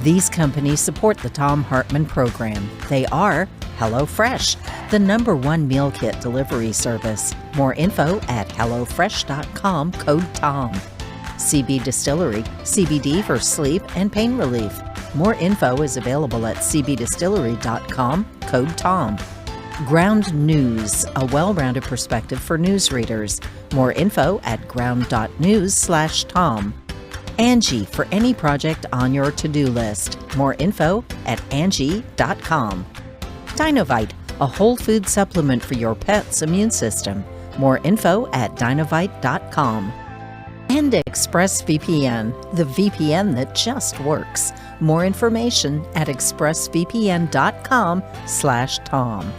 These companies support the Thom Hartmann Program. They are HelloFresh, the #1 meal kit delivery service. More info at hellofresh.com, code TOM. CB Distillery, CBD for sleep and pain relief. More info is available at cbdistillery.com, code TOM. Ground News, a well-rounded perspective for news readers. More info at ground.news/Tom. Angie, for any project on your to-do list. More info at Angie.com. Dinovite, a whole food supplement for your pet's immune system. More info at Dinovite.com. And ExpressVPN, the VPN that just works. More information at expressvpn.com/Tom.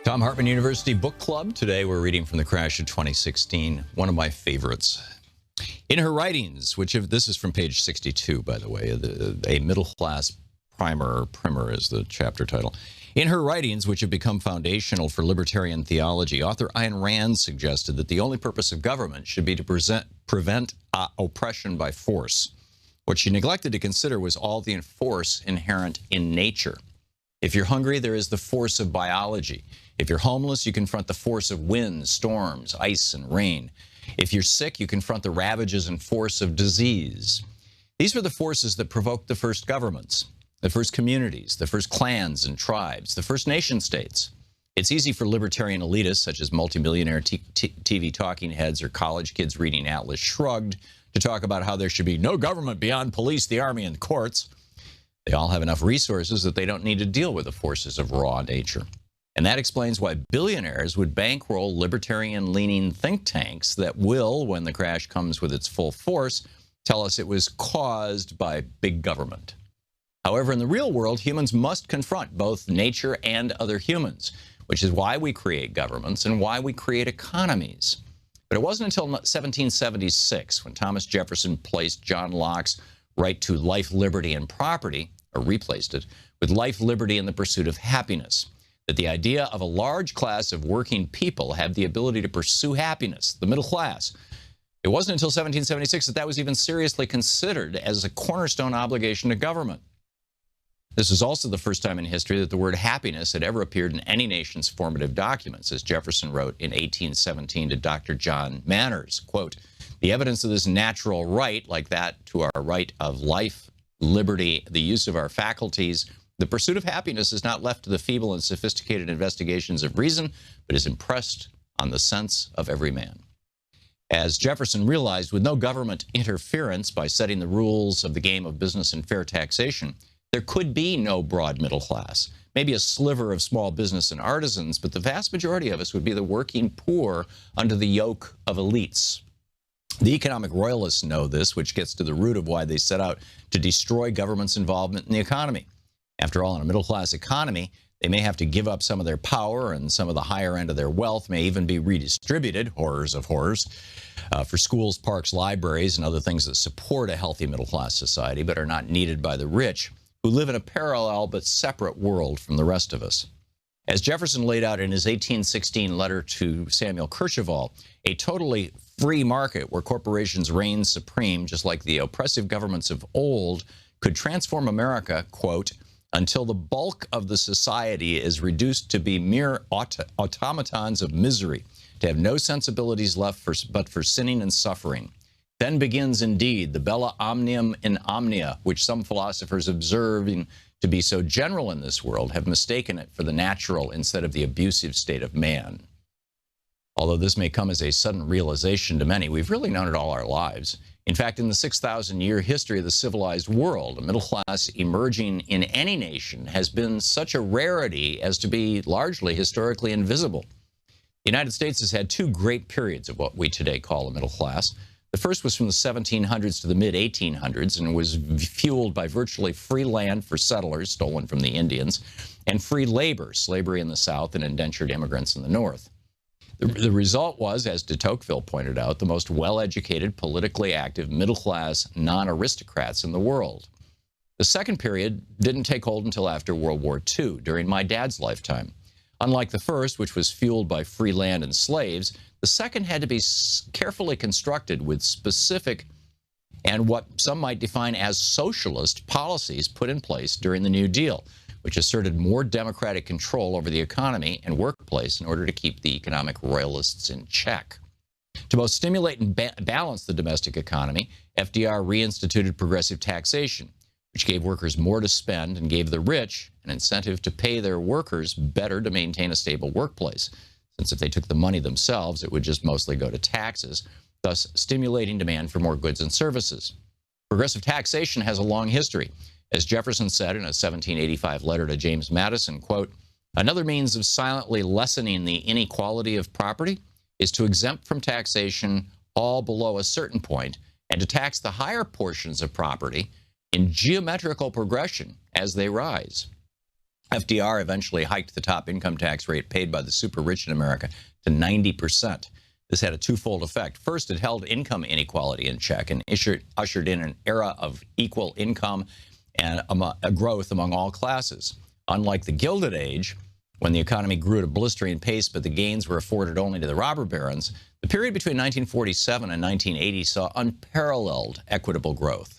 Thom Hartmann University Book Club. Today we're reading from The Crash of 2016, one of my favorites. In her writings, this is from page 62, by the way, a middle-class primer is the chapter title. In her writings, which have become foundational for libertarian theology, author Ayn Rand suggested that the only purpose of government should be to prevent oppression by force. What she neglected to consider was all the force inherent in nature. If you're hungry, there is the force of biology. If you're homeless, you confront the force of wind, storms, ice, and rain. If you're sick, you confront the ravages and force of disease. These were the forces that provoked the first governments, the first communities, the first clans and tribes, the first nation states. It's easy for libertarian elitists, such as multimillionaire TV talking heads or college kids reading Atlas Shrugged, to talk about how there should be no government beyond police, the army, and courts. They all have enough resources that they don't need to deal with the forces of raw nature. And that explains why billionaires would bankroll libertarian-leaning think tanks that will, when the crash comes with its full force, tell us it was caused by big government. However, in the real world, humans must confront both nature and other humans, which is why we create governments and why we create economies. But it wasn't until 1776, when Thomas Jefferson placed John Locke's right to life, liberty, and property, or replaced it, with life, liberty, and the pursuit of happiness, that the idea of a large class of working people have the ability to pursue happiness, the middle class. It wasn't until 1776 that was even seriously considered as a cornerstone obligation to government. This is also the first time in history that the word happiness had ever appeared in any nation's formative documents, as Jefferson wrote in 1817 to Dr. John Manners, quote, "The evidence of this natural right, like that to our right of life, liberty, the use of our faculties, the pursuit of happiness is not left to the feeble and sophisticated investigations of reason, but is impressed on the sense of every man." As Jefferson realized, with no government interference by setting the rules of the game of business and fair taxation, there could be no broad middle class, maybe a sliver of small business and artisans, but the vast majority of us would be the working poor under the yoke of elites. The economic royalists know this, which gets to the root of why they set out to destroy government's involvement in the economy. After all, in a middle-class economy, they may have to give up some of their power, and some of the higher end of their wealth may even be redistributed, horrors of horrors, for schools, parks, libraries, and other things that support a healthy middle-class society but are not needed by the rich, who live in a parallel but separate world from the rest of us. As Jefferson laid out in his 1816 letter to Samuel Kercheval, a totally free market where corporations reign supreme, just like the oppressive governments of old, could transform America, quote, until the bulk of the society is reduced to be mere automatons of misery, to have no sensibilities left but for sinning and suffering. Then begins indeed the bella omnium in omnia, which some philosophers observing to be so general in this world have mistaken it for the natural instead of the abusive state of man. Although this may come as a sudden realization to many, we've really known it all our lives. In fact, in the 6,000-year history of the civilized world, a middle class emerging in any nation has been such a rarity as to be largely historically invisible. The United States has had two great periods of what we today call a middle class. The first was from the 1700s to the mid-1800s and was fueled by virtually free land for settlers stolen from the Indians and free labor, slavery in the South and indentured immigrants in the North. The result was, as de Tocqueville pointed out, the most well-educated, politically active, middle-class non-aristocrats in the world. The second period didn't take hold until after World War II, during my dad's lifetime. Unlike the first, which was fueled by free land and slaves, the second had to be carefully constructed with specific and what some might define as socialist policies put in place during the New Deal, which asserted more democratic control over the economy and workplace in order to keep the economic royalists in check. To both stimulate and balance the domestic economy, FDR reinstituted progressive taxation, which gave workers more to spend and gave the rich an incentive to pay their workers better to maintain a stable workplace, since if they took the money themselves, it would just mostly go to taxes, thus stimulating demand for more goods and services. Progressive taxation has a long history. As Jefferson said in a 1785 letter to James Madison, quote, "Another means of silently lessening the inequality of property is to exempt from taxation all below a certain point and to tax the higher portions of property in geometrical progression as they rise." FDR eventually hiked the top income tax rate paid by the super rich in America to 90%. This had a twofold effect. First, it held income inequality in check and ushered in an era of equal income and a growth among all classes. Unlike the Gilded Age, when the economy grew at a blistering pace but the gains were afforded only to the robber barons, the period between 1947 and 1980 saw unparalleled equitable growth.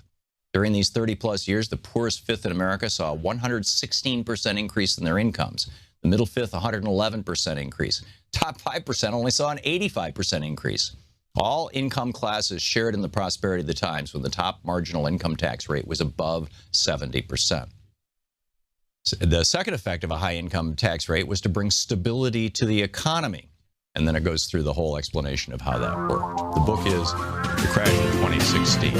During these 30-plus years, the poorest fifth in America saw a 116% increase in their incomes. The middle fifth, 111% increase. Top 5% only saw an 85% increase. All income classes shared in the prosperity of the times when the top marginal income tax rate was above 70%. The second effect of a high income tax rate was to bring stability to the economy. And then it goes through the whole explanation of how that worked. The book is The Crash of 2016.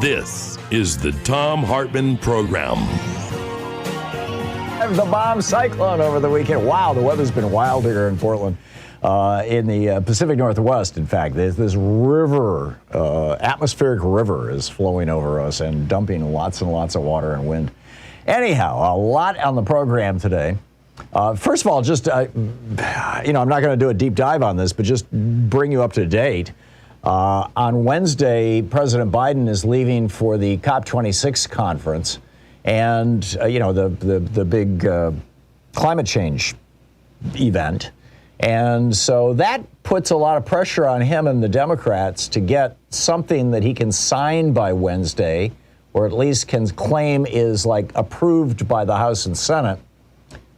This is the Thom Hartmann Program. The bomb cyclone over the weekend. Wow, the weather's been wild here in Portland. In the Pacific Northwest, in fact, there's this river, atmospheric river is flowing over us and dumping lots and lots of water and wind. Anyhow, a lot on the program today. First of all, just, I'm not going to do a deep dive on this, but just bring you up to date. On Wednesday, President Biden is leaving for the COP26 conference and, the big climate change event. And so that puts a lot of pressure on him and the Democrats to get something that he can sign by Wednesday, or at least can claim is like approved by the House and Senate,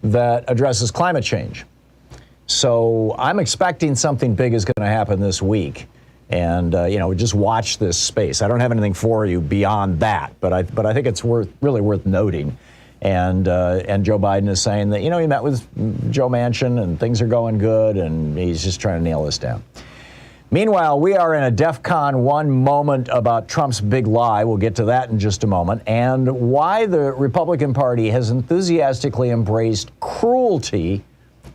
that addresses climate change. So I'm expecting something big is going to happen this week. And, just watch this space. I don't have anything for you beyond that, but I think it's really worth noting. And Joe Biden is saying that, he met with Joe Manchin and things are going good and he's just trying to nail this down. Meanwhile, we are in a Defcon 1 moment about Trump's big lie. We'll get to that in just a moment. And why the Republican Party has enthusiastically embraced cruelty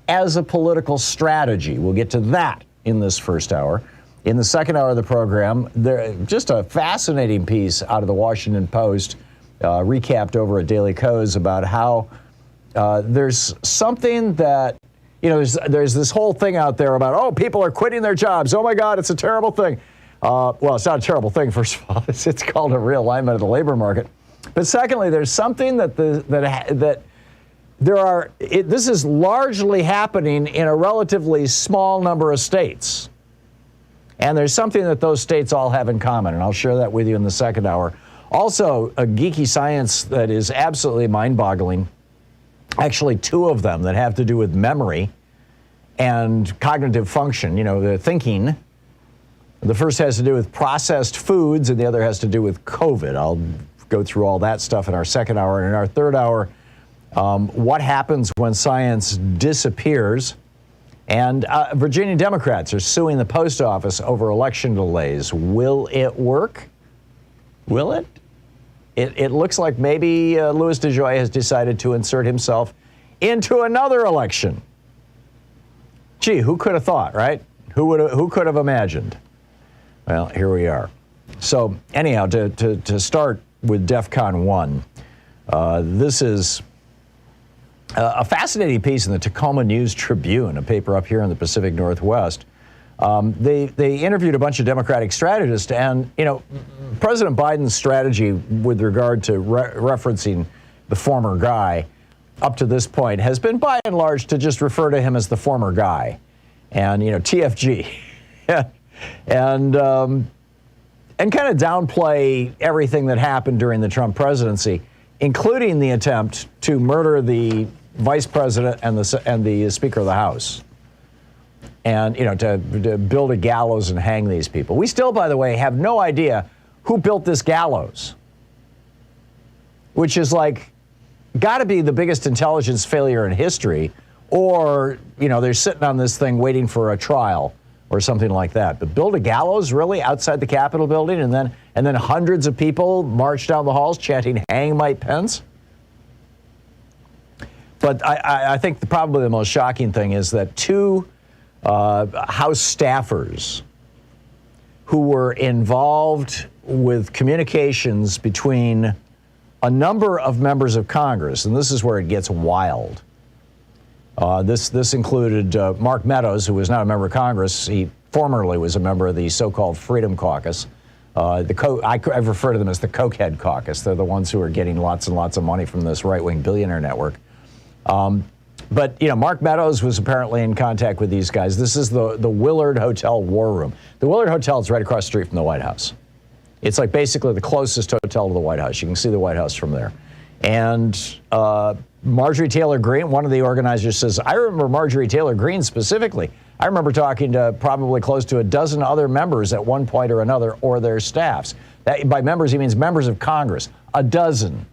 as a political strategy. We'll get to that in this first hour. In the second hour of the program, just a fascinating piece out of the Washington Post, recapped over at Daily Kos about how there's something that, there's this whole thing out there about, people are quitting their jobs. Oh, my God, it's a terrible thing. Well, it's not a terrible thing, first of all. It's called a realignment of the labor market. But secondly, there's something this is largely happening in a relatively small number of states. And there's something that those states all have in common, and I'll share that with you in the second hour. Also, a geeky science that is absolutely mind-boggling. Actually, two of them that have to do with memory and cognitive function, the thinking. The first has to do with processed foods, and the other has to do with COVID. I'll go through all that stuff in our second hour. And in our third hour, what happens when science disappears? And Virginia Democrats are suing the post office over election delays. Will it work? Will it? It looks like maybe Louis DeJoy has decided to insert himself into another election. Gee, who could have thought, right? Who could have imagined? Well, here we are. So anyhow, to start with Defcon 1, this is a fascinating piece in the Tacoma News Tribune, a paper up here in the Pacific Northwest. They interviewed a bunch of Democratic strategists, and President Biden's strategy with regard to referencing the former guy up to this point has been by and large to just refer to him as the former guy, and TFG, and kind of downplay everything that happened during the Trump presidency, including the attempt to murder the vice president and the Speaker of the House. And, to build a gallows and hang these people. We still, by the way, have no idea who built this gallows, which is got to be the biggest intelligence failure in history, or, they're sitting on this thing waiting for a trial or something like that. But build a gallows, really, outside the Capitol building, and then hundreds of people march down the halls chanting, "Hang Mike Pence"? But I think probably the most shocking thing is that two House staffers who were involved with communications between a number of members of Congress, and this is where it gets wild. This included Mark Meadows, who was not a member of Congress. He formerly was a member of the so-called Freedom Caucus. I refer to them as the Cokehead Caucus. They're the ones who are getting lots and lots of money from this right-wing billionaire network. But Mark Meadows was apparently in contact with these guys. This is the Willard Hotel War Room. The Willard Hotel is right across the street from the White House. It's basically the closest hotel to the White House. You can see the White House from there. And Marjorie Taylor Greene, one of the organizers, says, I remember Marjorie Taylor Greene specifically. I remember talking to probably close to a dozen other members at one point or another, or their staffs. That, by members, he means members of Congress. A dozen.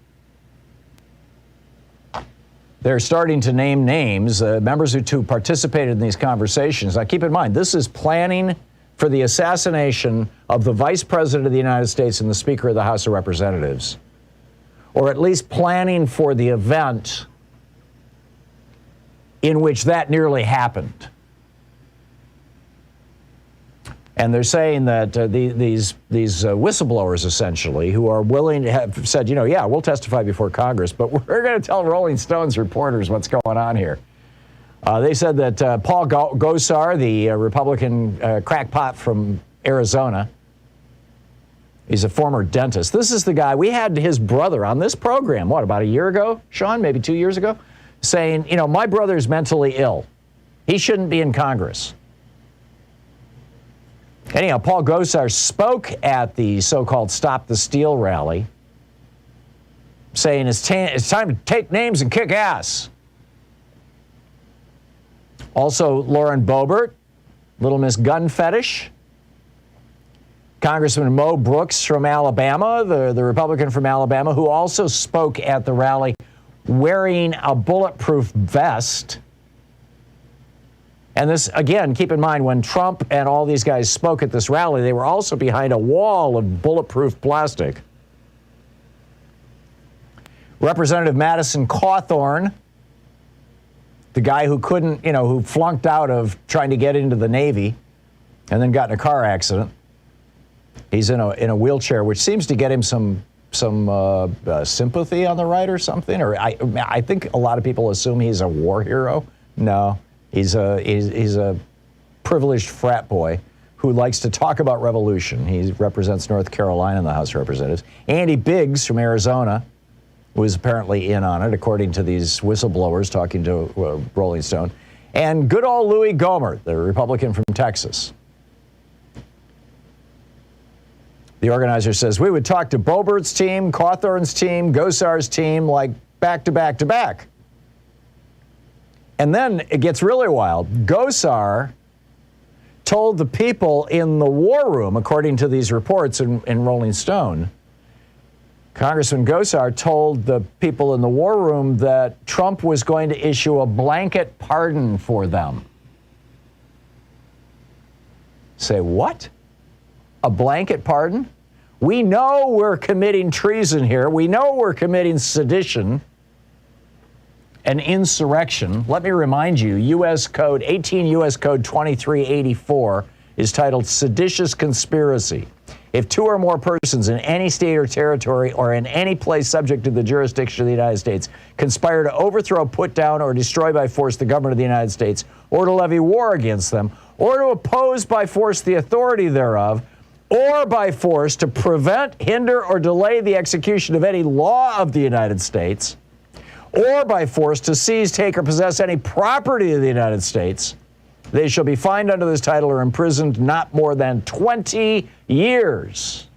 They're starting to name names, members who participated in these conversations. Now, keep in mind, this is planning for the assassination of the Vice President of the United States and the Speaker of the House of Representatives, or at least planning for the event in which that nearly happened. And they're saying that these whistleblowers, essentially, who are willing to have said, yeah, we'll testify before Congress, but we're going to tell Rolling Stones reporters what's going on here. They said that Paul Gosar, the Republican crackpot from Arizona, he's a former dentist. This is the guy, we had his brother on this program, about a year ago, Sean, maybe 2 years ago, saying, my brother's mentally ill. He shouldn't be in Congress. Anyhow, Paul Gosar spoke at the so-called Stop the Steal rally, saying it's time to take names and kick ass. Also, Lauren Boebert, Little Miss Gun Fetish. Congressman Mo Brooks from Alabama, the Republican from Alabama, who also spoke at the rally wearing a bulletproof vest. And this, again, keep in mind, when Trump and all these guys spoke at this rally, they were also behind a wall of bulletproof plastic. Representative Madison Cawthorn, the guy who couldn't, who flunked out of trying to get into the Navy and then got in a car accident. He's in a wheelchair, which seems to get him some sympathy on the right or something. Or I think a lot of people assume he's a war hero. No. He's a privileged frat boy who likes to talk about revolution. He represents North Carolina in the House of Representatives. Andy Biggs from Arizona was apparently in on it, according to these whistleblowers talking to Rolling Stone. And good old Louis Gohmert, the Republican from Texas. The organizer says, we would talk to Boebert's team, Cawthorn's team, Gosar's team, like back to back to back. And then it gets really wild. Gosar told the people in the war room, according to these reports in Rolling Stone, Congressman Gosar told the people in the war room that Trump was going to issue a blanket pardon for them. Say, what? A blanket pardon? We know we're committing treason here. We know we're committing sedition and insurrection. Let me remind you, 18 U.S. Code 2384 is titled Seditious Conspiracy. If two or more persons in any state or territory or in any place subject to the jurisdiction of the United States conspire to overthrow, put down, or destroy by force the government of the United States, or to levy war against them, or to oppose by force the authority thereof, or by force to prevent, hinder, or delay the execution of any law of the United States, or by force to seize, take, or possess any property of the United States, they shall be fined under this title or imprisoned not more than 20 years.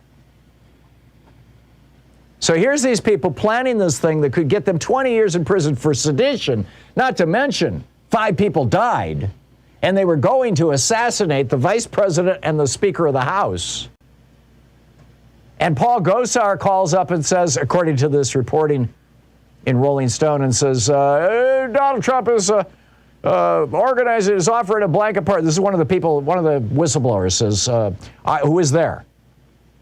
So here's these people planning this thing that could get them 20 years in prison for sedition, not to mention 5 people died, and they were going to assassinate the vice president and the Speaker of the House. And Paul Gosar calls up and says, according to this reporting in Rolling Stone, and says, Donald Trump is organizing, is offering a blanket pardon. This is one of the people, one of the whistleblowers says, who was there.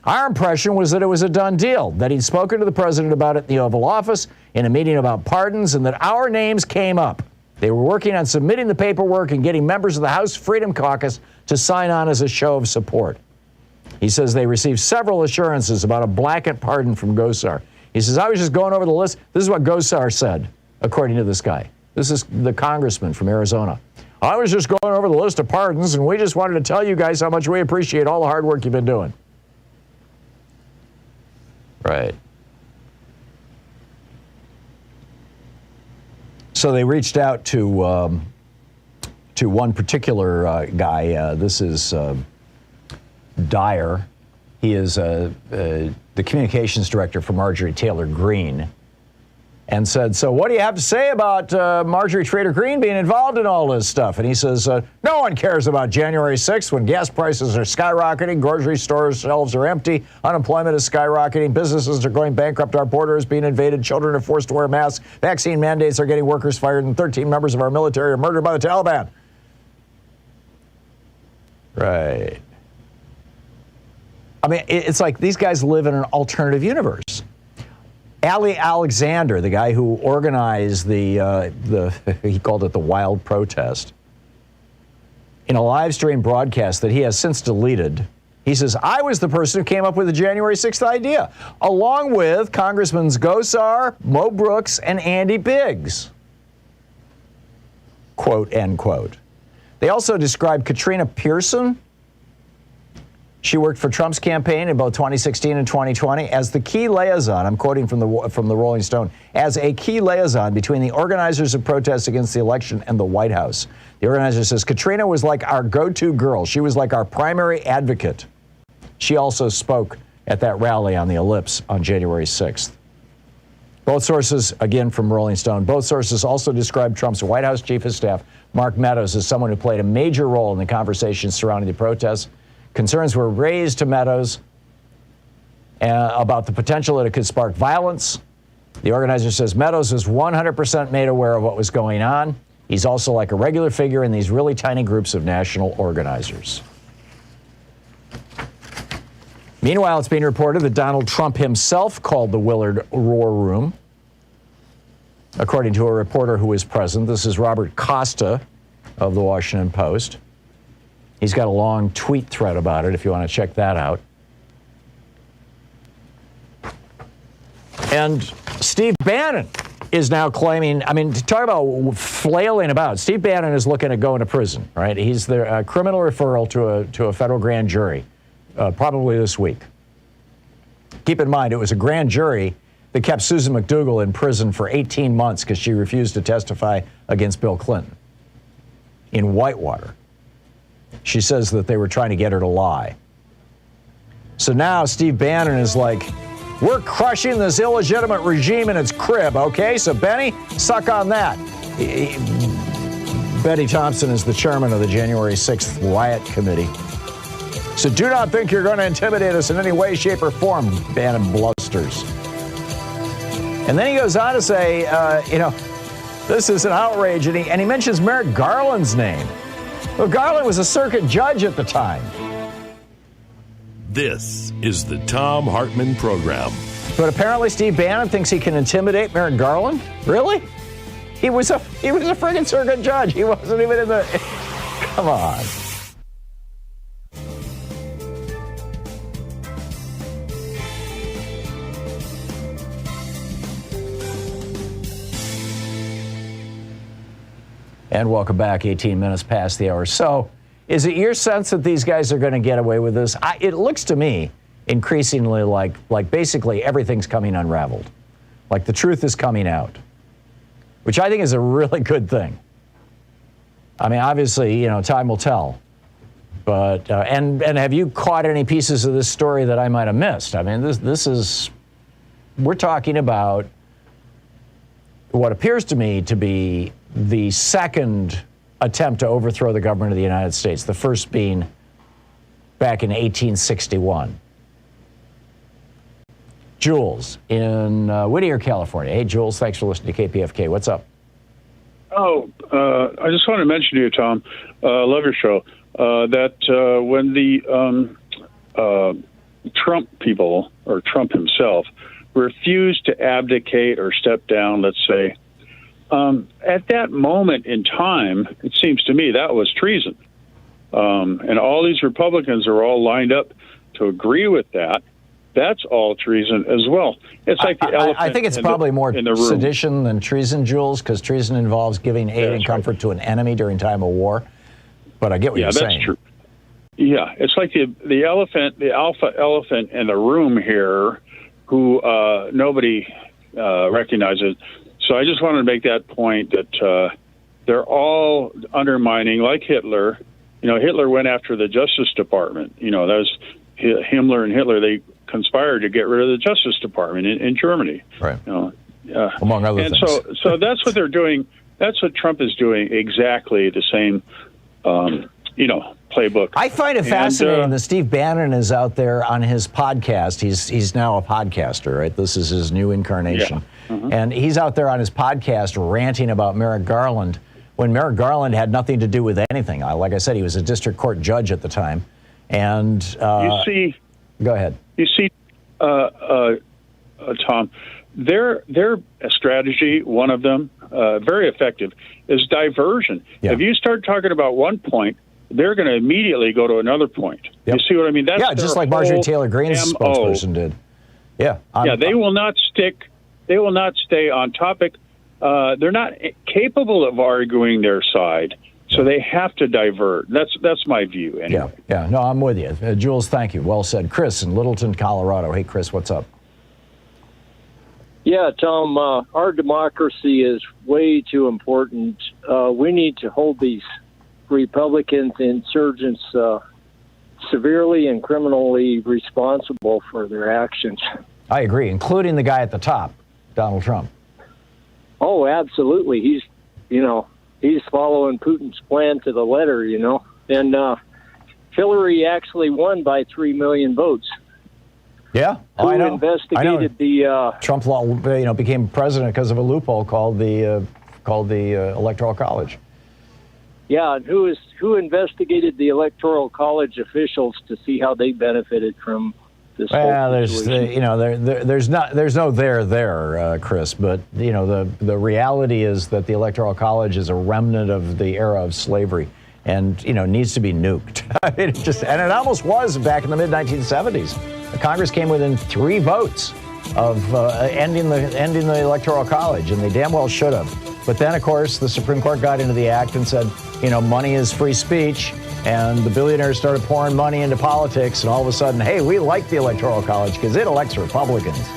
Our impression was that it was a done deal, that he'd spoken to the president about it in the Oval Office in a meeting about pardons, and that our names came up. They were working on submitting the paperwork and getting members of the House Freedom Caucus to sign on as a show of support. He says they received several assurances about a blanket pardon from Gosar. He says, I was just going over the list. This is what Gosar said, according to this guy. This is the congressman from Arizona. I was just going over the list of pardons, and we just wanted to tell you guys how much we appreciate all the hard work you've been doing. Right. So they reached out to one particular guy. This is Dyer. He is the communications director for Marjorie Taylor Greene, and said, so what do you have to say about Marjorie Taylor Greene being involved in all this stuff? And he says, no one cares about January 6th when gas prices are skyrocketing, grocery stores shelves are empty, unemployment is skyrocketing, businesses are going bankrupt, our border is being invaded, children are forced to wear masks, vaccine mandates are getting workers fired, and 13 members of our military are murdered by the Taliban. Right. I mean, it's like these guys live in an alternative universe. Ali Alexander, the guy who organized he called it the wild protest, in a live stream broadcast that he has since deleted, he says, I was the person who came up with the January 6th idea, along with Congressmen Gosar, Mo Brooks, and Andy Biggs. Quote, end quote. They also described Katrina Pearson. She worked for Trump's campaign in both 2016 and 2020 as the key liaison, I'm quoting from the Rolling Stone, as a key liaison between the organizers of protests against the election and the White House. The organizer says, Katrina was like our go-to girl. She was like our primary advocate. She also spoke at that rally on the Ellipse on January 6th. Both sources, again from Rolling Stone, both sources also described Trump's White House chief of staff, Mark Meadows, as someone who played a major role in the conversations surrounding the protests. Concerns were raised to Meadows about the potential that it could spark violence. The organizer says Meadows is 100% made aware of what was going on. He's also like a regular figure in these really tiny groups of national organizers. Meanwhile, it's being reported that Donald Trump himself called the Willard War Room, according to a reporter who was present. This is Robert Costa of the Washington Post. He's got a long tweet thread about it if you want to check that out. And Steve Bannon is now claiming, I mean, talk about flailing about. Steve Bannon is looking at going to prison, right? He's the criminal referral to a federal grand jury, probably this week. Keep in mind, it was a grand jury that kept Susan McDougal in prison for 18 months because she refused to testify against Bill Clinton in Whitewater. She says that they were trying to get her to lie. So now Steve Bannon is like, we're crushing this illegitimate regime in its crib, okay? So Benny, suck on that. Betty Thompson is the chairman of the January 6th riot committee. So do not think you're going to intimidate us in any way, shape, or form, Bannon blusters. And then he goes on to say, this is an outrage, and he mentions Merrick Garland's name. Well, Garland was a circuit judge at the time. This is the Thom Hartmann Program. But apparently Steve Bannon thinks he can intimidate Merrick Garland? Really? He was a friggin' circuit judge. He wasn't even in the... Come on. And welcome back, 18 minutes past the hour. So, is it your sense that these guys are going to get away with this? It looks to me increasingly like basically everything's coming unraveled. Like the truth is coming out, which I think is a really good thing. I mean, obviously, time will tell. But, and have you caught any pieces of this story that I might have missed? I mean, this is, we're talking about what appears to me to be the second attempt to overthrow the government of the United States, the first being back in 1861. Jules in Whittier, California. Hey, Jules, thanks for listening to KPFK. What's up? I just want to mention to you, Tom, love your show, that when the Trump people, or Trump himself, refused to abdicate or step down, let's say, at that moment in time, it seems to me that was treason. And all these Republicans are all lined up to agree with that. That's all treason as well. It's like the elephant. I think it's probably more sedition than treason, Jules, because treason involves giving aid and comfort to an enemy during time of war. But I get what you're saying. Yeah, that's true. Yeah, it's like the elephant, the alpha elephant in the room here, who nobody recognizes. So I just wanted to make that point that they're all undermining, like Hitler. Hitler went after the Justice Department. That was Himmler and Hitler. They conspired to get rid of the Justice Department in Germany. Right. Among other things. And so that's what they're doing. That's what Trump is doing. Exactly the same, playbook. I find it fascinating that Steve Bannon is out there on his podcast. He's now a podcaster, right? This is his new incarnation. Yeah. Mm-hmm. And he's out there on his podcast ranting about Merrick Garland when Merrick Garland had nothing to do with anything. Like I said, he was a district court judge at the time. And you see, go ahead. You see, Tom, their strategy, one of them, very effective, is diversion. Yeah. If you start talking about one point, they're going to immediately go to another point. Yep. You see what I mean? That's just like Marjorie Taylor Greene's spokesperson did. Yeah. They will not stick. They will not stay on topic. They're not capable of arguing their side, so they have to divert. That's my view. Anyway. Yeah. No, I'm with you, Jules. Thank you. Well said, Chris in Littleton, Colorado. Hey, Chris, what's up? Yeah, Tom. Our democracy is way too important. We need to hold these Republicans, insurgents, severely and criminally responsible for their actions. I agree, including the guy at the top, Donald Trump. Oh, absolutely. He's following Putin's plan to the letter, And Hillary actually won by 3 million votes. Yeah, I know. Investigated the Trump became president because of a loophole called the Electoral College. Yeah, and who investigated the Electoral College officials to see how they benefited from this? Well, there's no there, Chris. But the reality is that the Electoral College is a remnant of the era of slavery, and needs to be nuked. And it almost was back in the mid 1970s. Congress came within 3 votes of ending the Electoral College, and they damn well should have. But then, of course, the Supreme Court got into the act and said, money is free speech, and the billionaires started pouring money into politics, and all of a sudden, hey, we like the Electoral College because it elects Republicans.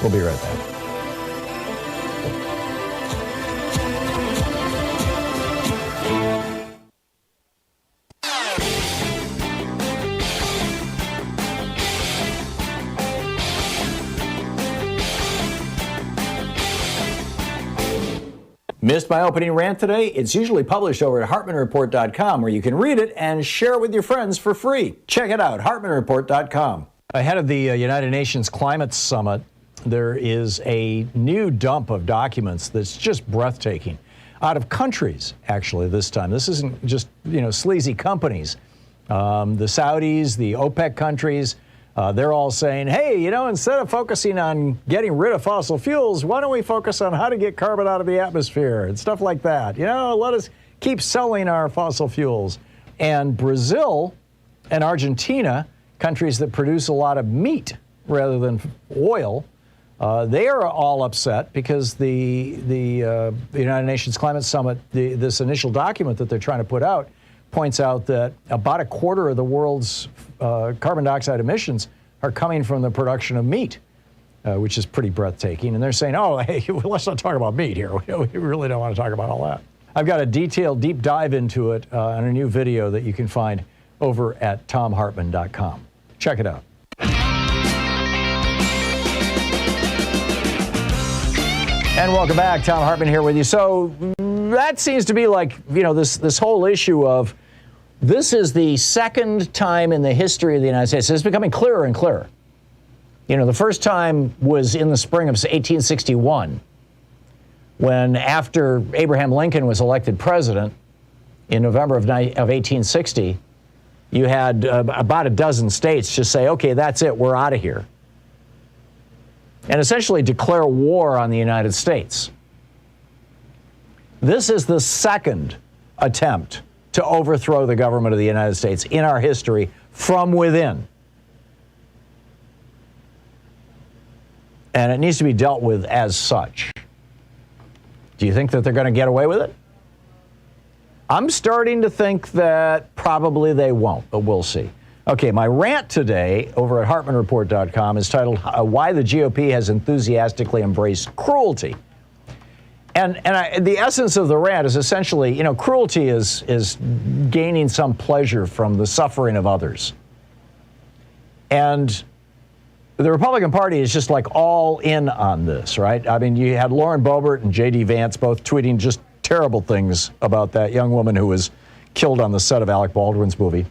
We'll be right back. Missed my opening rant today? It's usually published over at HartmannReport.com, where you can read it and share it with your friends for free. Check it out, HartmannReport.com. Ahead of the United Nations Climate Summit, there is a new dump of documents that's just breathtaking. Out of countries, actually, this time. This isn't just, sleazy companies. The Saudis, the OPEC countries, they're all saying, hey, instead of focusing on getting rid of fossil fuels, why don't we focus on how to get carbon out of the atmosphere and stuff like that? Let us keep selling our fossil fuels. And Brazil and Argentina, countries that produce a lot of meat rather than oil, they are all upset because the United Nations Climate Summit, this initial document that they're trying to put out, points out that about a quarter of the world's carbon dioxide emissions are coming from the production of meat, which is pretty breathtaking. And they're saying, oh, hey, let's not talk about meat here. We really don't want to talk about all that. I've got a detailed deep dive into it on a new video that you can find over at thomhartmann.com. Check it out. And welcome back. Thom Hartmann here with you. So that seems to be like, this whole issue of this is the second time in the history of the United States. It's becoming clearer and clearer. The first time was in the spring of 1861, when after Abraham Lincoln was elected president in November of 1860, you had about a dozen states just say, okay, that's it, we're out of here, and essentially declare war on the United States. This is the second attempt to overthrow the government of the United States in our history from within. And it needs to be dealt with as such. Do you think that they're going to get away with it? I'm starting to think that probably they won't, but we'll see. Okay, my rant today over at HartmannReport.com is titled Why the GOP Has Enthusiastically Embraced Cruelty. And the essence of the rant is essentially, cruelty is gaining some pleasure from the suffering of others. And the Republican Party is just like all in on this, right? I mean, you had Lauren Boebert and J.D. Vance both tweeting just terrible things about that young woman who was killed on the set of Alec Baldwin's movie.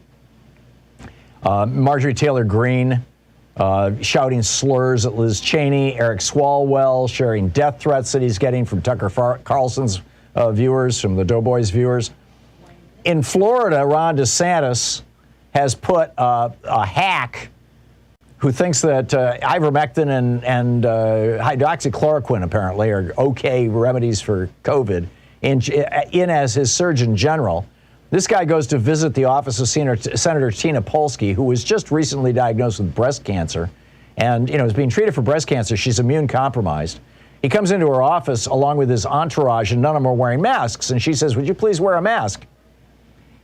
Marjorie Taylor Greene shouting slurs at Liz Cheney, Eric Swalwell sharing death threats that he's getting from Tucker Carlson's viewers, from the Doughboys viewers. In Florida, Ron DeSantis has put a hack who thinks that ivermectin and hydroxychloroquine apparently are okay remedies for COVID in as his Surgeon General. This guy goes to visit the office of Senator Tina Polsky, who was just recently diagnosed with breast cancer and, is being treated for breast cancer. She's immune compromised. He comes into her office along with his entourage, and none of them are wearing masks. And she says, would you please wear a mask?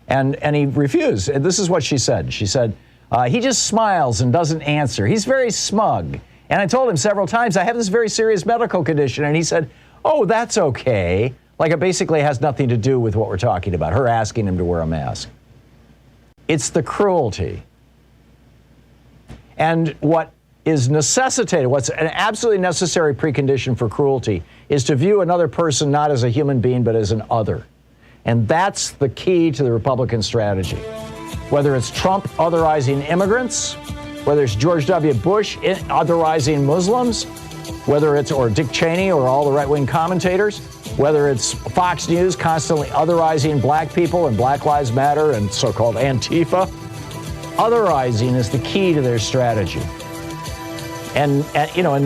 And he refused. And this is what she said. She said, he just smiles and doesn't answer. He's very smug. And I told him several times, I have this very serious medical condition. And he said, oh, that's okay. Like it basically has nothing to do with what we're talking about, her asking him to wear a mask. It's the cruelty. And what is necessitated, what's an absolutely necessary precondition for cruelty, is to view another person not as a human being, but as an other. And that's the key to the Republican strategy. Whether it's Trump otherizing immigrants, whether it's George W. Bush otherizing Muslims, whether it's or Dick Cheney or all the right-wing commentators, whether it's Fox News constantly otherizing black people and Black Lives Matter and so-called Antifa, otherizing is the key to their strategy. And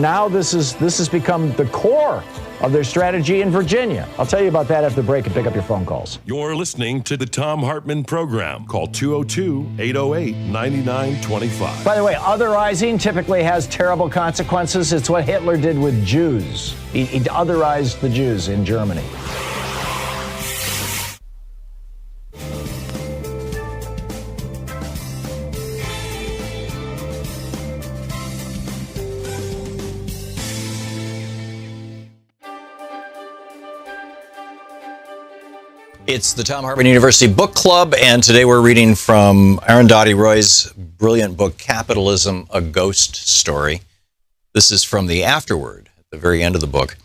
now this has become the core of their strategy in Virginia. I'll tell you about that after the break and pick up your phone calls. You're listening to the Thom Hartmann Program. Call 202-808-9925. By the way, otherizing typically has terrible consequences. It's what Hitler did with Jews. He otherized the Jews in Germany. It's the Thom Hartmann University Book Club, and today we're reading from Arundhati Roy's brilliant book, Capitalism, A Ghost Story. This is from the afterword, at the very end of the book.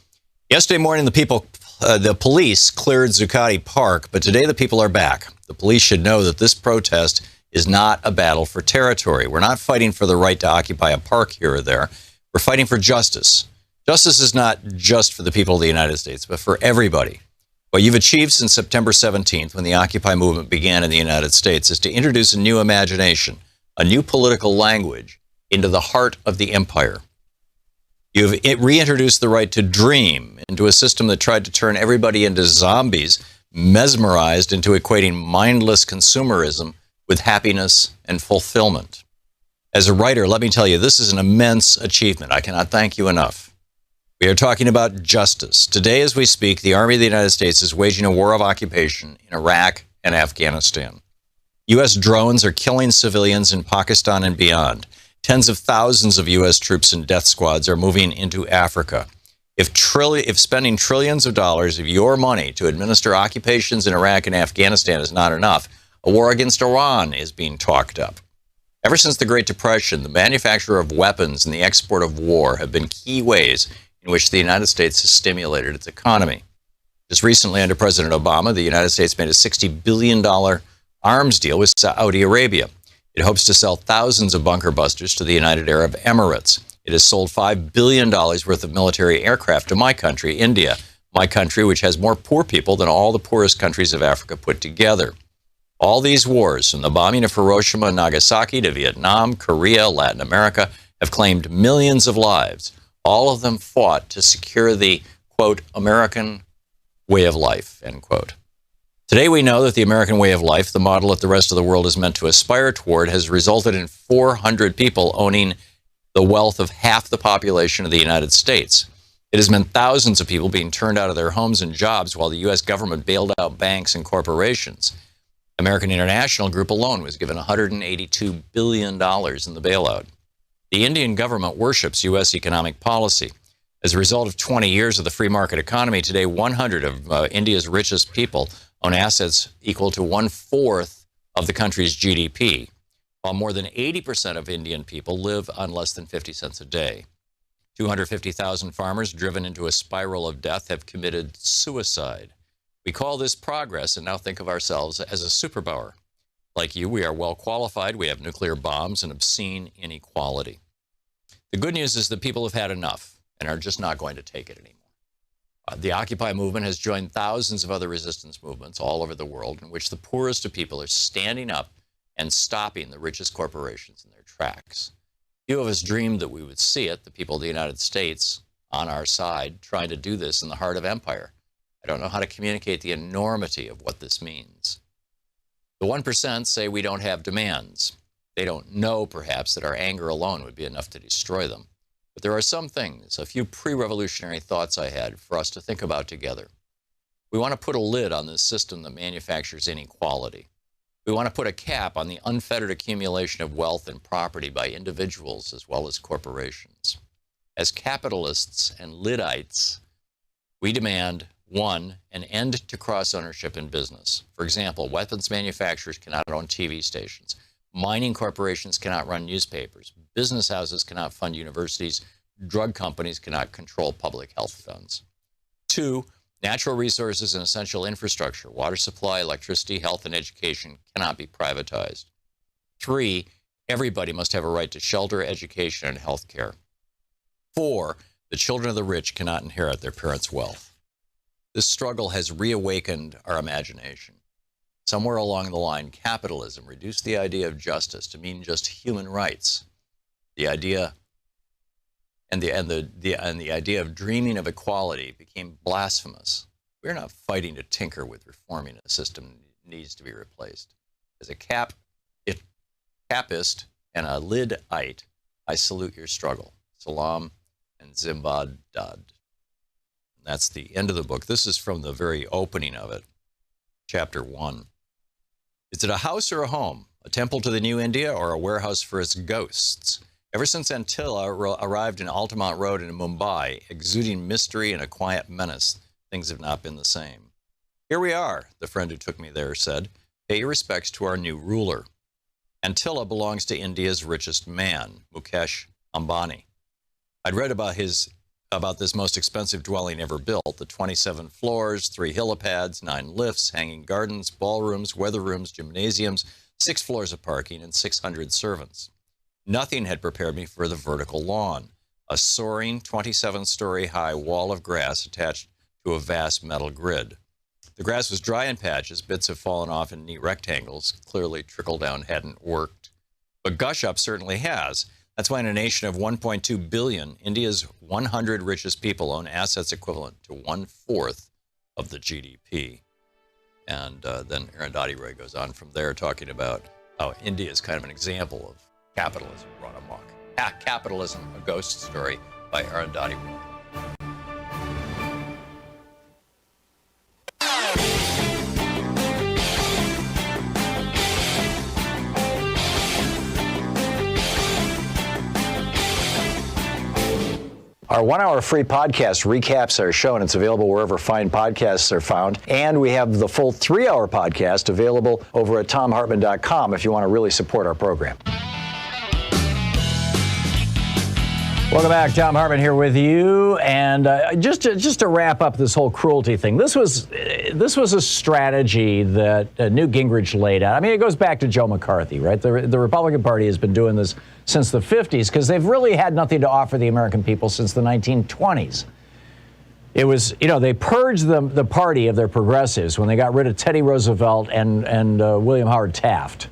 Yesterday morning, the people the police cleared Zuccotti Park, but today the people are back. The police should know that this protest is not a battle for territory. We're not fighting for the right to occupy a park here or there. We're fighting for justice. Justice is not just for the people of the United States, but for everybody. What you've achieved since September 17th, when the Occupy movement began in the United States, is to introduce a new imagination, a new political language into the heart of the empire. You've reintroduced the right to dream into a system that tried to turn everybody into zombies, mesmerized into equating mindless consumerism with happiness and fulfillment. As a writer, let me tell you, this is an immense achievement. I cannot thank you enough. We are talking about justice. Today, as we speak, the Army of the United States is waging a war of occupation in Iraq and Afghanistan. U.S. drones are killing civilians in Pakistan and beyond. Tens of thousands of U.S. troops and death squads are moving into Africa. If spending trillions of dollars of your money to administer occupations in Iraq and Afghanistan is not enough, a war against Iran is being talked up. Ever since the Great Depression, the manufacture of weapons and the export of war have been key ways in which the United States has stimulated its economy. Just recently, under President Obama, the United States made a $60 billion arms deal with Saudi Arabia. It hopes to sell thousands of bunker busters to the United Arab Emirates. It has sold $5 billion worth of military aircraft to my country, India, my country, which has more poor people than all the poorest countries of Africa put together. All these wars, from the bombing of Hiroshima and Nagasaki to Vietnam, Korea, Latin America, have claimed millions of lives. All of them fought to secure the, quote, American way of life, end quote. Today we know that the American way of life, the model that the rest of the world is meant to aspire toward, has resulted in 400 people owning the wealth of half the population of the United States. It has meant thousands of people being turned out of their homes and jobs while the U.S. government bailed out banks and corporations. American International Group alone was given $182 billion in the bailout. The Indian government worships U.S. economic policy. As a result of 20 years of the free market economy, today 100 of India's richest people own assets equal to 1/4 of the country's GDP, while more than 80% of Indian people live on less than 50 cents a day. 250,000 farmers driven into a spiral of death have committed suicide. We call this progress and now think of ourselves as a superpower. Like you, we are well qualified, we have nuclear bombs and obscene inequality. The good news is that people have had enough and are just not going to take it anymore. The Occupy movement has joined thousands of other resistance movements all over the world in which the poorest of people are standing up and stopping the richest corporations in their tracks. Few of us dreamed that we would see it, the people of the United States on our side, trying to do this in the heart of empire. I don't know how to communicate the enormity of what this means. The 1% say we don't have demands. They don't know, perhaps, that our anger alone would be enough to destroy them. But there are some things, a few pre-revolutionary thoughts I had for us to think about together. We want to put a lid on this system that manufactures inequality. We want to put a cap on the unfettered accumulation of wealth and property by individuals as well as corporations. As capitalists and Liddites, we demand, 1, an end to cross-ownership in business. For example, weapons manufacturers cannot own TV stations. Mining corporations cannot run newspapers. Business houses cannot fund universities. Drug companies cannot control public health funds. 2, natural resources and essential infrastructure, water supply, electricity, health, and education cannot be privatized. 3, everybody must have a right to shelter, education, and health care. 4, the children of the rich cannot inherit their parents' wealth. This struggle has reawakened our imagination. Somewhere along the line, capitalism reduced the idea of justice to mean just human rights. The idea and the idea of dreaming of equality became blasphemous. We're not fighting to tinker with reforming a system that needs to be replaced. As a capist and a Lidite, I salute your struggle. Salam and Zimbad Dad. That's the end of the book. This is from the very opening of it, chapter 1. Is it a house or a home? A temple to the new India or a warehouse for its ghosts? Ever since Antilla arrived in Altamont Road in Mumbai, exuding mystery and a quiet menace, things have not been the same. Here we are, the friend who took me there said. Pay your respects to our new ruler. Antilla belongs to India's richest man, Mukesh Ambani. I'd read about his about this most expensive dwelling ever built. The 27 floors, 3 helipads, 9 lifts, hanging gardens, ballrooms, weather rooms, gymnasiums, 6 floors of parking, and 600 servants. Nothing had prepared me for the vertical lawn, a soaring 27-story high wall of grass attached to a vast metal grid. The grass was dry in patches, bits have fallen off in neat rectangles. Clearly, trickle down hadn't worked. But gush up certainly has. That's why in a nation of 1.2 billion, India's 100 richest people own assets equivalent to 1/4 of the GDP. And then Arundhati Roy goes on from there talking about how India is kind of an example of capitalism run amok. Capitalism, a ghost story by Arundhati Roy. Our 1-hour free podcast recaps our show, and it's available wherever fine podcasts are found. And we have the full 3-hour podcast available over at thomhartmann.com if you want to really support our program. Welcome back. Thom Hartmann here with you. And just to wrap up this whole cruelty thing, this was a strategy that Newt Gingrich laid out. I mean, it goes back to Joe McCarthy, right? The Republican Party has been doing this since the 50s because they've really had nothing to offer the American people since the 1920s. It was, they purged the party of their progressives when they got rid of Teddy Roosevelt and William Howard Taft.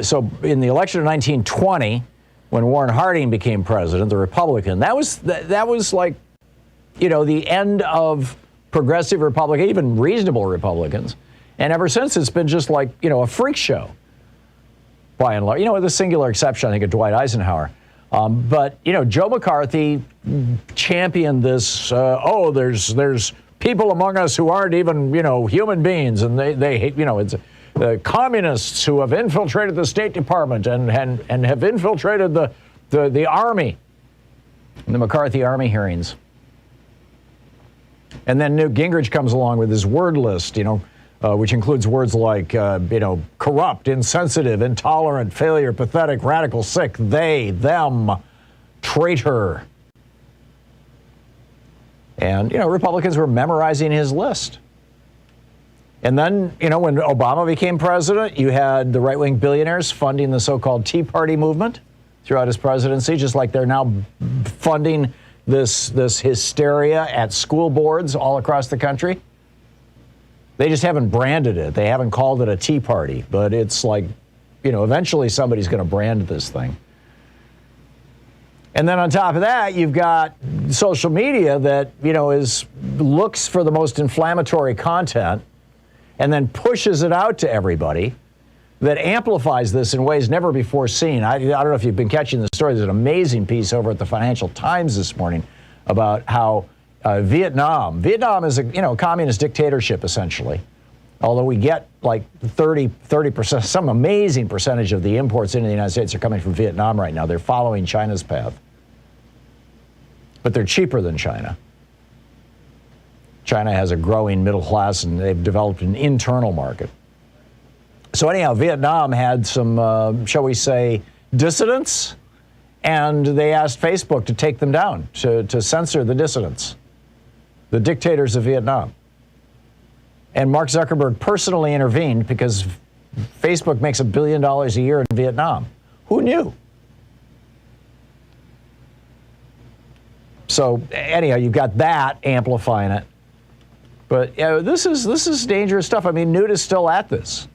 So in the election of 1920, when Warren Harding became president, the Republican, that was like, the end of progressive Republican, even reasonable Republicans. And ever since, it's been just like, a freak show, by and large, with a singular exception, I think, of Dwight Eisenhower. But Joe McCarthy championed this, there's people among us who aren't even, human beings, and they hate, it's the communists who have infiltrated the State Department and have infiltrated the Army, in the McCarthy Army hearings. And then Newt Gingrich comes along with his word list, which includes words like, corrupt, insensitive, intolerant, failure, pathetic, radical, sick, they, them, traitor. And, Republicans were memorizing his list. And then, when Obama became president, you had the right-wing billionaires funding the so-called Tea Party movement throughout his presidency, just like they're now funding this hysteria at school boards all across the country. They just haven't branded it. They haven't called it a Tea Party. But it's like, eventually somebody's going to brand this thing. And then on top of that, you've got social media that, looks for the most inflammatory content and then pushes it out to everybody, that amplifies this in ways never before seen. I don't know if you've been catching the story. There's an amazing piece over at the Financial Times this morning about how Vietnam is a communist dictatorship, essentially. Although we get like 30%, some amazing percentage of the imports into the United States are coming from Vietnam right now. They're following China's path. But they're cheaper than China. China has a growing middle class, and they've developed an internal market. So anyhow, Vietnam had some, shall we say, dissidents, and they asked Facebook to take them down, to censor the dissidents, the dictators of Vietnam. And Mark Zuckerberg personally intervened because Facebook makes $1 billion a year in Vietnam. Who knew? So anyhow, you've got that amplifying it. But this is dangerous stuff. I mean, Newt is still at this,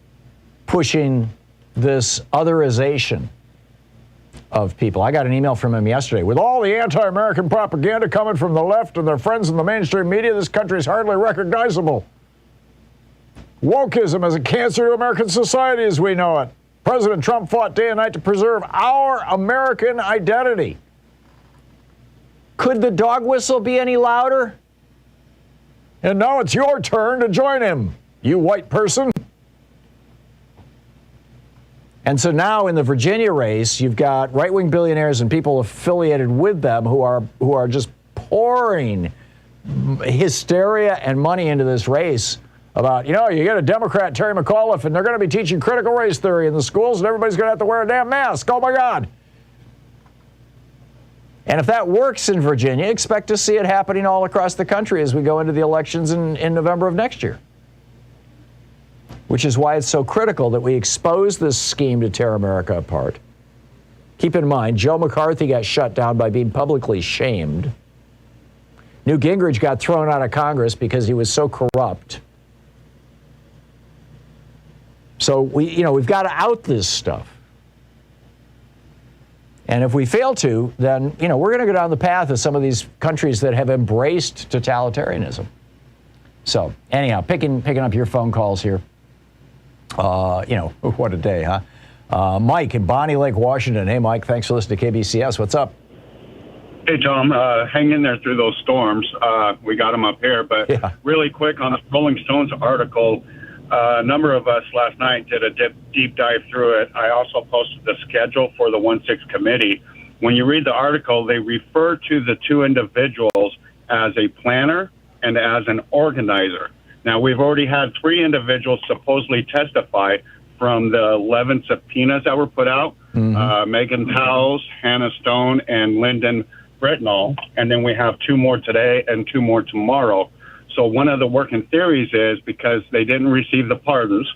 pushing this otherization of people. I got an email from him yesterday. With all the anti-American propaganda coming from the left and their friends in the mainstream media, this country is hardly recognizable. Wokeism is a cancer to American society as we know it. President Trump fought day and night to preserve our American identity. Could the dog whistle be any louder? And now it's your turn to join him, you white person. And so now in the Virginia race, you've got right-wing billionaires and people affiliated with them who are just pouring hysteria and money into this race about, you get a Democrat, Terry McAuliffe, and they're going to be teaching critical race theory in the schools, and everybody's going to have to wear a damn mask. Oh, my God. And if that works in Virginia, expect to see it happening all across the country as we go into the elections in November of next year. Which is why it's so critical that we expose this scheme to tear America apart. Keep in mind, Joe McCarthy got shut down by being publicly shamed. Newt Gingrich got thrown out of Congress because he was so corrupt. So we've got to out this stuff. And if we fail to, then we're going to go down the path of some of these countries that have embraced totalitarianism. So anyhow, picking up your phone calls here. What a day, huh? Mike in Bonnie Lake, Washington. Hey, Mike, thanks for listening to KBCS. What's up? Hey, Tom, hang in there through those storms. We got them up here. But really quick on the Rolling Stones article, a number of us last night did a deep dive through it. I also posted the schedule for the 1-6 committee. When you read the article, they refer to the two individuals as a planner and as an organizer. Now, we've already had 3 individuals supposedly testify from the 11 subpoenas that were put out, Megan Powell, Hannah Stone, and Lyndon Britnall. And then we have 2 more today and 2 more tomorrow. So one of the working theories is because they didn't receive the pardons,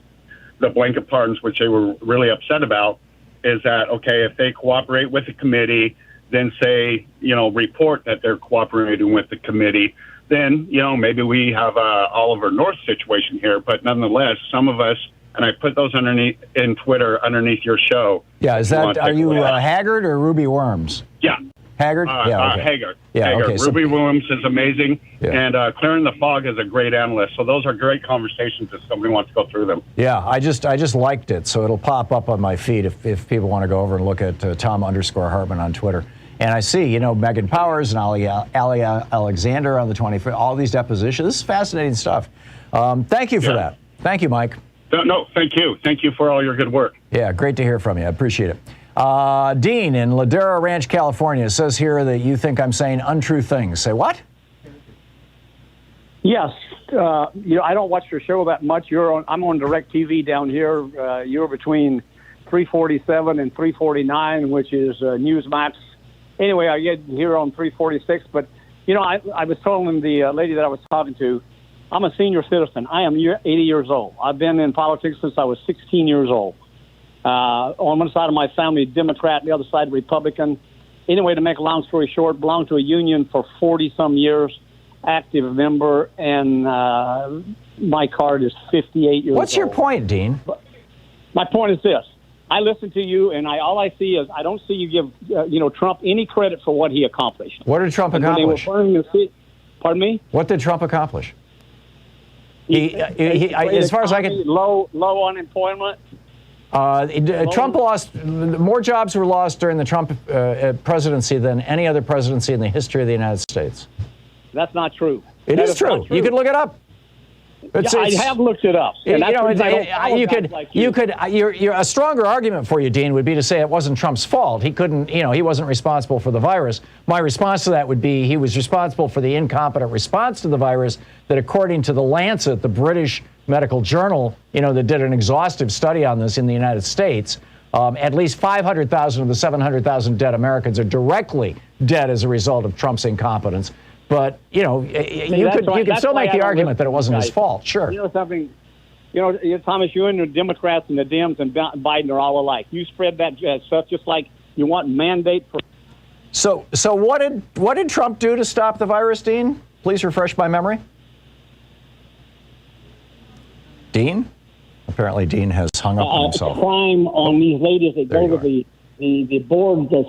the blanket pardons, which they were really upset about, is that, okay, if they cooperate with the committee, then say, report that they're cooperating with the committee, then, maybe we have a Oliver North situation here. But nonetheless, some of us, and I put those underneath in Twitter underneath your show. Yeah, are you Haggard or Ruby Worms? Yeah. Haggard? Yeah, okay. Haggard. Yeah, Haggard. okay. Ruby Williams is amazing, and Clearing the Fog is a great analyst. So those are great conversations if somebody wants to go through them. Yeah, I just liked it, so it'll pop up on my feed if people want to go over and look at Tom_Hartmann on Twitter. And I see, Megan Powers and Ali Alexander on the 25th, all these depositions. This is fascinating stuff. Thank you for that. Thank you, Mike. No, thank you. Thank you for all your good work. Yeah, great to hear from you. I appreciate it. Dean in Ladera Ranch, California, says here that you think I'm saying untrue things. Say what? Yes. I don't watch your show that much. I'm on DirecTV down here. You're between 347 and 349, which is Newsmax. Anyway, I get here on 346. But, I was telling the lady that I was talking to, I'm a senior citizen. I am 80 years old. I've been in politics since I was 16 years old. On one side of my family, Democrat, the other side, Republican. Anyway, to make a long story short, belonged to a union for 40-some years, active member, and my card is 58 years old. What's your point, Dean? My point is this. I listen to you, and all I see is I don't see you give Trump any credit for what he accomplished. What did Trump accomplish? Pardon me? What did Trump accomplish? As far as I can... Low unemployment. Trump lost, more jobs were lost during the Trump presidency than any other presidency in the history of the United States. That's not true. It is true. You can look it up. I have looked it up. A stronger argument for you, Dean, would be to say it wasn't Trump's fault. He couldn't, he wasn't responsible for the virus. My response to that would be he was responsible for the incompetent response to the virus that, according to the Lancet, the British medical journal, that did an exhaustive study on this in the United States, at least 500,000 of the 700,000 dead Americans are directly dead as a result of Trump's incompetence. But, you could still make the argument that it wasn't his fault. Sure. Something, Thomas, you and the Democrats and the Dems and Biden are all alike. You spread that stuff just like you want mandate for. So what did Trump do to stop the virus, Dean? Please refresh my memory. Dean? Apparently Dean has hung up on himself. Crime on these ladies that go to the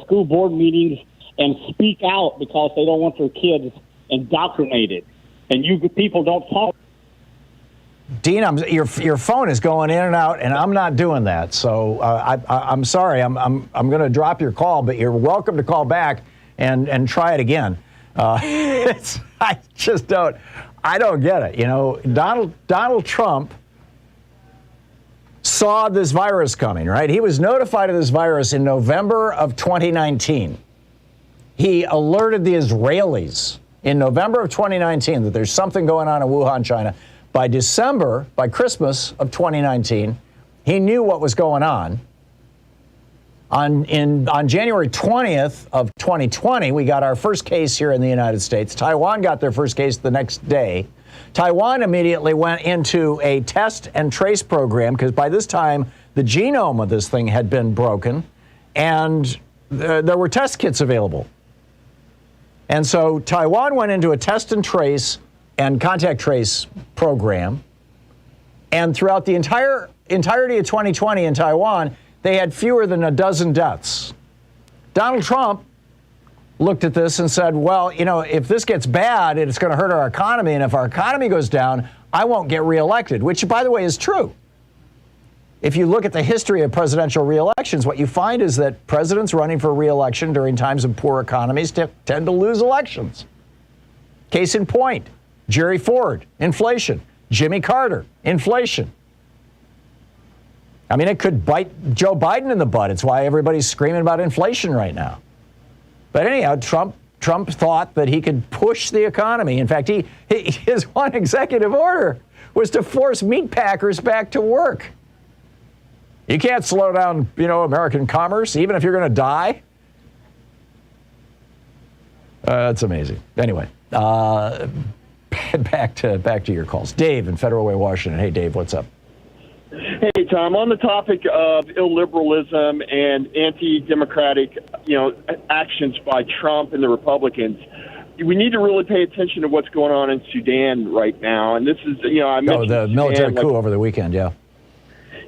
school board meetings and speak out because they don't want their kids indoctrinated. And you people don't talk. Dean, your phone is going in and out, and I'm not doing that. So I'm sorry. I'm going to drop your call, but you're welcome to call back and try it again. I don't get it. Donald Trump saw this virus coming, right? He was notified of this virus in November of 2019. He alerted the Israelis in November of 2019 that there's something going on in Wuhan, China. By Christmas of 2019, he knew what was going on. On January 20th of 2020, we got our first case here in the United States. Taiwan got their first case the next day. Taiwan immediately went into a test and trace program because by this time the genome of this thing had been broken and there were test kits available. And so Taiwan went into a test and trace and contact trace program. And throughout the entirety of 2020 in Taiwan, they had fewer than a dozen deaths. Donald Trump looked at this and said, well, you know, if this gets bad, it's going to hurt our economy. And if our economy goes down, I won't get reelected, which, by the way, is true. If you look at the history of presidential reelections, what you find is that presidents running for reelection during times of poor economies tend to lose elections. Case in point, Jerry Ford, inflation. Jimmy Carter, inflation. I mean, it could bite Joe Biden in the butt. It's why everybody's screaming about inflation right now. But anyhow, Trump thought that he could push the economy. In fact, his one executive order was to force meat packers back to work. You can't slow down, you know, American commerce, even if you're going to die. That's amazing. Anyway, back to your calls. Dave in Federal Way, Washington. Hey, Dave, what's up? Hey, Tom. On the topic of illiberalism and anti-democratic, you know, actions by Trump and the Republicans, we need to really pay attention to what's going on in Sudan right now. And this is, you know, I mentioned the military coup over the weekend. Yeah.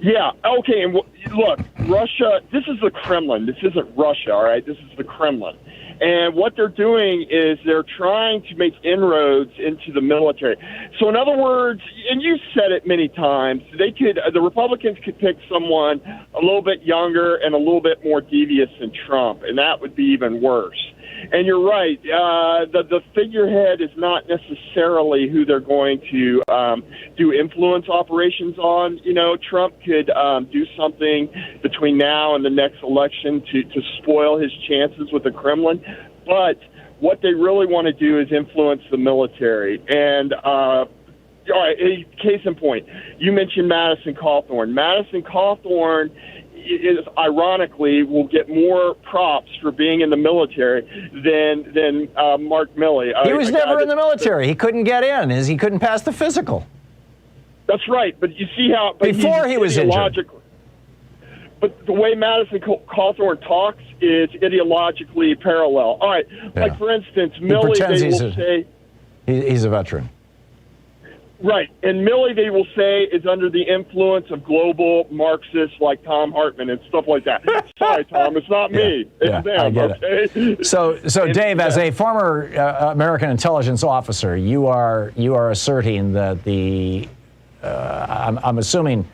Yeah. Okay. And look, Russia. This is the Kremlin. This isn't Russia. All right. This is the Kremlin. And what they're doing is they're trying to make inroads into the military. So in other words, and you said it many times, the Republicans could pick someone a little bit younger and a little bit more devious than Trump, and that would be even worse. And you're right. The figurehead is not necessarily who they're going to do influence operations on. You know, Trump could do something between now and the next election to spoil his chances with the Kremlin. But what they really want to do is influence the military. And all right, case in point, you mentioned Madison Cawthorn. Madison Cawthorn ironically will get more props for being in the military than Mark Milley. He was never in the military. He couldn't get in. He couldn't pass the physical. That's right. But you see how before he was injured. But the way Madison Cawthorn talks is ideologically parallel. All right. Yeah. Like for instance, Milley, they will say he's a veteran. Right. And Milley, they will say, is under the influence of global Marxists like Thom Hartmann and stuff like that. Sorry, Tom, it's not me. It's them, I get it. So Dave, as a former American intelligence officer, you are asserting that I'm assuming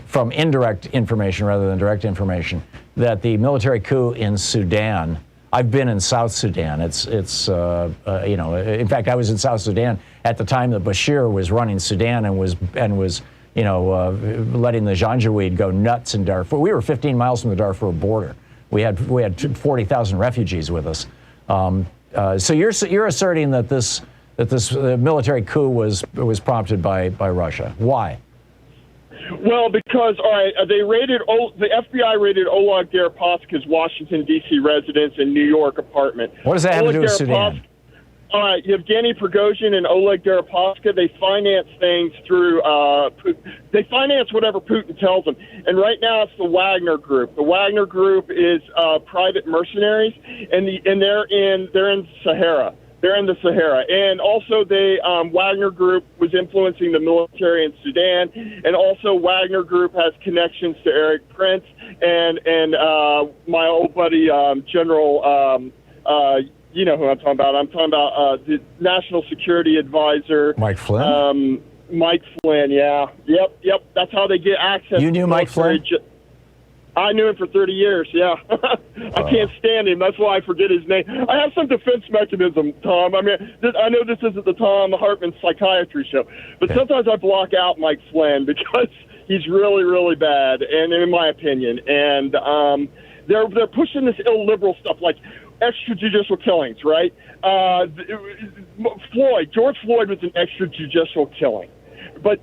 from indirect information rather than direct information, that the military coup in Sudan, I've been in South Sudan. It's you know, in fact, I was in South Sudan at the time that Bashir was running Sudan and was you know, letting the Janjaweed go nuts in Darfur. We were 15 miles from the Darfur border. We had 40,000 refugees with us. So you're asserting that this military coup was prompted by Russia. Why? Well, because, all right, the FBI raided Oleg Deripaska's Washington, D.C. residence and New York apartment. What does that have to do with Sudan? All right, Yevgeny Prigozhin and Oleg Deripaska, they finance things through, they finance whatever Putin tells them. And right now it's the Wagner Group. The Wagner Group is private mercenaries, and they're in Sahara. They're in the Sahara. And also Wagner Group was influencing the military in Sudan. And also Wagner Group has connections to Eric Prince and my old buddy, General, you know who I'm talking about. I'm talking about the National Security Advisor. Mike Flynn? Mike Flynn, yeah. Yep. That's how they get access. You knew Mike Flynn? I knew him for 30 years, yeah. I can't stand him. That's why I forget his name. I have some defense mechanism, Tom. I mean, I know this isn't the Thom Hartmann psychiatry show, but sometimes I block out Mike Flynn because he's really, really bad, and in my opinion. And they're pushing this illiberal stuff like extrajudicial killings, right? George Floyd was an extrajudicial killing. But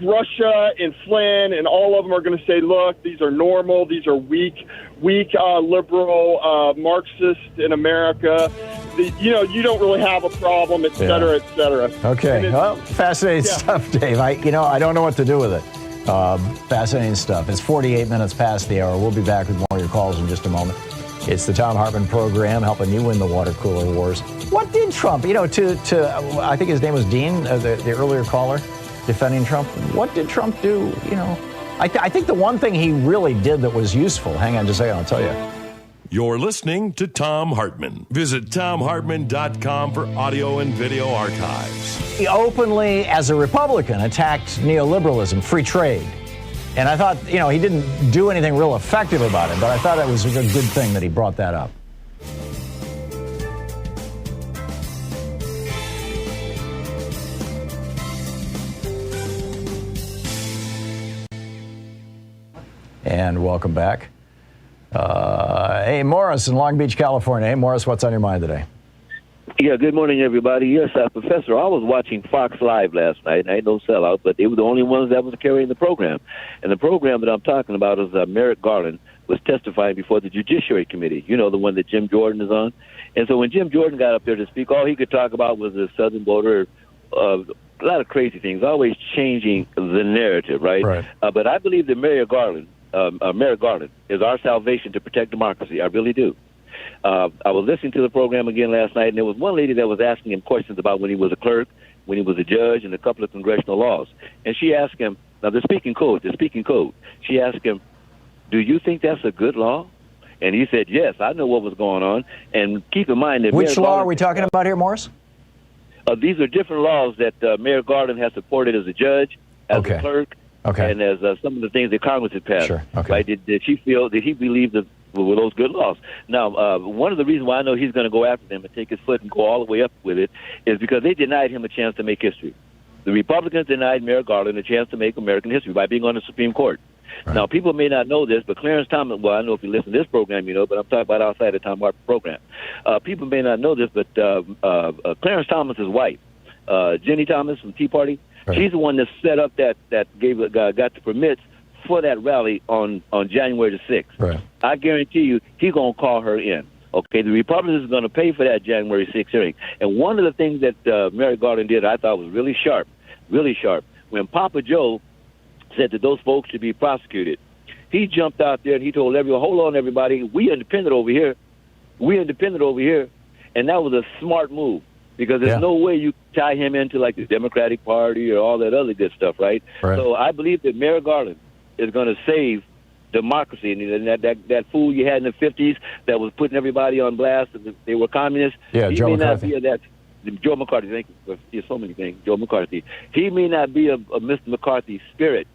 Russia and Flynn and all of them are going to say, look, these are normal, these are weak liberal Marxists in America. You don't really have a problem, et cetera, et cetera. Okay, well, fascinating stuff, Dave. I don't know what to do with it. Fascinating stuff. It's 48 minutes past the hour. We'll be back with more of your calls in just a moment. It's the Thom Hartmann Program, helping you win the water cooler wars. What did Trump, I think his name was Dean, the earlier caller, defending Trump. What did Trump do? I think the one thing he really did that was useful, hang on just a second, I'll tell you. You're listening to Thom Hartmann. Visit ThomHartmann.com for audio and video archives. He openly, as a Republican, attacked neoliberalism, free trade. And I thought, he didn't do anything real effective about it, but I thought it was a good thing that he brought that up. And welcome back. Hey, Morris in Long Beach, California. Hey, Morris, what's on your mind today? Yeah, good morning, everybody. Yes, Professor, I was watching Fox Live last night, and I ain't no sellout, but they were the only ones that was carrying the program. And the program that I'm talking about is Merrick Garland was testifying before the Judiciary Committee, the one that Jim Jordan is on. And so when Jim Jordan got up there to speak, all he could talk about was the Southern border, a lot of crazy things, always changing the narrative, right? But I believe that Merrick Garland is our salvation to protect democracy. I really do. I was listening to the program again last night, and there was one lady that was asking him questions about when he was a clerk, when he was a judge, and a couple of congressional laws. And she asked him, now the speaking code, she asked him, do you think that's a good law? And he said, yes, I know what was going on. And keep in mind that... Which law are we talking about here, Morris? These are different laws that Merrick Garland has supported as a judge, as a clerk, and as some of the things that Congress had passed. Sure. Okay. Right? Did he believe that were those good laws? Now, one of the reasons why I know he's going to go after them and take his foot and go all the way up with it is because they denied him a chance to make history. The Republicans denied Merrick Garland a chance to make American history by being on the Supreme Court. Right. Now, people may not know this, but Clarence Thomas, well, I know if you listen to this program, but I'm talking about outside the Thom Hartmann Program. People may not know this, but Clarence Thomas's wife, Jenny Thomas from Tea Party, she's the one that set up that got the permits for that rally on January the 6th. Right. I guarantee you he's going to call her in. Okay, the Republicans are going to pay for that January 6th hearing. And one of the things that Merrick Garland did I thought was really sharp, when Papa Joe said that those folks should be prosecuted, he jumped out there and he told everyone, hold on, everybody, we independent over here. And that was a smart move. Because there's no way you tie him into like the Democratic Party or all that other good stuff, right? So I believe that Merrick Garland is going to save democracy. And that fool you had in the 50s that was putting everybody on blast, and they were communists. Yeah, Joe McCarthy. Joe McCarthy, thank you for so many things. Joe McCarthy. He may not be a Mr. McCarthy spirit,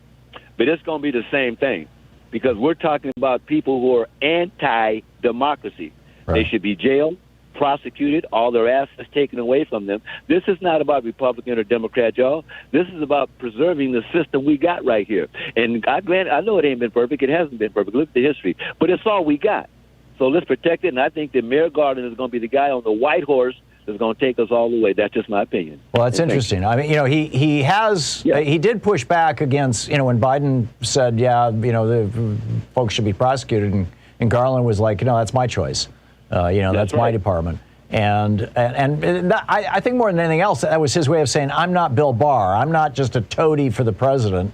but it's going to be the same thing. Because we're talking about people who are anti-democracy. They should be jailed, prosecuted, all their assets taken away from them. This is not about Republican or Democrat, y'all. This is about preserving the system we got right here. And I know it ain't been perfect. It hasn't been perfect. Look at the history. But it's all we got. So let's protect it. And I think that Merrick Garland is going to be the guy on the white horse that's going to take us all the way. That's just my opinion. Well, that's interesting. I mean, he did push back against, when Biden said, the folks should be prosecuted. And Garland was like, that's my choice. That's my department. And I think more than anything else, that was his way of saying, I'm not Bill Barr. I'm not just a toady for the president.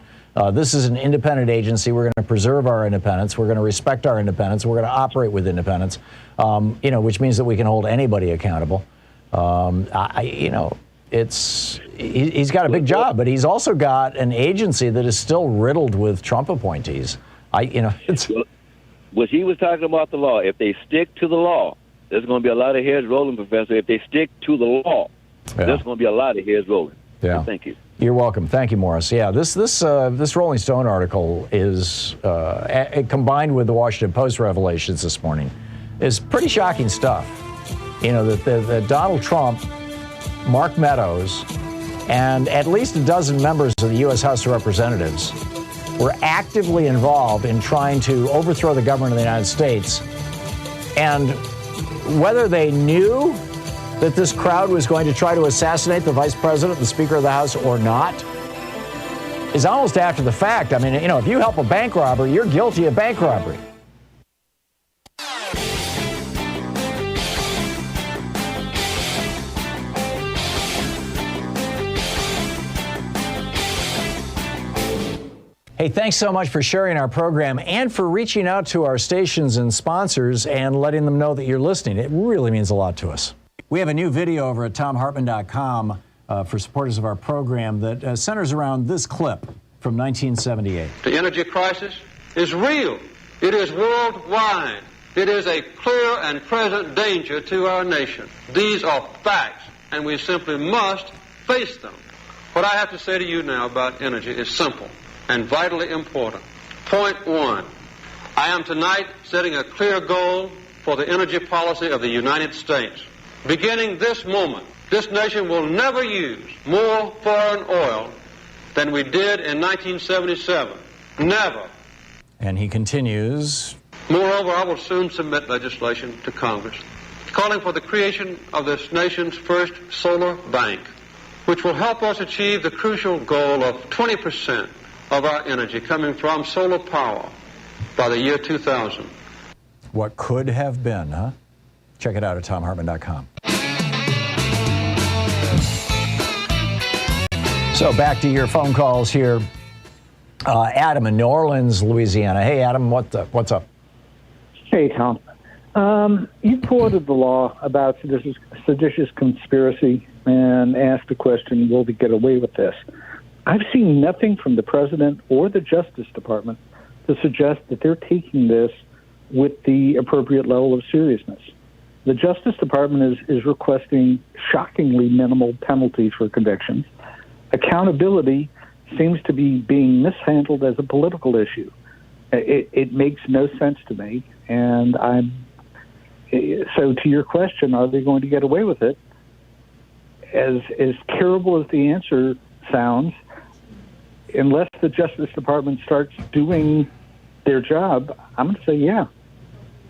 This is an independent agency. We're going to preserve our independence. We're going to respect our independence. We're going to operate with independence, which means that we can hold anybody accountable. He's got a big job, but he's also got an agency that is still riddled with Trump appointees. What he was talking about the law, if they stick to the law, there's going to be a lot of hairs rolling, Professor. If they stick to the law, there's going to be a lot of hairs rolling. Yeah. So thank you. You're welcome. Thank you, Morris. Yeah, this Rolling Stone article is, combined with the Washington Post revelations this morning, is pretty shocking stuff. That Donald Trump, Mark Meadows, and at least a dozen members of the U.S. House of Representatives were actively involved in trying to overthrow the government of the United States. And whether they knew that this crowd was going to try to assassinate the vice president, the Speaker of the House, or not, is almost after the fact. I mean, you know, if you help a bank robber, you're guilty of bank robbery. Hey, thanks so much for sharing our program and for reaching out to our stations and sponsors and letting them know that you're listening. It really means a lot to us. We have a new video over at thomhartmann.com for supporters of our program that centers around this clip from 1978. The energy crisis is real. It is worldwide. It is a clear and present danger to our nation. These are facts, and we simply must face them. What I have to say to you now about energy is simple and vitally important. Point one, I am tonight setting a clear goal for the energy policy of the United States. Beginning this moment, this nation will never use more foreign oil than we did in 1977. Never. And he continues. Moreover, I will soon submit legislation to Congress calling for the creation of this nation's first solar bank, which will help us achieve the crucial goal of 20% of our energy coming from solar power by the year 2000. What could have been, huh? Check it out at thomhartmann.com. So back to your phone calls here. Adam in New Orleans, Louisiana. Hey, Adam, what's up? Hey, Tom. You quoted the law about seditious conspiracy and asked the question, will we get away with this? I've seen nothing from the President or the Justice Department to suggest that they're taking this with the appropriate level of seriousness. The Justice Department is requesting shockingly minimal penalties for convictions. Accountability seems to be being mishandled as a political issue. It makes no sense to me. And so to your question, are they going to get away with it? As terrible as the answer sounds, unless the Justice Department starts doing their job, I'm going to say yeah.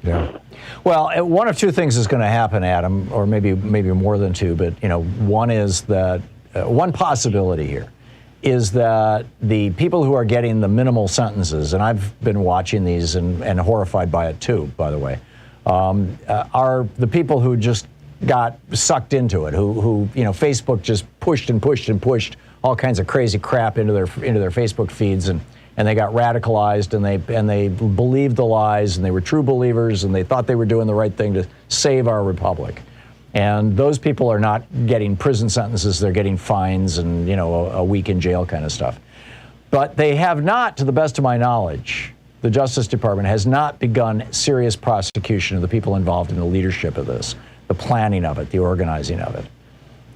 Yeah. Well, one of two things is going to happen, Adam, or maybe more than two. But one is that one possibility here is that the people who are getting the minimal sentences, and I've been watching these and horrified by it too, by the way, are the people who just got sucked into it, who Facebook just pushed and pushed and pushed all kinds of crazy crap into their Facebook feeds, and they got radicalized, and they believed the lies, and they were true believers, and they thought they were doing the right thing to save our republic. And those people are not getting prison sentences; they're getting fines and a week in jail kind of stuff. But they have not, to the best of my knowledge, the Justice Department has not begun serious prosecution of the people involved in the leadership of this, the planning of it, the organizing of it.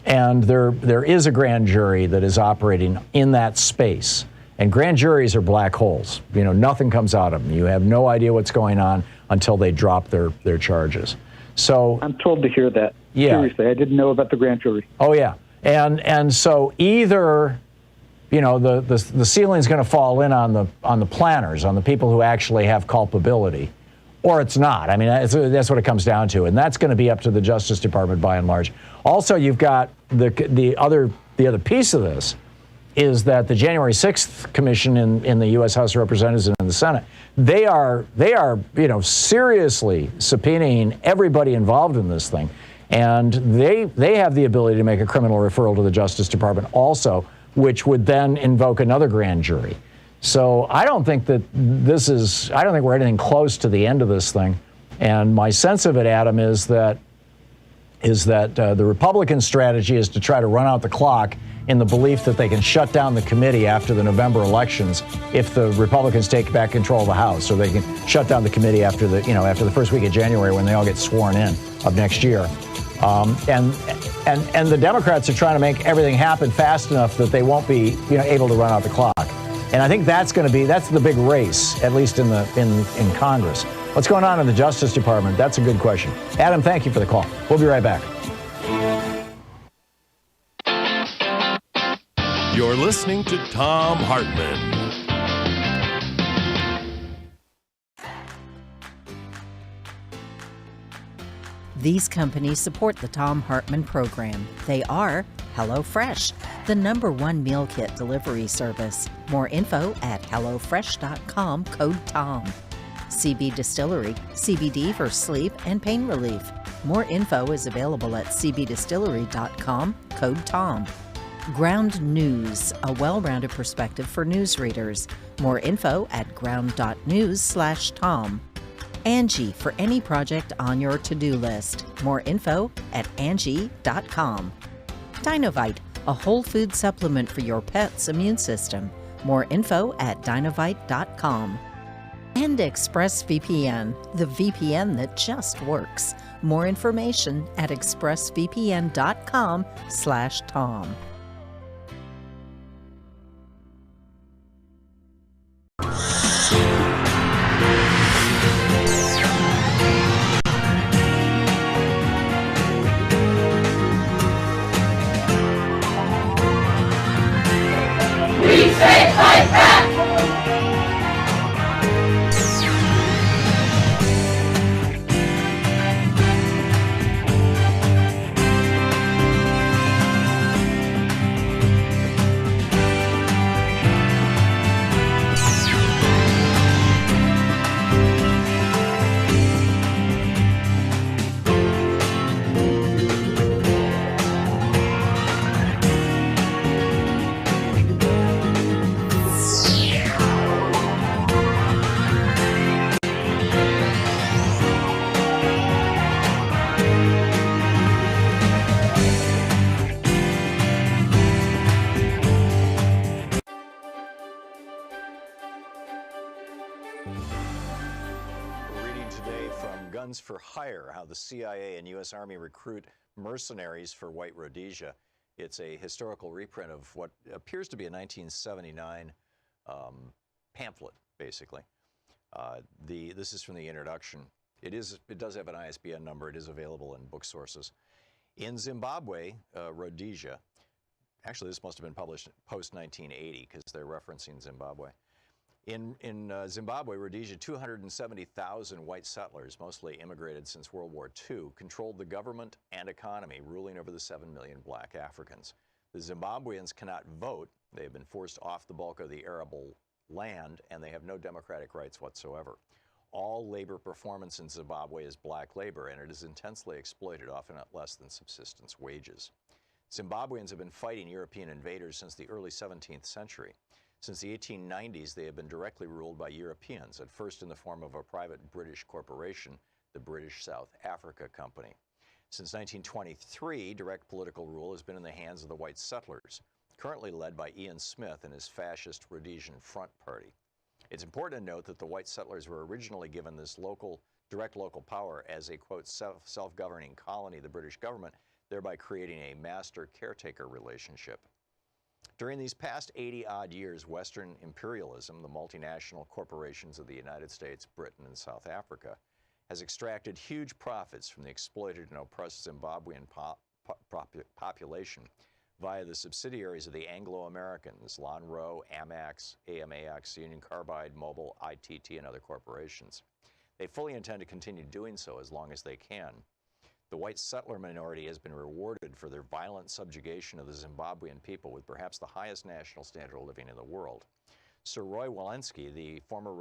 And there is a grand jury that is operating in that space. And grand juries are black holes. Nothing comes out of them. You have no idea what's going on until they drop their charges. So I'm told to hear that. Yeah. Seriously, I didn't know about the grand jury. Oh yeah, and so either the ceiling's going to fall in on the planners, on the people who actually have culpability, or it's not. I mean, that's what it comes down to, and that's going to be up to the Justice Department by and large. Also, you've got the other piece of this is that the January 6th Commission in the U.S. House of Representatives and in the Senate, they are seriously subpoenaing everybody involved in this thing, and they have the ability to make a criminal referral to the Justice Department also, which would then invoke another grand jury. So I don't think we're anything close to the end of this thing. And my sense of it, Adam, is that the Republican strategy is to try to run out the clock in the belief that they can shut down the committee after the November elections if the Republicans take back control of the House, or they can shut down the committee after the first week of January when they all get sworn in of next year. And the Democrats are trying to make everything happen fast enough that they won't be able to run out the clock. And I think that's the big race, at least in Congress. What's going on in the Justice Department? That's a good question. Adam, thank you for the call. We'll be right back. You're listening to Thom Hartmann. These companies support the Thom Hartmann Program. They are HelloFresh, the #1 meal kit delivery service. More info at hellofresh.com, code TOM. CB Distillery, CBD for sleep and pain relief. More info is available at cbdistillery.com, code TOM. Ground News, a well-rounded perspective for news readers. More info at ground.news/Tom. Angie, for any project on your to-do list. More info at angie.com. Dinovite, a whole food supplement for your pet's immune system. More info at dinovite.com. And ExpressVPN, the VPN that just works. More information at expressvpn.com/Tom. For Hire, how the CIA and U.S. Army recruit mercenaries for white Rhodesia. It's a historical reprint of what appears to be a 1979 pamphlet, basically. This is from the introduction. It does have an ISBN number. It is available in book sources. In Zimbabwe, Rhodesia, actually this must have been published post-1980 because they're referencing Zimbabwe. In Zimbabwe, Rhodesia, 270,000 white settlers, mostly immigrated since World War II, controlled the government and economy, ruling over the 7 million black Africans. The Zimbabweans cannot vote. They have been forced off the bulk of the arable land, and they have no democratic rights whatsoever. All labor performance in Zimbabwe is black labor, and it is intensely exploited, often at less than subsistence wages. Zimbabweans have been fighting European invaders since the early 17th century. Since the 1890s, they have been directly ruled by Europeans, at first in the form of a private British corporation, the British South Africa Company. Since 1923, direct political rule has been in the hands of the white settlers, currently led by Ian Smith and his fascist Rhodesian Front Party. It's important to note that the white settlers were originally given this direct local power as a, quote, self-governing colony of the British government, thereby creating a master-caretaker relationship. During these past 80-odd years, Western imperialism, the multinational corporations of the United States, Britain, and South Africa, has extracted huge profits from the exploited and oppressed Zimbabwean population via the subsidiaries of the Anglo-Americans, Lonrho, Amex, AMAX, Union Carbide, Mobil, ITT, and other corporations. They fully intend to continue doing so as long as they can. The white settler minority has been rewarded for their violent subjugation of the Zimbabwean people with perhaps the highest national standard of living in the world. Sir Roy Walensky, the former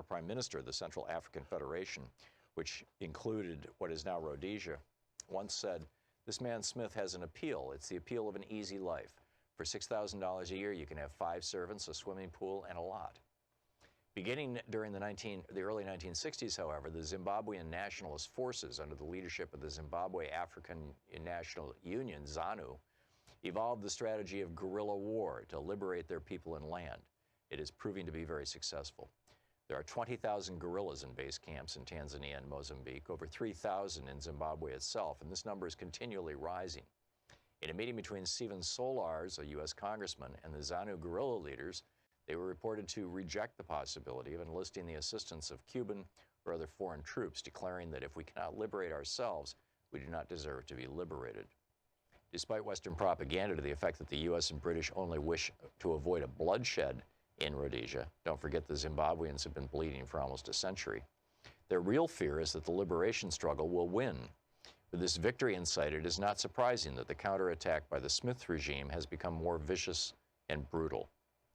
Prime Minister of the Central African Federation, which included what is now Rhodesia, once said, "This man Smith has an appeal. It's the appeal of an easy life. For $6,000 a year, you can have 5 servants, a swimming pool, and a lot." Beginning during the early 1960s, however, the Zimbabwean nationalist forces under the leadership of the Zimbabwe African National Union, ZANU, evolved the strategy of guerrilla war to liberate their people and land. It is proving to be very successful. There are 20,000 guerrillas in base camps in Tanzania and Mozambique, over 3,000 in Zimbabwe itself, and this number is continually rising. In a meeting between Stephen Solars, a U.S. congressman, and the ZANU guerrilla leaders, they were reported to reject the possibility of enlisting the assistance of Cuban or other foreign troops, declaring that if we cannot liberate ourselves, we do not deserve to be liberated. Despite Western propaganda to the effect that the U.S. and British only wish to avoid a bloodshed in Rhodesia, don't forget the Zimbabweans have been bleeding for almost a century, their real fear is that the liberation struggle will win. With this victory in sight, it is not surprising that the counterattack by the Smith regime has become more vicious and brutal.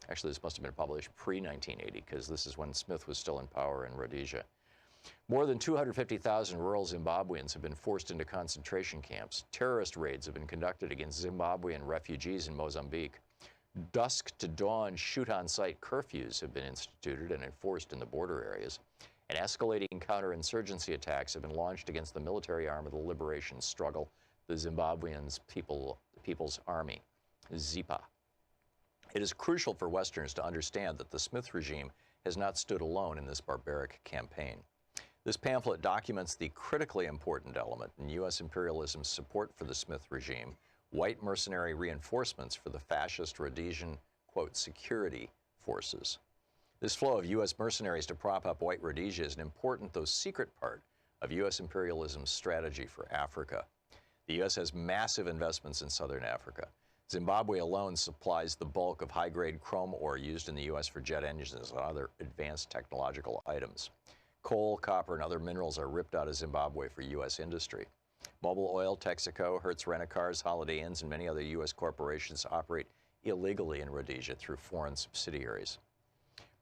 Actually, this must have been published pre-1980, because this is when Smith was still in power in Rhodesia. More than 250,000 rural Zimbabweans have been forced into concentration camps. Terrorist raids have been conducted against Zimbabwean refugees in Mozambique. Dusk to dawn shoot-on-sight curfews have been instituted and enforced in the border areas. And escalating counterinsurgency attacks have been launched against the military arm of the liberation struggle, the Zimbabwean People's Army, ZIPA. It is crucial for Westerners to understand that the Smith regime has not stood alone in this barbaric campaign. This pamphlet documents the critically important element in U.S. imperialism's support for the Smith regime, white mercenary reinforcements for the fascist Rhodesian, quote, security forces. This flow of U.S. mercenaries to prop up white Rhodesia is an important, though secret, part of U.S. imperialism's strategy for Africa. The U.S. has massive investments in southern Africa. Zimbabwe alone supplies the bulk of high-grade chrome ore used in the U.S. for jet engines and other advanced technological items. Coal, copper, and other minerals are ripped out of Zimbabwe for U.S. industry. Mobil Oil, Texaco, Hertz Rent-A-Cars, Holiday Inns, and many other U.S. corporations operate illegally in Rhodesia through foreign subsidiaries.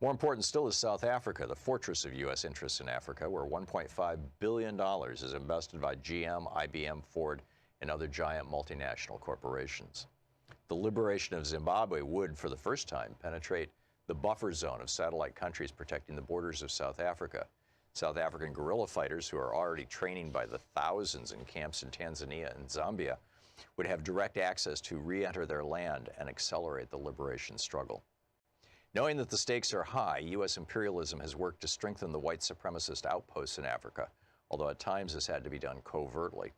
More important still is South Africa, the fortress of U.S. interests in Africa, where $1.5 billion is invested by GM, IBM, Ford, and other giant multinational corporations. The liberation of Zimbabwe would, for the first time, penetrate the buffer zone of satellite countries protecting the borders of South Africa. South African guerrilla fighters, who are already training by the thousands in camps in Tanzania and Zambia, would have direct access to re-enter their land and accelerate the liberation struggle. Knowing that the stakes are high, U.S. imperialism has worked to strengthen the white supremacist outposts in Africa, although at times this had to be done covertly.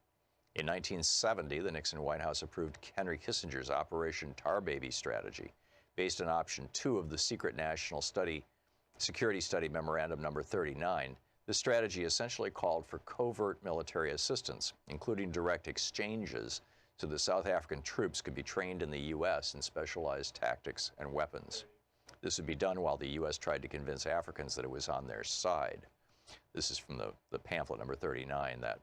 In 1970, the Nixon White House approved Henry Kissinger's Operation Tar Baby strategy, based on Option 2 of the Secret National Security Study Memorandum Number 39. This strategy essentially called for covert military assistance, including direct exchanges, so the South African troops could be trained in the U.S. in specialized tactics and weapons. This would be done while the U.S. tried to convince Africans that it was on their side. This is from the pamphlet number 39, that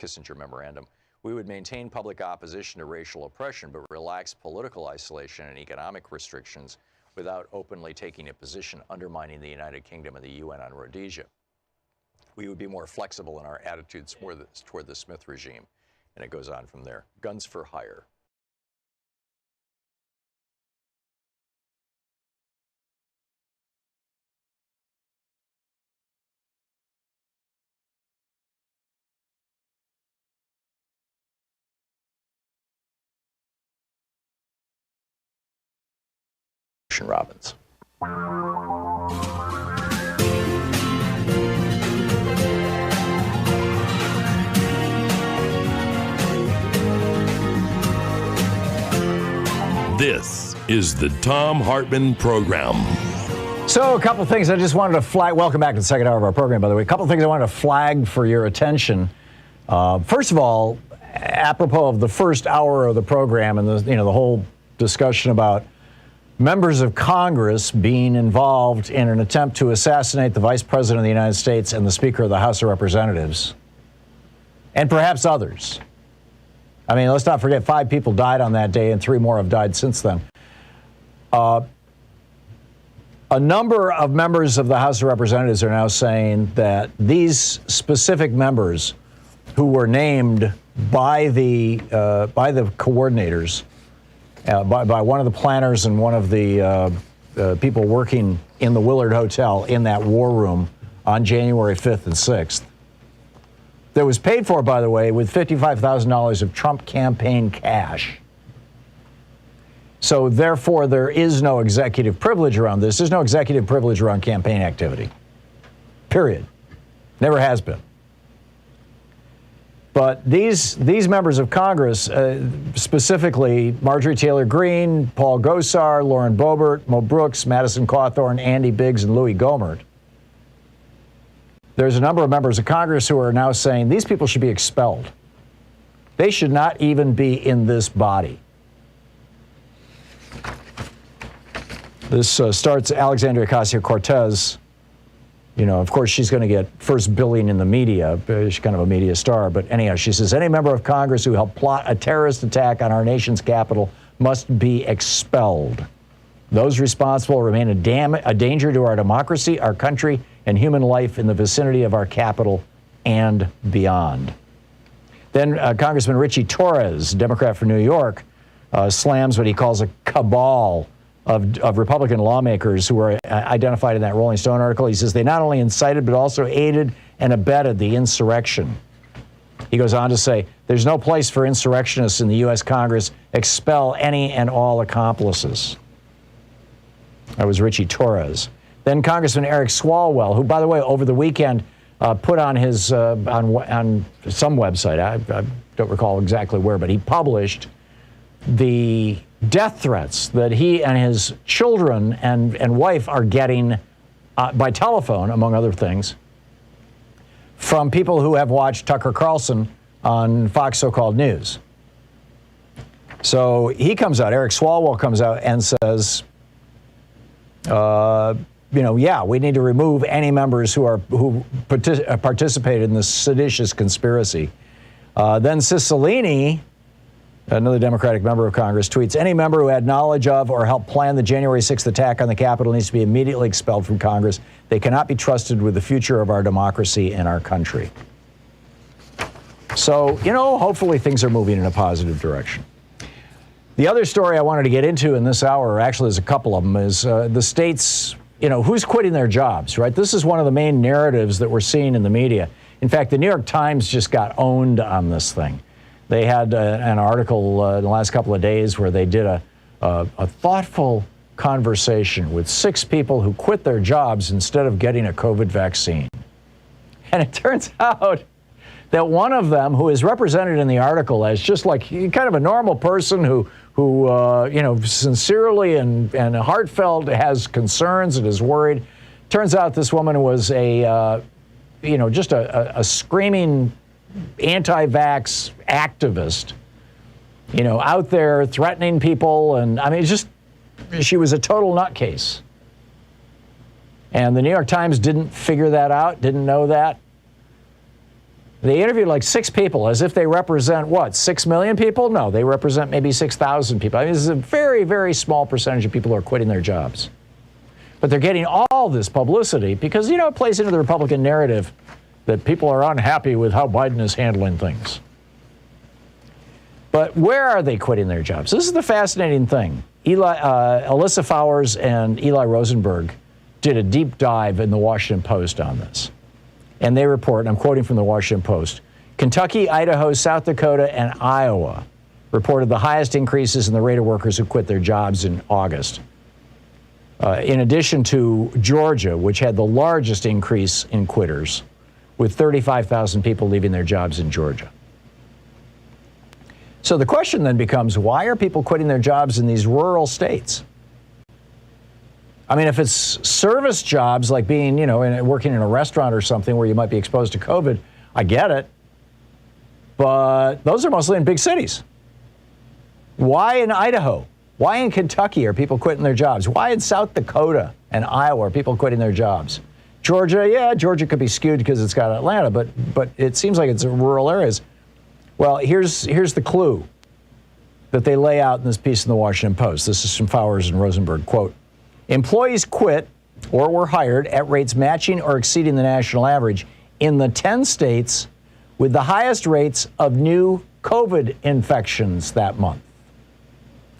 Kissinger memorandum. We would maintain public opposition to racial oppression, but relax political isolation and economic restrictions without openly taking a position undermining the United Kingdom and the UN on Rhodesia. We would be more flexible in our attitudes toward the Smith regime. And it goes on from there. Guns for hire. Robbins. This is the Thom Hartmann Program. So a couple of things I just wanted to flag. Welcome back to the second hour of our program, by the way. A couple of things I wanted to flag for your attention. First of all, apropos of the first hour of the program and the whole discussion about members of Congress being involved in an attempt to assassinate the Vice President of the United States and the Speaker of the House of Representatives, and perhaps others. I mean, let's not forget 5 people died on that day and 3 more have died since then. A number of members of the House of Representatives are now saying that these specific members who were named by the coordinators, by one of the planners and one of the people working in the Willard Hotel in that war room on January 5th and 6th, that was paid for, by the way, with $55,000 of Trump campaign cash. So therefore, there is no executive privilege around this. There's no executive privilege around campaign activity. Period. Never has been. But these members of Congress, specifically Marjorie Taylor Greene, Paul Gosar, Lauren Boebert, Mo Brooks, Madison Cawthorn, Andy Biggs, and Louis Gohmert, there's a number of members of Congress who are now saying these people should be expelled. They should not even be in this body. This starts Alexandria Ocasio-Cortez You know, of course, she's going to get first billing in the media. She's kind of a media star. But anyhow, she says, any member of Congress who helped plot a terrorist attack on our nation's capital must be expelled. Those responsible remain a danger to our democracy, our country, and human life in the vicinity of our capital and beyond. Then Congressman Richie Torres, Democrat from New York, slams what he calls a cabal of Republican lawmakers who are identified in that Rolling Stone article. He says they not only incited but also aided and abetted the insurrection. He goes on to say, there's no place for insurrectionists in the U.S. Congress. Expel any and all accomplices. That was Richie Torres. Then Congressman Eric Swalwell, who, by the way, over the weekend put on his on some website, I don't recall exactly where, but he published the death threats that he and his children and wife are getting by telephone, among other things, from people who have watched Tucker Carlson on Fox So-Called News. So he comes out, Eric Swalwell comes out and says, we need to remove any members who participated in this seditious conspiracy. Then Cicilline, another Democratic member of Congress, tweets, any member who had knowledge of or helped plan the January 6th attack on the Capitol needs to be immediately expelled from Congress. They cannot be trusted with the future of our democracy and our country. So, hopefully things are moving in a positive direction. The other story I wanted to get into in this hour, actually there's a couple of them, is the states, who's quitting their jobs, right? This is one of the main narratives that we're seeing in the media. In fact, the New York Times just got owned on this thing. They had an article in the last couple of days where they did a thoughtful conversation with 6 people who quit their jobs instead of getting a COVID vaccine. And it turns out that one of them, who is represented in the article as just like kind of a normal person who sincerely and heartfelt has concerns and is worried, turns out this woman was a screaming anti-vax activist, out there threatening people. And I mean, she was a total nutcase. And the New York Times didn't figure that out, didn't know that. They interviewed like 6 people as if they represent, 6 million people? No, they represent maybe 6,000 people. I mean, this is a very, very small percentage of people who are quitting their jobs. But they're getting all this publicity because, it plays into the Republican narrative that people are unhappy with how Biden is handling things. But where are they quitting their jobs? This is the fascinating thing. Alyssa Fowers and Eli Rosenberg did a deep dive in the Washington Post on this. And they report, and I'm quoting from the Washington Post, Kentucky, Idaho, South Dakota, and Iowa reported the highest increases in the rate of workers who quit their jobs in August. In addition to Georgia, which had the largest increase in quitters, with 35,000 people leaving their jobs in Georgia. So the question then becomes, why are people quitting their jobs in these rural states? I mean, if it's service jobs like being, working in a restaurant or something where you might be exposed to COVID, I get it. But those are mostly in big cities. Why in Idaho? Why in Kentucky are people quitting their jobs? Why in South Dakota and Iowa are people quitting their jobs? Georgia, Georgia could be skewed because it's got Atlanta, but it seems like it's in rural areas. Well, here's the clue that they lay out in this piece in the Washington Post. This is from Fowers and Rosenberg. Quote, employees quit or were hired at rates matching or exceeding the national average in the 10 states with the highest rates of new COVID infections that month.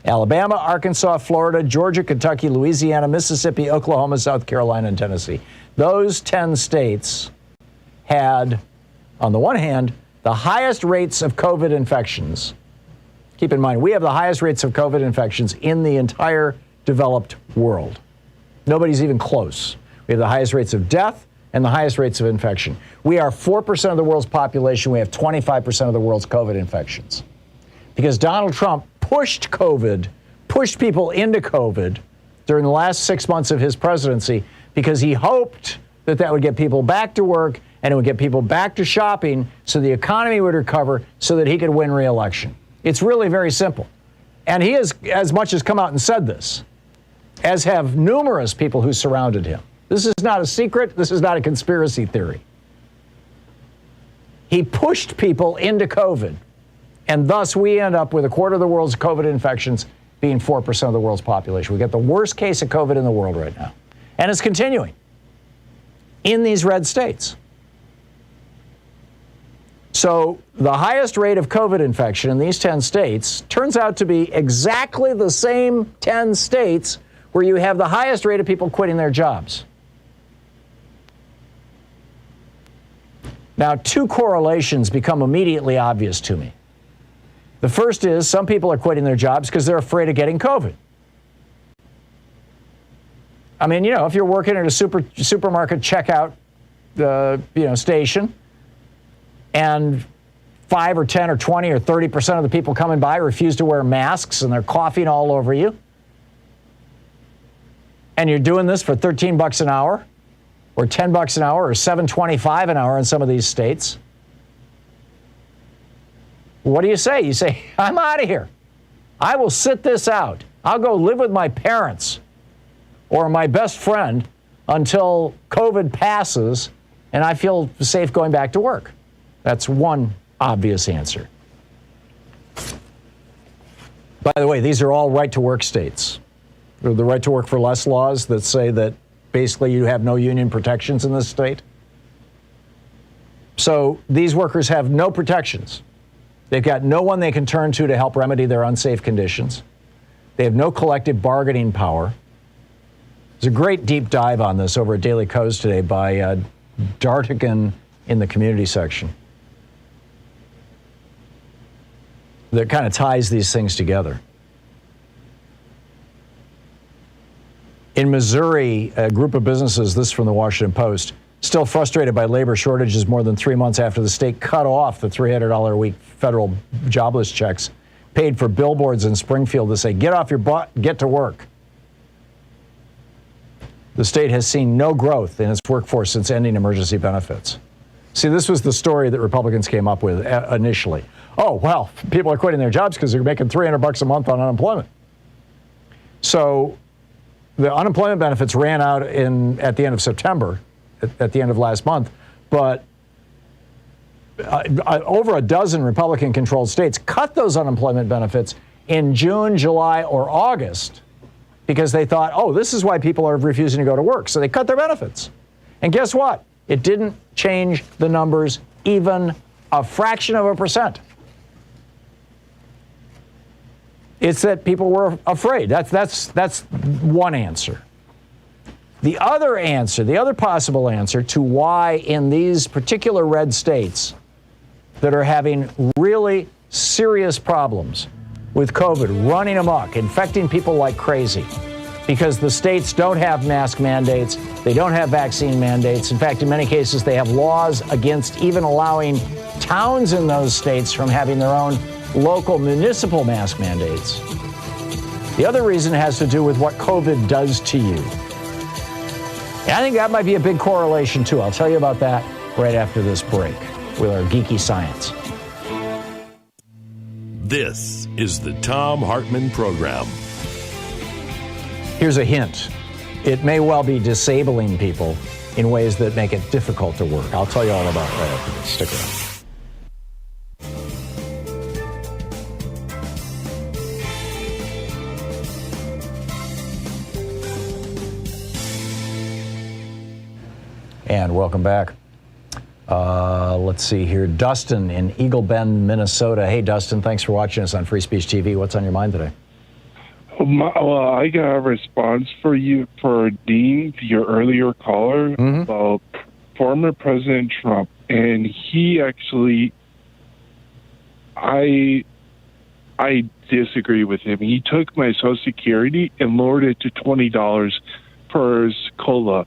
Alabama, Arkansas, Florida, Georgia, Kentucky, Louisiana, Mississippi, Oklahoma, South Carolina, and Tennessee. Those 10 states had, on the one hand, the highest rates of COVID infections. Keep in mind, we have the highest rates of COVID infections in the entire developed world. Nobody's even close. We have the highest rates of death and the highest rates of infection. We are 4% of the world's population. We have 25% of the world's COVID infections. Because Donald Trump pushed people into COVID during the last 6 months of his presidency because he hoped that would get people back to work and it would get people back to shopping so the economy would recover so that he could win re-election. It's really very simple. And he has as much as come out and said this, as have numerous people who surrounded him. This is not a secret. This is not a conspiracy theory. He pushed people into COVID, and thus we end up with a quarter of the world's COVID infections being 4% of the world's population. We got the worst case of COVID in the world right now. And it's continuing in these red states. So the highest rate of COVID infection in these 10 states turns out to be exactly the same 10 states where you have the highest rate of people quitting their jobs. Now, two correlations become immediately obvious to me. The first is some people are quitting their jobs because they're afraid of getting COVID. I mean, if you're working at a supermarket checkout, station, and 5 or 10 or 20 or 30% of the people coming by refuse to wear masks and they're coughing all over you, and you're doing this for $13 an hour, or $10 an hour, or $7.25 an hour in some of these states. What do you say? You say, I'm out of here. I will sit this out. I'll go live with my parents or my best friend until COVID passes and I feel safe going back to work. That's one obvious answer. By the way, these are all right-to-work states. The right-to-work for less laws that say that basically you have no union protections in this state. So these workers have no protections. They've got no one they can turn to help remedy their unsafe conditions. They have no collective bargaining power. There's a great deep dive on this over at Daily Kos today by Dartigan in the community section that kind of ties these things together. In Missouri, a group of businesses, this is from the Washington Post, still frustrated by labor shortages more than 3 months after the state cut off the $300 a week federal jobless checks paid for billboards in Springfield to say, get off your butt, get to work. The state has seen no growth in its workforce since ending emergency benefits. See, this was the story that Republicans came up with initially. Oh, well, people are quitting their jobs because they're making $300 a month on unemployment. So the unemployment benefits ran out at the end of September, at the end of last month, but over a dozen Republican-controlled states cut those unemployment benefits in June, July, or August because they thought, oh, this is why people are refusing to go to work. So they cut their benefits. And guess what? It didn't change the numbers even a fraction of a percent. It's that people were afraid. That's one answer. The other answer, the other possible answer to why in these particular red states that are having really serious problems with COVID, running amok, infecting people like crazy, because the states don't have mask mandates, they don't have vaccine mandates. In fact, in many cases, they have laws against even allowing towns in those states from having their own local municipal mask mandates. The other reason has to do with what COVID does to you. And I think that might be a big correlation, too. I'll tell you about that right after this break with our geeky science. This is the Thom Hartmann Program. Here's a hint. It may well be disabling people in ways that make it difficult to work. I'll tell you all about it right after this. Stick around. And welcome back. Let's see here. Dustin in Eagle Bend, Minnesota. Hey, Dustin, thanks for watching us on Free Speech TV. What's on your mind today? Well, I got a response for you, for Dean, your earlier caller, about former President Trump. And he actually, I disagree with him. He took my Social Security and lowered it to $20 per his COLA.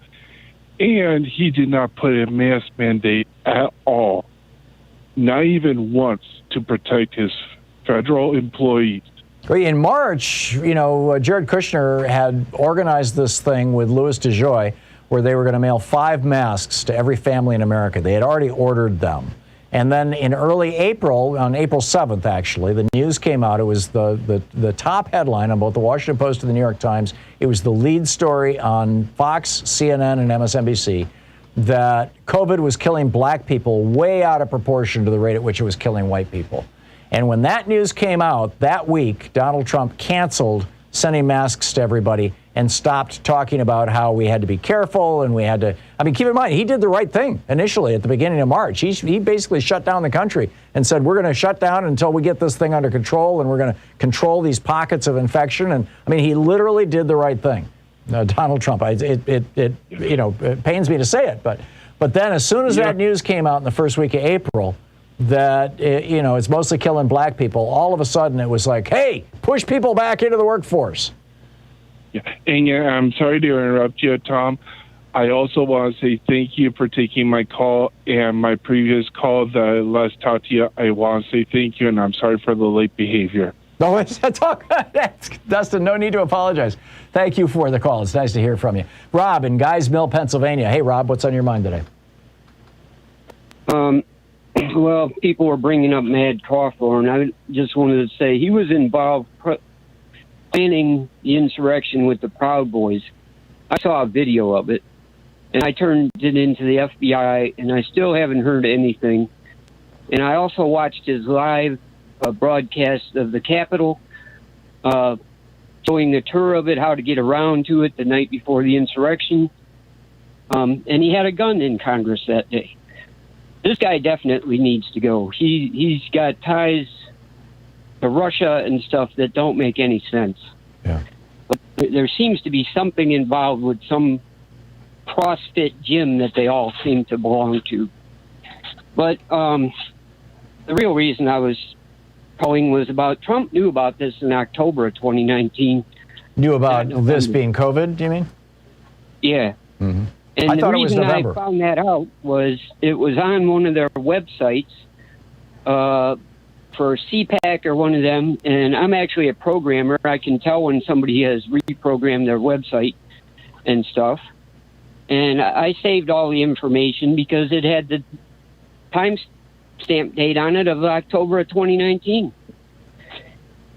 And he did not put a mask mandate at all, not even once, to protect his federal employees. In March, Jared Kushner had organized this thing with Louis DeJoy where they were going to mail 5 masks to every family in America. They had already ordered them. And then in early April, on April 7th, actually, the news came out. It was the top headline on both the Washington Post and the New York Times. It was the lead story on Fox, CNN, and MSNBC that COVID was killing black people way out of proportion to the rate at which it was killing white people. And when that news came out that week, Donald Trump canceled sending masks to everybody and stopped talking about how we had to be careful and we had to, I mean, keep in mind, he did the right thing initially at the beginning of March. He basically shut down the country and said, we're going to shut down until we get this thing under control and we're going to control these pockets of infection. And I mean, he literally did the right thing. Donald Trump, it pains me to say it, but then as soon as that news came out in the first week of April, that, it's mostly killing black people, all of a sudden it was like, hey, push people back into the workforce. Yeah, and I'm sorry to interrupt you, Tom. I also want to say thank you for taking my call and my previous call that I last talked to you. I want to say thank you, and I'm sorry for the late behavior. No, Dustin, no need to apologize. Thank you for the call. It's nice to hear from you. Rob in Guys Mill, Pennsylvania. Hey, Rob, what's on your mind today? Well, people were bringing up Mad Cawthorn. I just wanted to say he was involved planning the insurrection with the Proud Boys. I saw a video of it, and I turned it into the FBI, and I still haven't heard anything. And I also watched his live broadcast of the Capitol, showing the tour of it, how to get around to it the night before the insurrection. And he had a gun in Congress that day. This guy definitely needs to go. He's got ties to Russia and stuff that don't make any sense. Yeah. But there seems to be something involved with some CrossFit gym that they all seem to belong to. But the real reason I was calling was about Trump knew about this in October of 2019. Knew about this being COVID, do you mean? Yeah. Mm-hmm. And I thought the it was reason November. I found that out was it was on one of their websites for CPAC or one of them, and I'm actually a programmer. I can tell when somebody has reprogrammed their website and stuff. And I saved all the information because it had the timestamp date on it of October of 2019.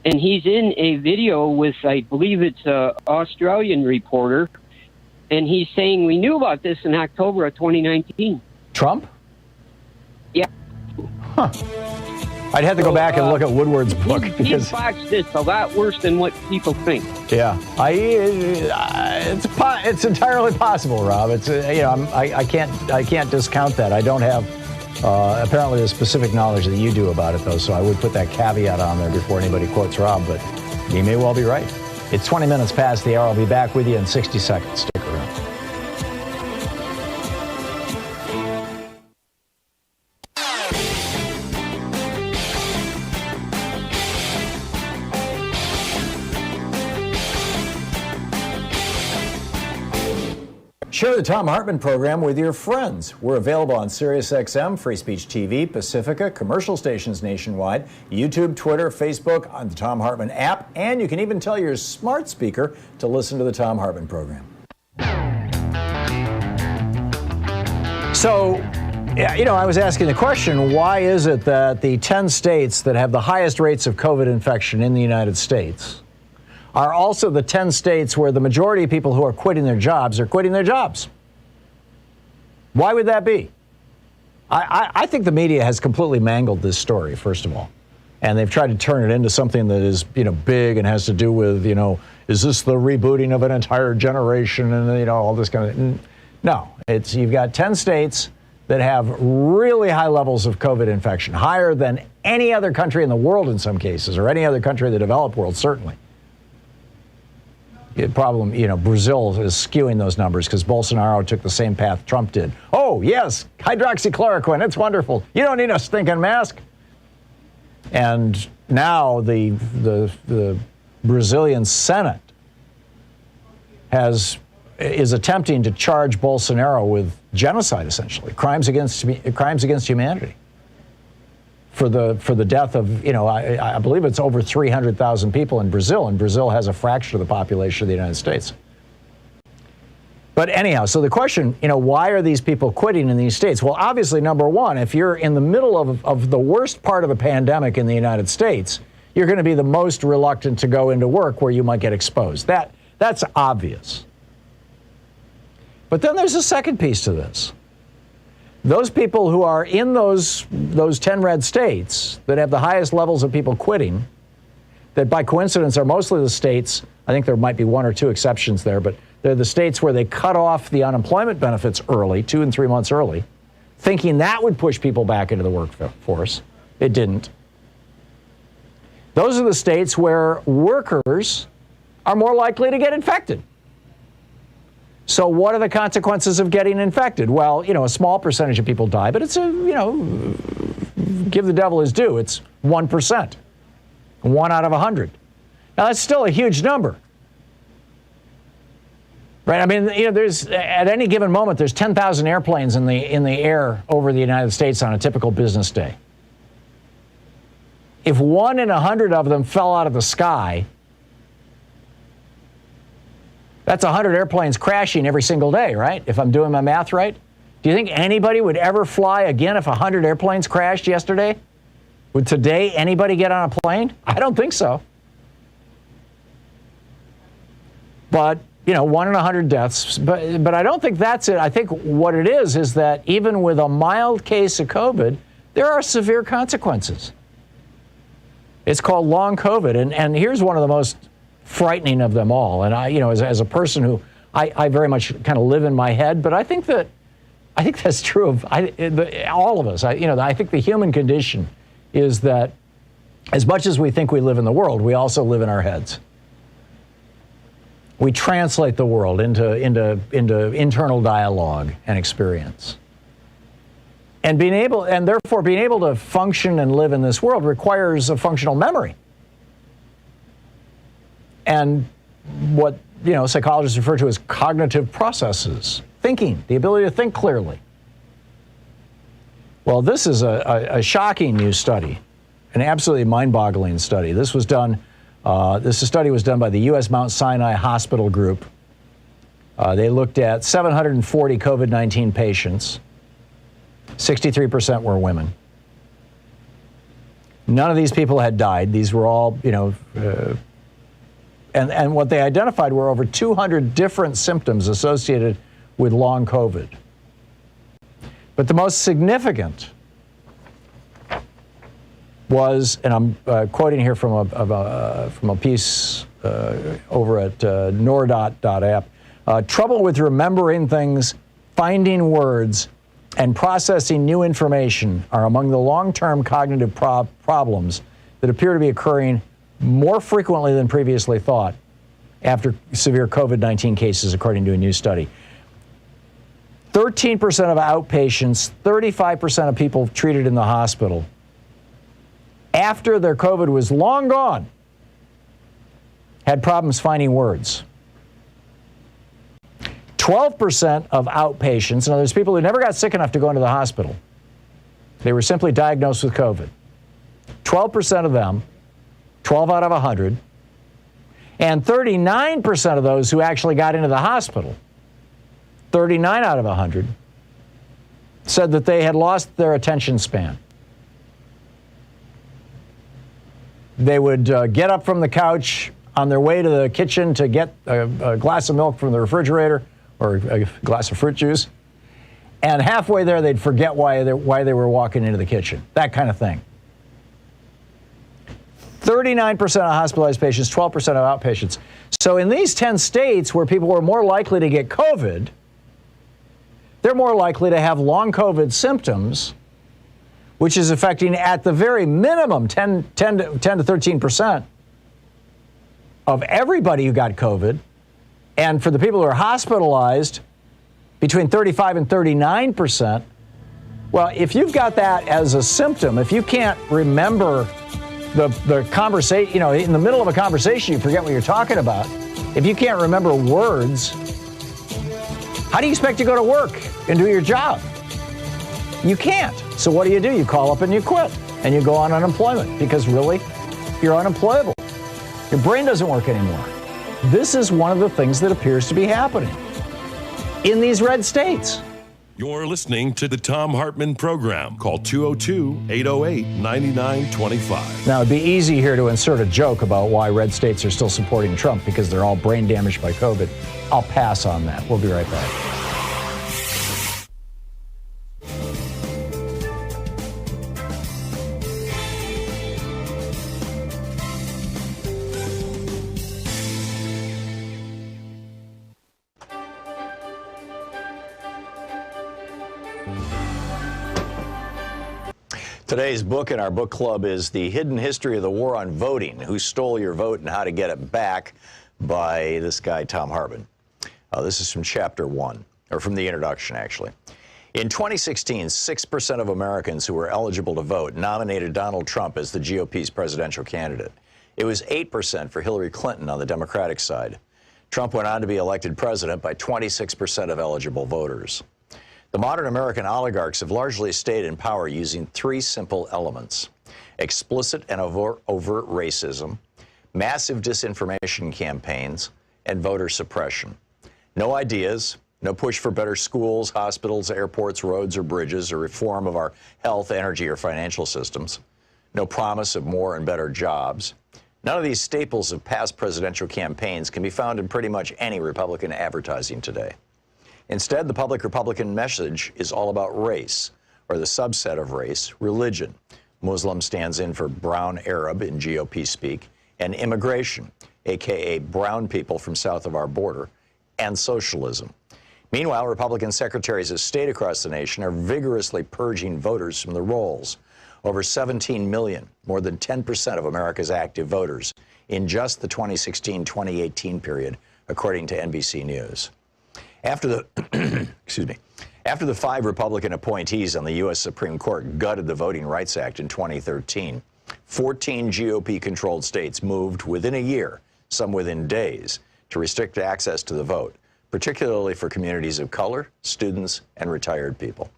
And he's in a video with, I believe it's an Australian reporter, and he's saying we knew about this in October of 2019. Trump? Yeah. Huh. I'd have to go back and look at Woodward's book. He botched this a lot worse than what people think. Yeah, it's entirely possible, Rob. It's I can't discount that. I don't have apparently the specific knowledge that you do about it, though. So I would put that caveat on there before anybody quotes Rob. But he may well be right. It's 20 minutes past the hour. I'll be back with you in 60 seconds. Stick around. Share the Thom Hartmann Program with your friends. We're available on SiriusXM, Free Speech TV, Pacifica, commercial stations nationwide, YouTube, Twitter, Facebook, on the Thom Hartmann app, and you can even tell your smart speaker to listen to the Thom Hartmann Program. So, I was asking the question, why is it that the 10 states that have the highest rates of COVID infection in the United States are also the 10 states where the majority of people who are quitting their jobs are quitting their jobs? Why would that be? I think the media has completely mangled this story, first of all. And they've tried to turn it into something that is, big and has to do with, is this the rebooting of an entire generation and, all this kind of... No, you've got 10 states that have really high levels of COVID infection, higher than any other country in the world in some cases, or any other country in the developed world, certainly. The problem, Brazil is skewing those numbers because Bolsonaro took the same path Trump did. Oh, yes, hydroxychloroquine, it's wonderful. You don't need a stinking mask. And now the Brazilian Senate is attempting to charge Bolsonaro with genocide, essentially, crimes against humanity. For the death of, I believe it's over 300,000 people in Brazil, and Brazil has a fraction of the population of the United States. But anyhow, so the question, why are these people quitting in these states? Well, obviously, number one, if you're in the middle of the worst part of a pandemic in the United States, you're going to be the most reluctant to go into work where you might get exposed. That's obvious. But then there's a second piece to this. Those people who are in those 10 red states that have the highest levels of people quitting, that by coincidence are mostly the states, I think there might be one or two exceptions there, but they're the states where they cut off the unemployment benefits early, 2 and 3 months early, thinking that would push people back into the workforce. It didn't. Those are the states where workers are more likely to get infected. So what are the consequences of getting infected? Well, a small percentage of people die, but it's give the devil his due. It's 1%, 1 out of 100. Now that's still a huge number. Right? I mean, there's at any given moment, there's 10,000 airplanes in the air over the United States on a typical business day. If 1 in 100 of them fell out of the sky, that's 100 airplanes crashing every single day, right? If I'm doing my math right. Do you think anybody would ever fly again if 100 airplanes crashed yesterday? Would today anybody get on a plane? I don't think so. But 1 in 100 deaths, but I don't think that's it. I think what it is that even with a mild case of COVID, there are severe consequences. It's called long COVID, and here's one of the most frightening of them all. And I, as a person who I very much kind of live in my head, but I think that's true of all of us. I think the human condition is that as much as we think we live in the world, we also live in our heads. We translate the world into internal dialogue and experience. And therefore being able to function and live in this world requires a functional memory. And what, psychologists refer to as cognitive processes, thinking, the ability to think clearly. Well, this is a shocking new study, an absolutely mind-boggling study. This study was done by the U.S. Mount Sinai Hospital Group. They looked at 740 COVID-19 patients. 63% were women. None of these people had died. These were all, and what they identified were over 200 different symptoms associated with long COVID. But the most significant was, and I'm quoting here from a piece over at nordot.app, trouble with remembering things, finding words, and processing new information are among the long-term cognitive problems that appear to be occurring more frequently than previously thought after severe COVID-19 cases, according to a new study. 13% of outpatients, 35% of people treated in the hospital, after their COVID was long gone, had problems finding words. 12% of outpatients, in other words, people who never got sick enough to go into the hospital, they were simply diagnosed with COVID. 12% of them, 12 out of 100, and 39% of those who actually got into the hospital, 39 out of 100, said that they had lost their attention span. They would get up from the couch on their way to the kitchen to get a glass of milk from the refrigerator or a glass of fruit juice, and halfway there they'd forget why they were walking into the kitchen, that kind of thing. 39% of hospitalized patients, 12% of outpatients. So in these 10 states where people were more likely to get COVID, they're more likely to have long COVID symptoms, which is affecting at the very minimum 10 to 13% of everybody who got COVID. And for the people who are hospitalized, between 35 and 39%. Well, if you've got that as a symptom, if you can't remember the conversation, in the middle of a conversation, you forget what you're talking about. If you can't remember words, how do you expect to go to work and do your job? You can't. So what do? You call up and you quit and you go on unemployment because really, you're unemployable. Your brain doesn't work anymore. This is one of the things that appears to be happening. in these red states. You're listening to the Thom Hartmann Program. Call 202-808-9925. Now, it'd be easy here to insert a joke about why red states are still supporting Trump because they're all brain damaged by COVID. I'll pass on that. We'll be right back. Today's book in our book club is The Hidden History of the War on Voting, Who Stole Your Vote and How to Get It Back, by this guy, Thom Hartmann. This is from chapter 1, or from the introduction, actually. In 2016, 6% of Americans who were eligible to vote nominated Donald Trump as the GOP's presidential candidate. It was 8% for Hillary Clinton on the Democratic side. Trump went on to be elected president by 26% of eligible voters. The modern American oligarchs have largely stayed in power using three simple elements: explicit and overt racism, massive disinformation campaigns, and voter suppression. No ideas, no push for better schools, hospitals, airports, roads, or bridges, or reform of our health, energy, or financial systems. No promise of more and better jobs. None of these staples of past presidential campaigns can be found in pretty much any Republican advertising today. Instead, the public Republican message is all about race, or the subset of race, religion. Muslim stands in for brown Arab in GOP speak, and immigration, aka brown people from south of our border, and socialism. Meanwhile, Republican secretaries of state across the nation are vigorously purging voters from the rolls. Over 17 million, more than 10% of America's active voters, in just the 2016-2018 period, according to NBC News. After the After the 5 Republican appointees on the U.S. Supreme Court gutted the Voting Rights Act in 2013, 14 GOP-controlled states moved within a year, some within days, to restrict access to the vote, particularly for communities of color, students, and retired people.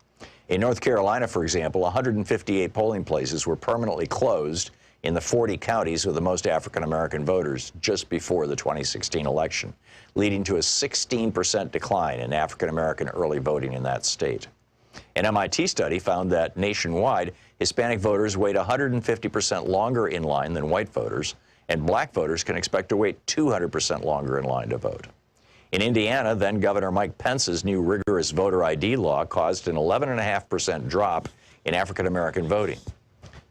In North Carolina, for example, 158 polling places were permanently closed in the 40 counties with the most African-American voters just before the 2016 election, leading to a 16% decline in African-American early voting in that state. An MIT study found that nationwide, Hispanic voters wait 150% longer in line than white voters, and black voters can expect to wait 200% longer in line to vote. In Indiana, then Governor Mike Pence's new rigorous voter ID law caused an 11.5% drop in African-American voting.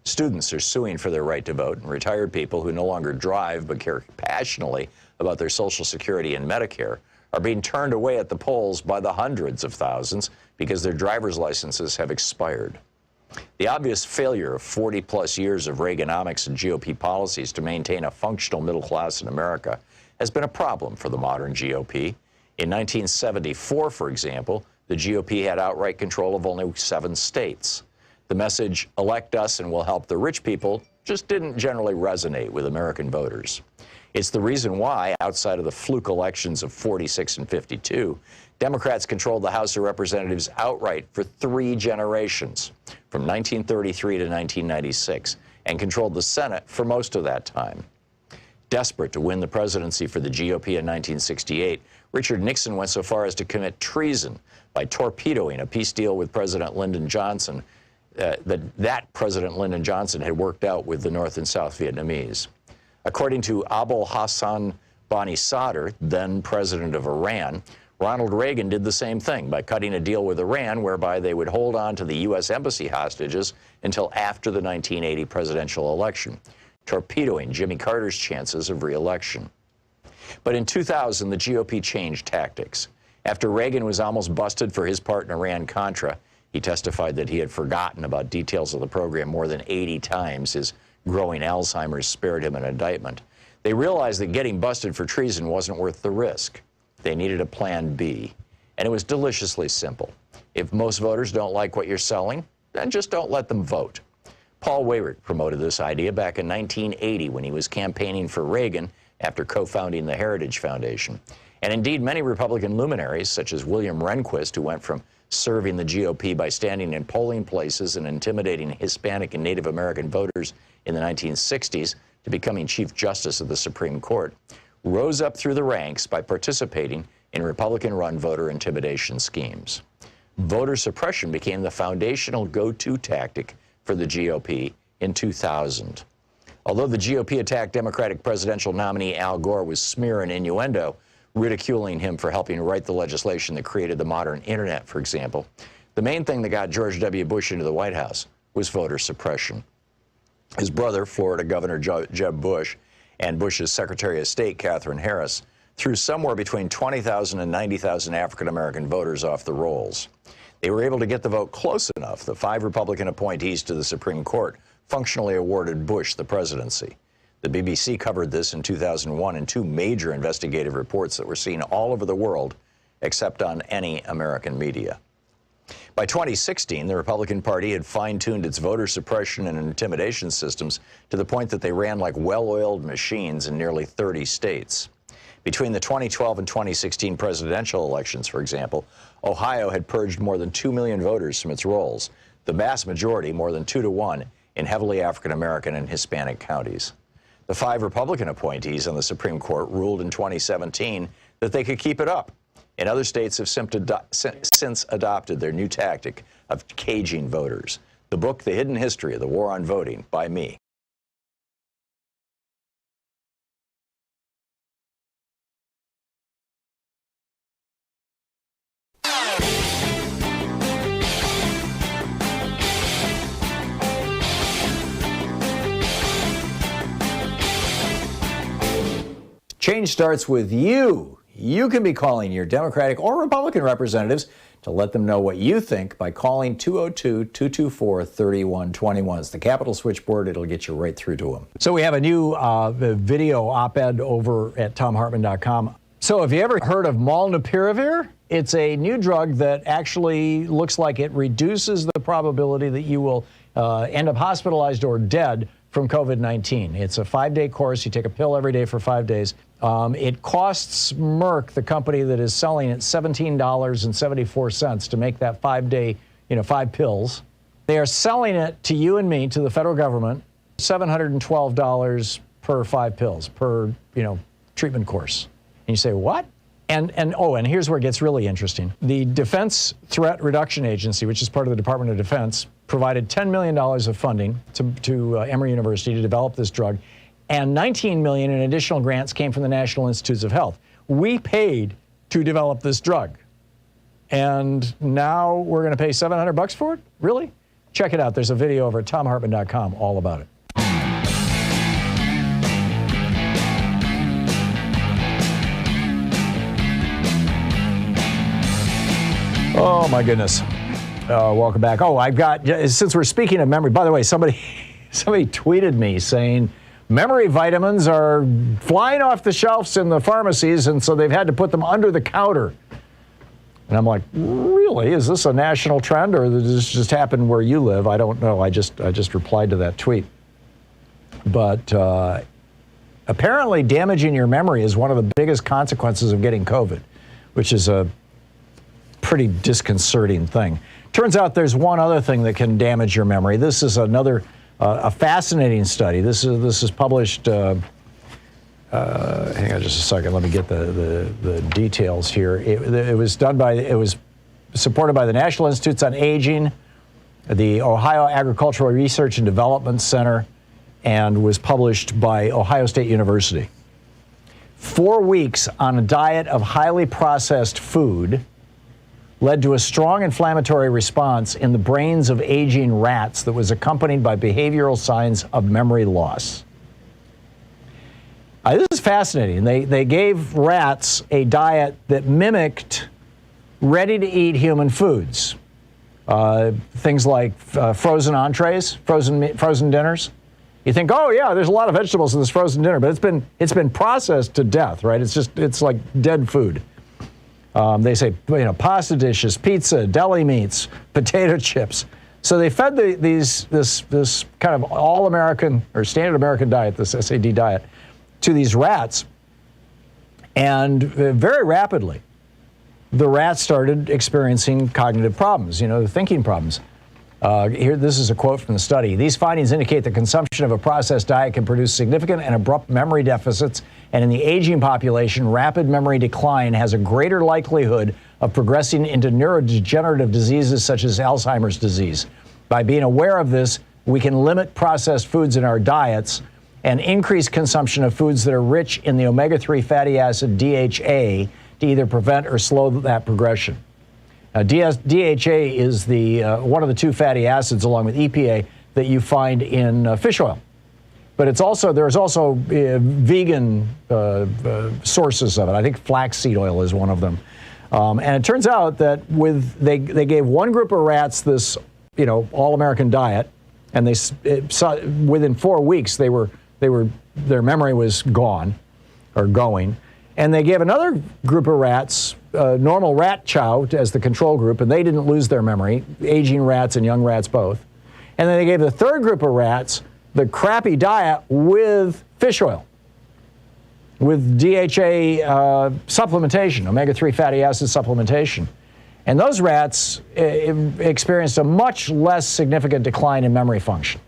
Students are suing for their right to vote, and retired people who no longer drive but care passionately about their Social Security and Medicare are being turned away at the polls by the hundreds of thousands because their driver's licenses have expired. The obvious failure of 40-plus years of Reaganomics and GOP policies to maintain a functional middle class in America has been a problem for the modern GOP. In 1974, for example, the GOP had outright control of only 7 states. The message, elect us and we'll help the rich people, just didn't generally resonate with American voters. It's the reason why, outside of the fluke elections of 46 and 52, Democrats controlled the House of Representatives outright for 3 generations, from 1933 to 1996, and controlled the Senate for most of that time. Desperate to win the presidency for the GOP in 1968, Richard Nixon went so far as to commit treason by torpedoing a peace deal with President Lyndon Johnson that President Lyndon Johnson had worked out with the North and South Vietnamese. According to Abul Hassan Bani Sadr, then president of Iran, Ronald Reagan did the same thing by cutting a deal with Iran whereby they would hold on to the U.S. embassy hostages until after the 1980 presidential election, torpedoing Jimmy Carter's chances of re-election. But in 2000, the GOP changed tactics. After Reagan was almost busted for his part in Iran-Contra, he testified that he had forgotten about details of the program more than 80 times. His growing Alzheimer's spared him an indictment. They realized that getting busted for treason wasn't worth the risk. They needed a plan B, and it was deliciously simple. If most voters don't like what you're selling, then just don't let them vote. Paul Weyrich promoted this idea back in 1980 when he was campaigning for Reagan after co-founding the Heritage Foundation. And indeed, many Republican luminaries, such as William Rehnquist, who went from serving the GOP by standing in polling places and intimidating Hispanic and Native American voters in the 1960s to becoming Chief Justice of the Supreme Court, rose up through the ranks by participating in Republican-run voter intimidation schemes. Voter suppression became the foundational go-to tactic for the GOP in 2000. Although the GOP attacked Democratic presidential nominee Al Gore with smear and innuendo, ridiculing him for helping write the legislation that created the modern internet, for example, the main thing that got George W. Bush into the White House was voter suppression. His brother, Florida Governor Jeb Bush, and Bush's Secretary of State, Katherine Harris, threw somewhere between 20,000 and 90,000 African-American voters off the rolls. They were able to get the vote close enough. The 5 Republican appointees to the Supreme Court functionally awarded Bush the presidency. The BBC covered this in 2001 in 2 major investigative reports that were seen all over the world, except on any American media. By 2016, the Republican Party had fine-tuned its voter suppression and intimidation systems to the point that they ran like well-oiled machines in nearly 30 states. Between the 2012 and 2016 presidential elections, for example, Ohio had purged more than 2 million voters from its rolls, the vast majority, more than 2 to 1, in heavily African-American and Hispanic counties. The 5 Republican appointees on the Supreme Court ruled in 2017 that they could keep it up. And other states have since adopted their new tactic of caging voters. The book, The Hidden History of the War on Voting, by me. Change starts with you. You can be calling your Democratic or Republican representatives to let them know what you think by calling 202-224-3121. It's the Capitol switchboard. It'll get you right through to them. So we have a new video op-ed over at ThomHartmann.com. So have you ever heard of molnupiravir? It's a new drug that actually looks like it reduces the probability that you will end up hospitalized or dead from COVID-19. It's a 5-day course. You take a pill every day for 5 days. It costs Merck, the company that is selling it, $17.74 to make that 5-day, 5 pills. They are selling it to you and me, to the federal government, $712 per 5 pills, per, treatment course. And you say, what? And here's where it gets really interesting. The Defense Threat Reduction Agency, which is part of the Department of Defense, provided $10 million of funding to Emory University to develop this drug, and $19 million in additional grants came from the National Institutes of Health. We paid to develop this drug, and now we're going to pay $700 for it? Really? Check it out. There's a video over at ThomHartmann.com all about it. Oh, my goodness. Welcome back. Oh, I've got, since we're speaking of memory, by the way, somebody tweeted me saying memory vitamins are flying off the shelves in the pharmacies, and so they've had to put them under the counter. And I'm like, really? Is this a national trend, or does this just happen where you live? I don't know. I just replied to that tweet. But apparently damaging your memory is one of the biggest consequences of getting COVID, which is a pretty disconcerting thing. Turns out there's one other thing that can damage your memory. This is another a fascinating study. This is published. Hang on just a second. Let me get the details here. It was supported by the National Institutes on Aging, the Ohio Agricultural Research and Development Center, and was published by Ohio State University. 4 weeks on a diet of highly processed food led to a strong inflammatory response in the brains of aging rats that was accompanied by behavioral signs of memory loss. This is fascinating. They gave rats a diet that mimicked ready-to-eat human foods. Things like frozen entrees, frozen dinners. You think, oh yeah, there's a lot of vegetables in this frozen dinner, but it's been processed to death, right? It's like dead food. They say, pasta dishes, pizza, deli meats, potato chips. So they fed this kind of all-American or standard American diet, this SAD diet, to these rats. And very rapidly, the rats started experiencing cognitive problems, thinking problems. Here, this is a quote from the study. These findings indicate the consumption of a processed diet can produce significant and abrupt memory deficits, and in the aging population, rapid memory decline has a greater likelihood of progressing into neurodegenerative diseases such as Alzheimer's disease. By being aware of this, we can limit processed foods in our diets and increase consumption of foods that are rich in the omega-3 fatty acid DHA to either prevent or slow that progression. DHA is the one of the two fatty acids, along with EPA, that you find in fish oil. But there's also vegan sources of it. I think flaxseed oil is one of them. And it turns out that they gave one group of rats this, all-American diet, and within 4 weeks their memory was gone or going. And they gave another group of rats normal rat chow as the control group, and they didn't lose their memory, aging rats and young rats both. And then they gave the third group of rats the crappy diet with fish oil, with DHA supplementation, omega-3 fatty acid supplementation. And those rats experienced a much less significant decline in memory function.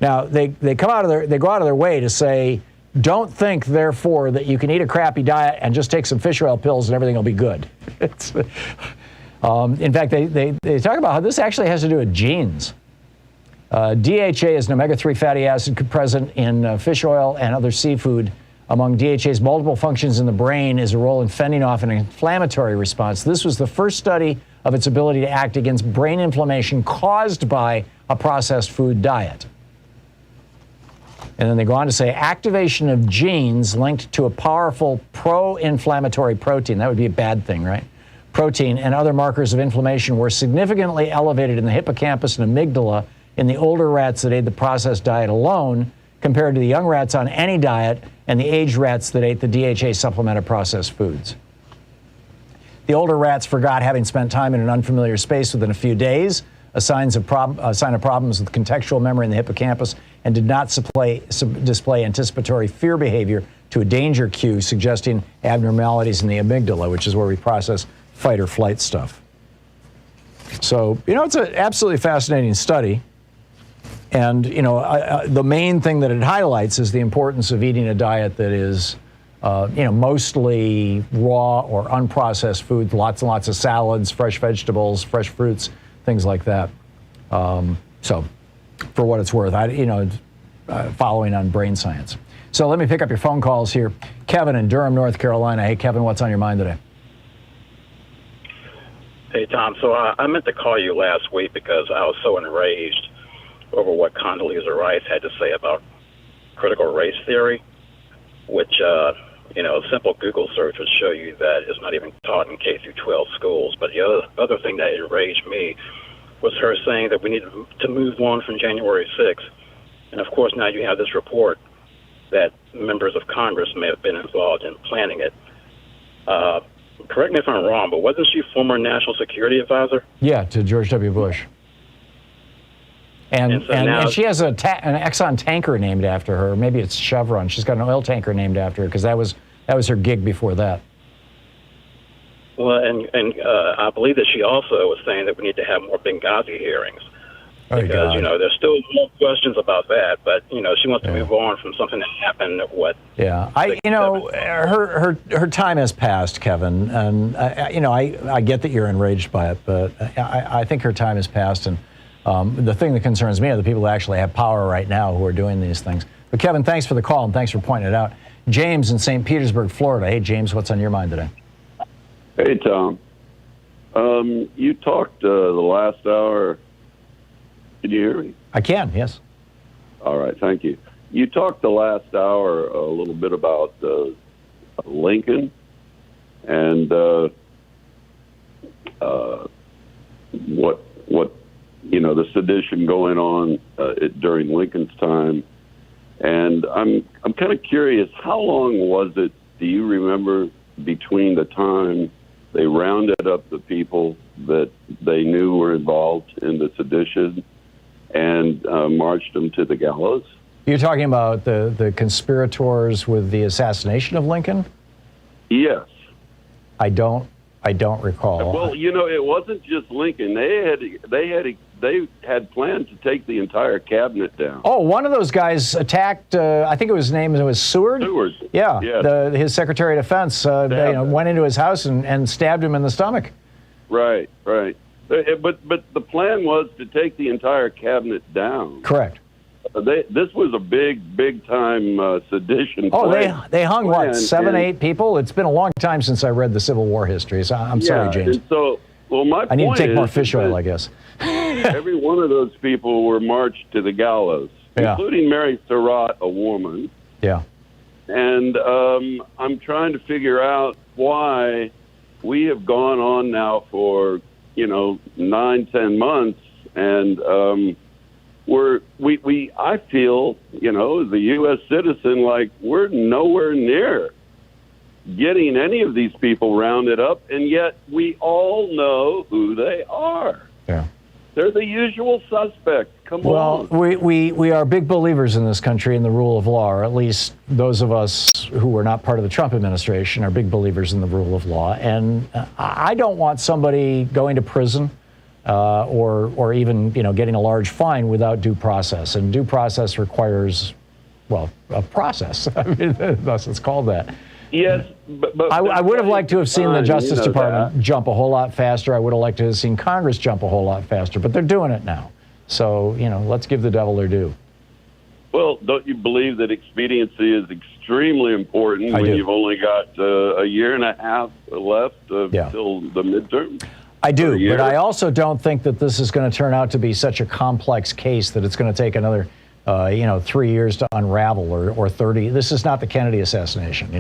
Now, they go out of their way to say, don't think, therefore, that you can eat a crappy diet and just take some fish oil pills and everything will be good. In fact, they talk about how this actually has to do with genes. DHA is an omega-3 fatty acid present in fish oil and other seafood. Among DHA's multiple functions in the brain is a role in fending off an inflammatory response. This was the first study of its ability to act against brain inflammation caused by a processed food diet. And then they go on to say activation of genes linked to a powerful pro-inflammatory protein. That would be a bad thing, right? Protein and other markers of inflammation were significantly elevated in the hippocampus and amygdala in the older rats that ate the processed diet alone compared to the young rats on any diet and the aged rats that ate the DHA supplemented processed foods. The older rats forgot having spent time in an unfamiliar space within a few days, a sign of problems with contextual memory in the hippocampus, and did not display anticipatory fear behavior to a danger cue, suggesting abnormalities in the amygdala, which is where we process fight or flight stuff. So, it's an absolutely fascinating study. And, the main thing that it highlights is the importance of eating a diet that is, mostly raw or unprocessed food, lots and lots of salads, fresh vegetables, fresh fruits, things like that. So, for what it's worth, following on brain science. So let me pick up your phone calls here. Kevin in Durham, North Carolina. Hey, Kevin, what's on your mind today? Hey, Tom. So I meant to call you last week because I was so enraged over what Condoleezza Rice had to say about critical race theory, which, a simple Google search would show you that it's not even taught in K through 12 schools. But the other thing that enraged me was her saying that we need to move on from January 6th. And, of course, now you have this report that members of Congress may have been involved in planning it. Correct me if I'm wrong, but wasn't she former national security advisor? Yeah, to George W. Bush. And she has an Exxon tanker named after her. Maybe it's Chevron. She's got an oil tanker named after her because that was her gig before that. Well, and I believe that she also was saying that we need to have more Benghazi hearings. Because, there's still more questions about that, but, she wants to move on from something that happened Yeah, her time has passed, Kevin, and, I get that you're enraged by it, but I think her time has passed, and the thing that concerns me are the people who actually have power right now who are doing these things. But, Kevin, thanks for the call, and thanks for pointing it out. James in St. Petersburg, Florida. Hey, James, what's on your mind today? Hey, Tom. You talked the last hour. Can you hear me? I can, yes. All right, thank you. You talked the last hour a little bit about Lincoln and what the sedition going on during Lincoln's time. And I'm kind of curious, how long was it, do you remember, between the time they rounded up the people that they knew were involved in the sedition and marched them to the gallows? You're talking about the conspirators with the assassination of Lincoln? Yes. I don't I don't recall. Well, it wasn't just Lincoln. They had planned to take the entire cabinet down. Oh, one of those guys attacked. I think his name was Seward. Seward. Yeah. Yes. His Secretary of Defense went into his house and stabbed him in the stomach. Right. But the plan was to take the entire cabinet down. Correct. This was a big time sedition. Oh, plan. they hung what, 7, 8 people? It's been a long time since I read the Civil War history. So I'm sorry, James. And so, I need to take more fish oil, I guess. Every one of those people were marched to the gallows, including Mary Surratt, a woman. Yeah. And I'm trying to figure out why we have gone on now for 9-10 months, and I feel, as a U.S. citizen, like we're nowhere near getting any of these people rounded up, and yet we all know who they are. Yeah. They're the usual suspects. Come on. Well, we are big believers in this country in the rule of law, or at least those of us who are not part of the Trump administration are big believers in the rule of law. And I don't want somebody going to prison or even getting a large fine without due process. And due process requires, a process. I mean, thus it's called that. Yes, but I would have liked to have seen the Justice Department jump a whole lot faster. I would have liked to have seen Congress jump a whole lot faster, but they're doing it now. So, let's give the devil their due. Well, don't you believe that expediency is extremely important when you've only got a year and a half left till the midterm? I do, but I also don't think that this is going to turn out to be such a complex case that it's going to take another 3 years to unravel or 30. This is not the Kennedy assassination.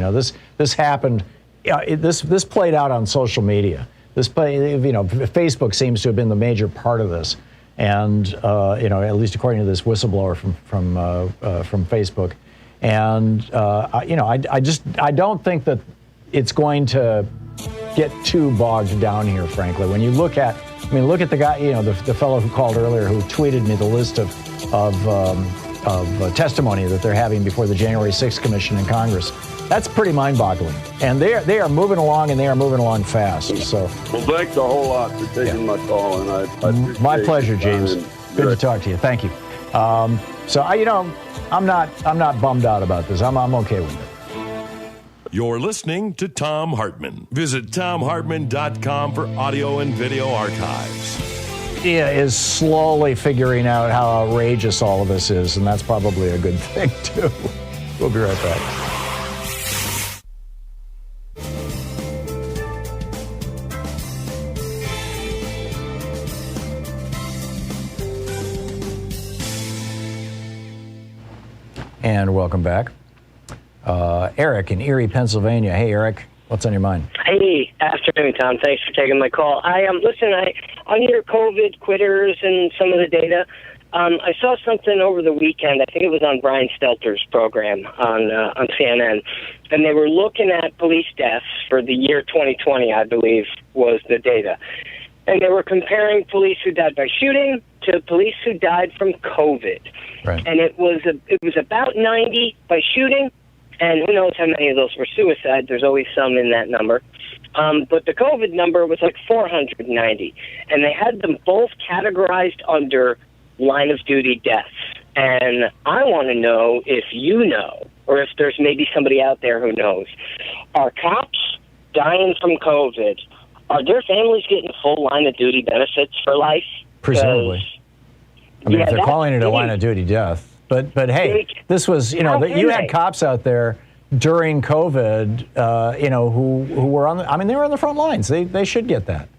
This happened. This played out on social media. Facebook seems to have been the major part of this, and at least according to this whistleblower from Facebook. And I don't think that it's going to get too bogged down here, frankly. When you look at the guy, the fellow who called earlier, who tweeted me the list of testimony that they're having before the January 6th Commission in Congress. That's pretty mind-boggling. And they are moving along, and they are moving along fast. So, well, thanks a whole lot for taking my call, and I appreciate my pleasure, James. Good to talk to you. Thank you. I'm not bummed out about this. I'm okay with it. You're listening to Thom Hartmann. Visit ThomHartmann.com for audio and video archives. India is slowly figuring out how outrageous all of this is, and that's probably a good thing, too. We'll be right back. And welcome back. Eric in Erie, Pennsylvania. Hey, Eric, what's on your mind? Hey, afternoon, Tom. Thanks for taking my call. Listen, on your COVID quitters and some of the data, I saw something over the weekend. I think it was on Brian Stelter's program on CNN, and they were looking at police deaths for the year 2020, I believe, was the data. And they were comparing police who died by shooting to police who died from COVID. Right. And it was about 90 by shooting, and who knows how many of those were suicide. There's always some in that number. But the COVID number was like 490. And they had them both categorized under line of duty deaths. And I want to know if you know, or if there's maybe somebody out there who knows, are cops dying from COVID, are their families getting full line of duty benefits for life? Presumably. I mean, if they're calling it a line of duty death. But hey, this was, you had cops out there during COVID, who were they were on the front lines. They should get that.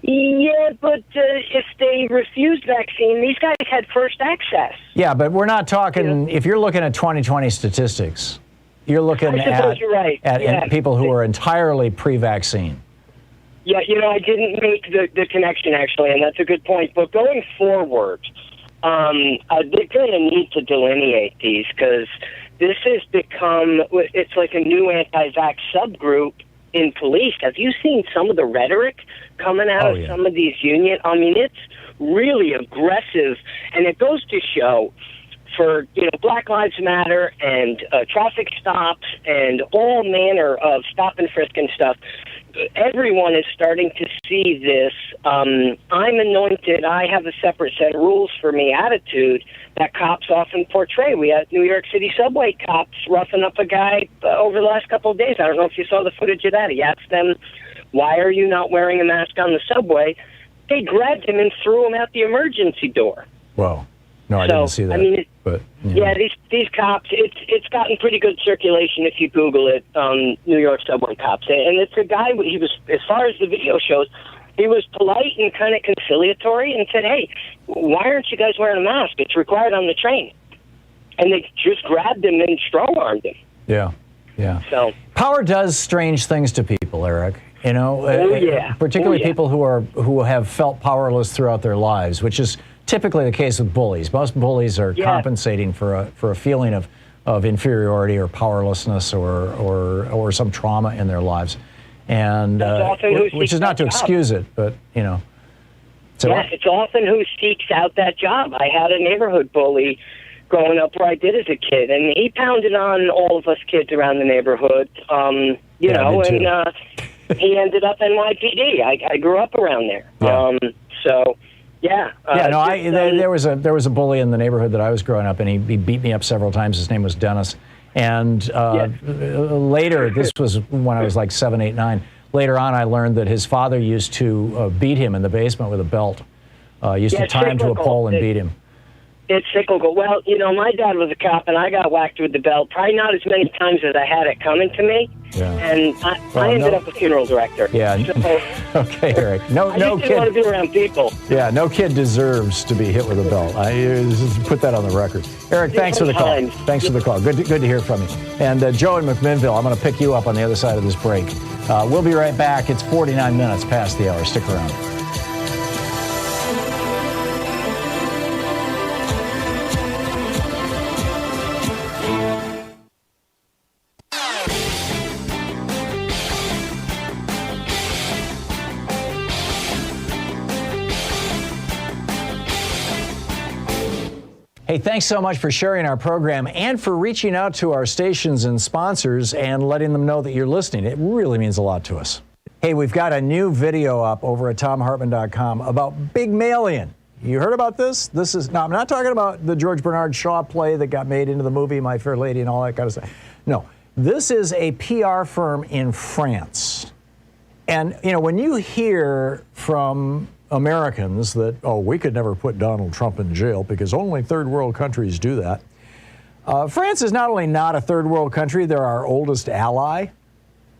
Yeah, but if they refused vaccine, these guys had first access. Yeah, but we're not talking, if you're looking at 2020 statistics, you're looking at people who are entirely pre-vaccine. Yeah, I didn't make the connection, actually, and that's a good point. But going forward, they're going to need to delineate these, because this has become, it's like a new anti-vax subgroup in police. Have you seen some of the rhetoric coming out of some of these unions? I mean, it's really aggressive, and it goes to show for, Black Lives Matter and traffic stops and all manner of stop and frisk and stuff, everyone is starting to see this I'm anointed, I have a separate set of rules for me attitude that cops often portray. We had New York City subway cops roughing up a guy over the last couple of days. I don't know if you saw the footage of that. He asked them, why are you not wearing a mask on the subway? They grabbed him and threw him out the emergency door. Whoa. No, I didn't see that. I mean, but, yeah, these cops, it's gotten pretty good circulation if you Google it, New York subway cops. And it's a guy, he was, as far as the video shows, he was polite and kind of conciliatory and said, hey, why aren't you guys wearing a mask? It's required on the train. And they just grabbed him and strong-armed him. Yeah, yeah. So power does strange things to people, Eric. You know, particularly people who have felt powerless throughout their lives, which is typically the case with bullies. Most bullies are compensating for a feeling of inferiority or powerlessness or some trauma in their lives, and which is not to excuse it, but you know. It's often who seeks out that job. I had a neighborhood bully growing up where I did as a kid, and he pounded on all of us kids around the neighborhood. You know, and he ended up NYPD. I grew up around there. Yeah. There was a bully in the neighborhood that I was growing up in. He beat me up several times. His name was Dennis. And later, this was when I was like 7, 8, 9. Later on, I learned that his father used to beat him in the basement with a belt. Used to tie him to a pole and beat him. It's cyclical. Well, you know, my dad was a cop, and I got whacked with the belt. Probably not as many times as I had it coming to me. Yeah. And I ended up a funeral director. Yeah. So, okay, Eric. No I just didn't want to be around people. Yeah, no kid deserves to be hit with a belt. I just put that on the record. Eric, thanks for the call. Thanks for the call. Good to hear from you. And Joe in McMinnville, I'm going to pick you up on the other side of this break. We'll be right back. It's 49 minutes past the hour. Stick around. Hey, thanks so much for sharing our program and for reaching out to our stations and sponsors and letting them know that you're listening. It really means a lot to us. Hey, we've got a new video up over at ThomHartmann.com about Big Mail-In. You heard about this? Now, I'm not talking about the George Bernard Shaw play that got made into the movie My Fair Lady and all that kind of stuff. No, this is a PR firm in France. And, you know, when you hear from Americans that, oh, we could never put Donald Trump in jail because only third world countries do that. France is not only not a third world country, they're our oldest ally.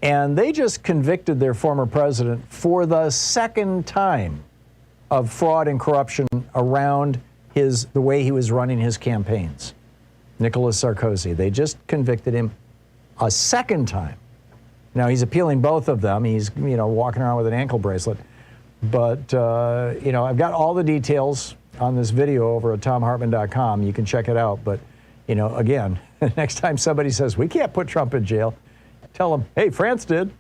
And they just convicted their former president for the second time of fraud and corruption around the way he was running his campaigns. Nicolas Sarkozy. They just convicted him a second time. Now, he's appealing both of them. He's, you know, walking around with an ankle bracelet. But, you know, I've got all the details on this video over at ThomHartmann.com. You can check it out. But, you know, again, next time somebody says, we can't put Trump in jail, tell them, hey, France did.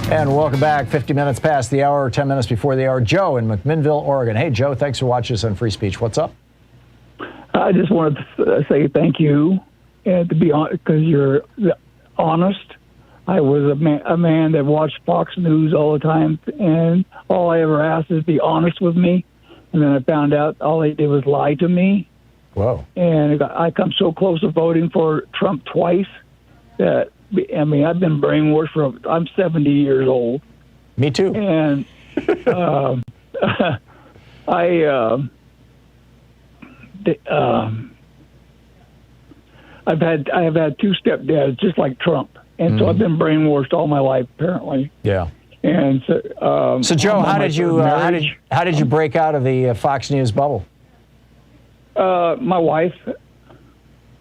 And welcome back. 50 minutes past the hour, 10 minutes before the hour. Joe in McMinnville, Oregon. Hey, Joe, thanks for watching us on Free Speech. What's up? I just wanted to say thank you. And to be honest, because you're honest. I was a man that watched Fox News all the time, and all I ever asked is be honest with me. And then I found out all they did was lie to me. Whoa. And I come so close to voting for Trump twice that, I mean, I've been brainwashed I'm 70 years old. Me too. And I have had two stepdads just like Trump, and so I've been brainwashed all my life, apparently. Yeah. And so Joe, how did you break out of the Fox News bubble? My wife.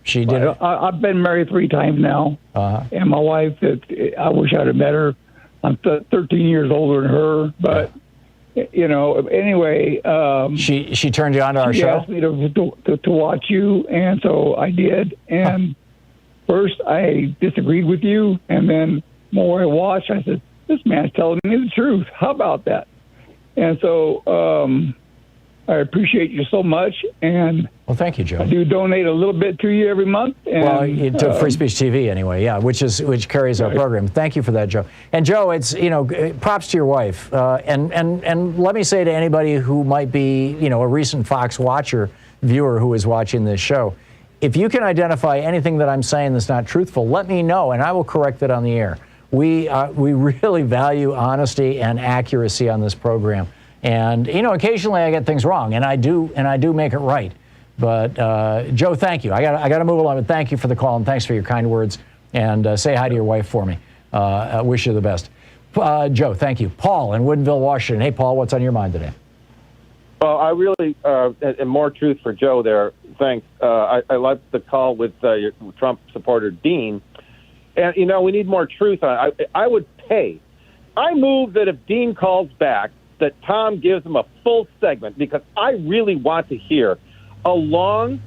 She did it. I've been married 3 times now, and my wife. I wish I'd have met her. I'm 13 years older than her, but. You know, anyway. She turned you on to our show? She asked me to watch you, and so I did. And first I disagreed with you, and then more I watched, I said, this man's telling me the truth. How about that? And so I appreciate you so much, and well, thank you, Joe. I do donate a little bit to you every month. And, to Free Speech TV anyway, yeah, which carries our program. Thank you for that, Joe. And Joe, it's props to your wife, and let me say to anybody who might be a recent Fox watcher, viewer who is watching this show, if you can identify anything that I'm saying that's not truthful, let me know, and I will correct it on the air. We really value honesty and accuracy on this program. And occasionally I get things wrong, and I do make it right. But Joe, thank you. I got to move along. But thank you for the call, and thanks for your kind words. And say hi to your wife for me. I wish you the best. Joe, thank you. Paul in Woodinville, Washington. Hey, Paul, what's on your mind today? Well, I really, and more truth for Joe there. Thanks. I liked the call with your Trump supporter Dean, and we need more truth. I would pay. I move that if Dean calls back, that Tom gives him a full segment, because I really want to hear a long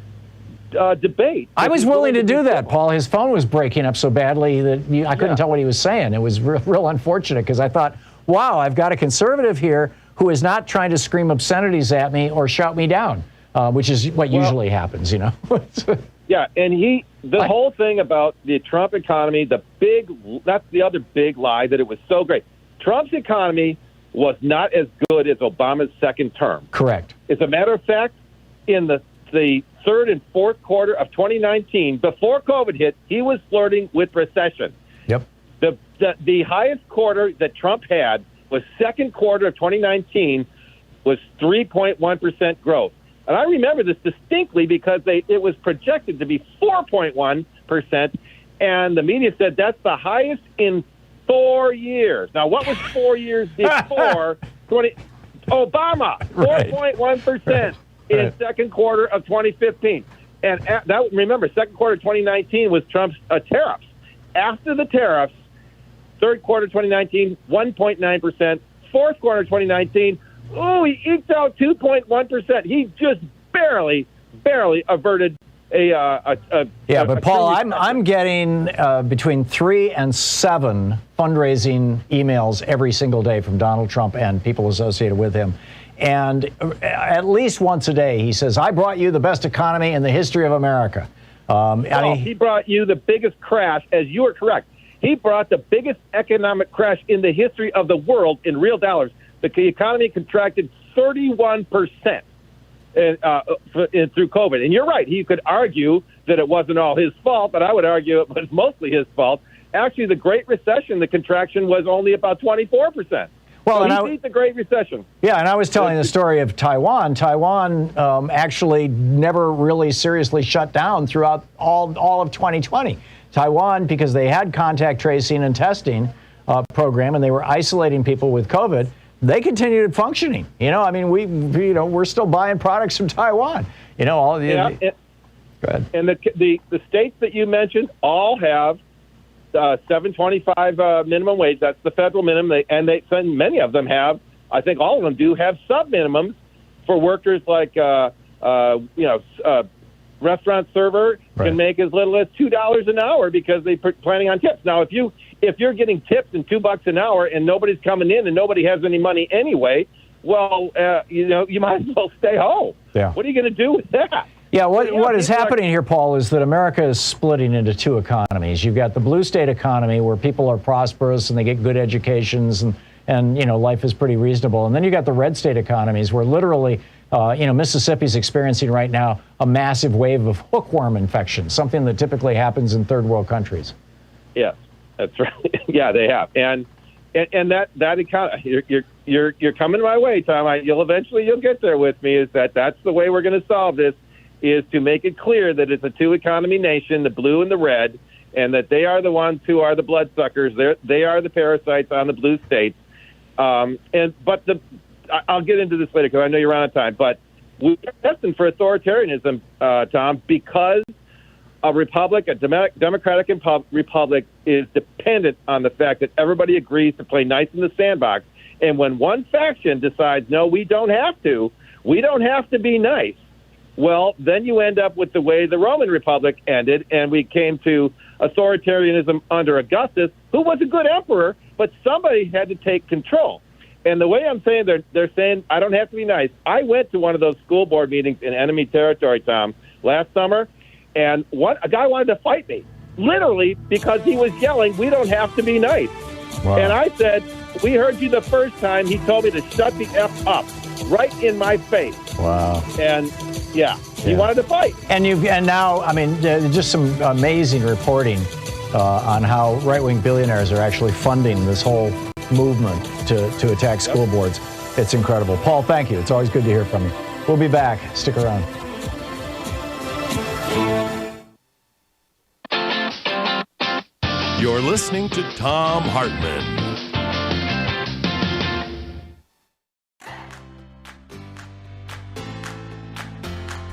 debate. I was willing to do that, Paul. His phone was breaking up so badly that I couldn't tell what he was saying. It was real unfortunate, because I thought, wow, I've got a conservative here who is not trying to scream obscenities at me or shout me down, which is what usually happens, Yeah, and the whole thing about the Trump economy, that's the other big lie, that it was so great. Trump's economy was not as good as Obama's second term. Correct. As a matter of fact, in the third and fourth quarter of 2019, before COVID hit, he was flirting with recession. Yep. The highest quarter that Trump had was second quarter of 2019, was 3.1% growth. And I remember this distinctly because it was projected to be 4.1%, and the media said that's the highest in 4 years. Now, what was 4 years before? Obama, 4.1% in second quarter of 2015. And remember, second quarter 2019 was Trump's tariffs. After the tariffs, third quarter 2019, 1.9%. Fourth quarter 2019, he eked out 2.1%. He just barely averted but Paul, I'm getting between 3 and 7 fundraising emails every single day from Donald Trump and people associated with him. And at least once a day, he says, I brought you the best economy in the history of America. He brought you the biggest crash, as you are correct. He brought the biggest economic crash in the history of the world in real dollars. The economy contracted 31%. Through COVID. And you're right, he could argue that it wasn't all his fault, but I would argue it was mostly his fault. Actually, the Great Recession, the contraction was only about 24%. Well, so he beat the Great Recession. Yeah, and I was telling the story of Taiwan. Taiwan actually never really seriously shut down throughout all of 2020. Taiwan, because they had contact tracing and testing program, and they were isolating people with COVID, they continued functioning. We're still buying products from Taiwan. Go ahead. And the states that you mentioned all have $7.25 minimum wage. That's the federal minimum. Many of them have. I think all of them do have sub minimums for workers like restaurant server can make as little as $2 an hour because they're planning on tips. Now, if you're getting tipped in $2 an hour and nobody's coming in and nobody has any money anyway, well, you might as well stay home. Yeah. What are you going to do with that? Yeah, what is happening here, Paul, is that America is splitting into two economies. You've got the blue state economy where people are prosperous and they get good educations and life is pretty reasonable. And then you got the red state economies where literally Mississippi's experiencing right now a massive wave of hookworm infection, something that typically happens in third world countries. Yes, that's right. Yeah, they have. And that economy, you're coming my way, Tom. You'll get there with me. That's the way we're going to solve this, is to make it clear that it's a two economy nation, the blue and the red, and that they are the ones who are the bloodsuckers. They are the parasites on the blue states. I'll get into this later because I know you're out of time. But we're destined for authoritarianism, Tom, because a democratic republic is dependent on the fact that everybody agrees to play nice in the sandbox. And when one faction decides, no, we don't have to be nice, well, then you end up with the way the Roman Republic ended, and we came to authoritarianism under Augustus, who was a good emperor, but somebody had to take control. And the way I'm saying, they're saying I don't have to be nice. I went to one of those school board meetings in enemy territory, Tom, last summer, and a guy wanted to fight me, literally because he was yelling, "We don't have to be nice." Wow. And I said, "We heard you the first time." He told me to shut the F up, right in my face. Wow. And he wanted to fight. And now, I mean, just some amazing reporting on how right-wing billionaires are actually funding this whole movement to attack school boards. It's incredible. Paul, thank you. It's always good to hear from you. We'll be back. Stick around. You're listening to Thom Hartmann.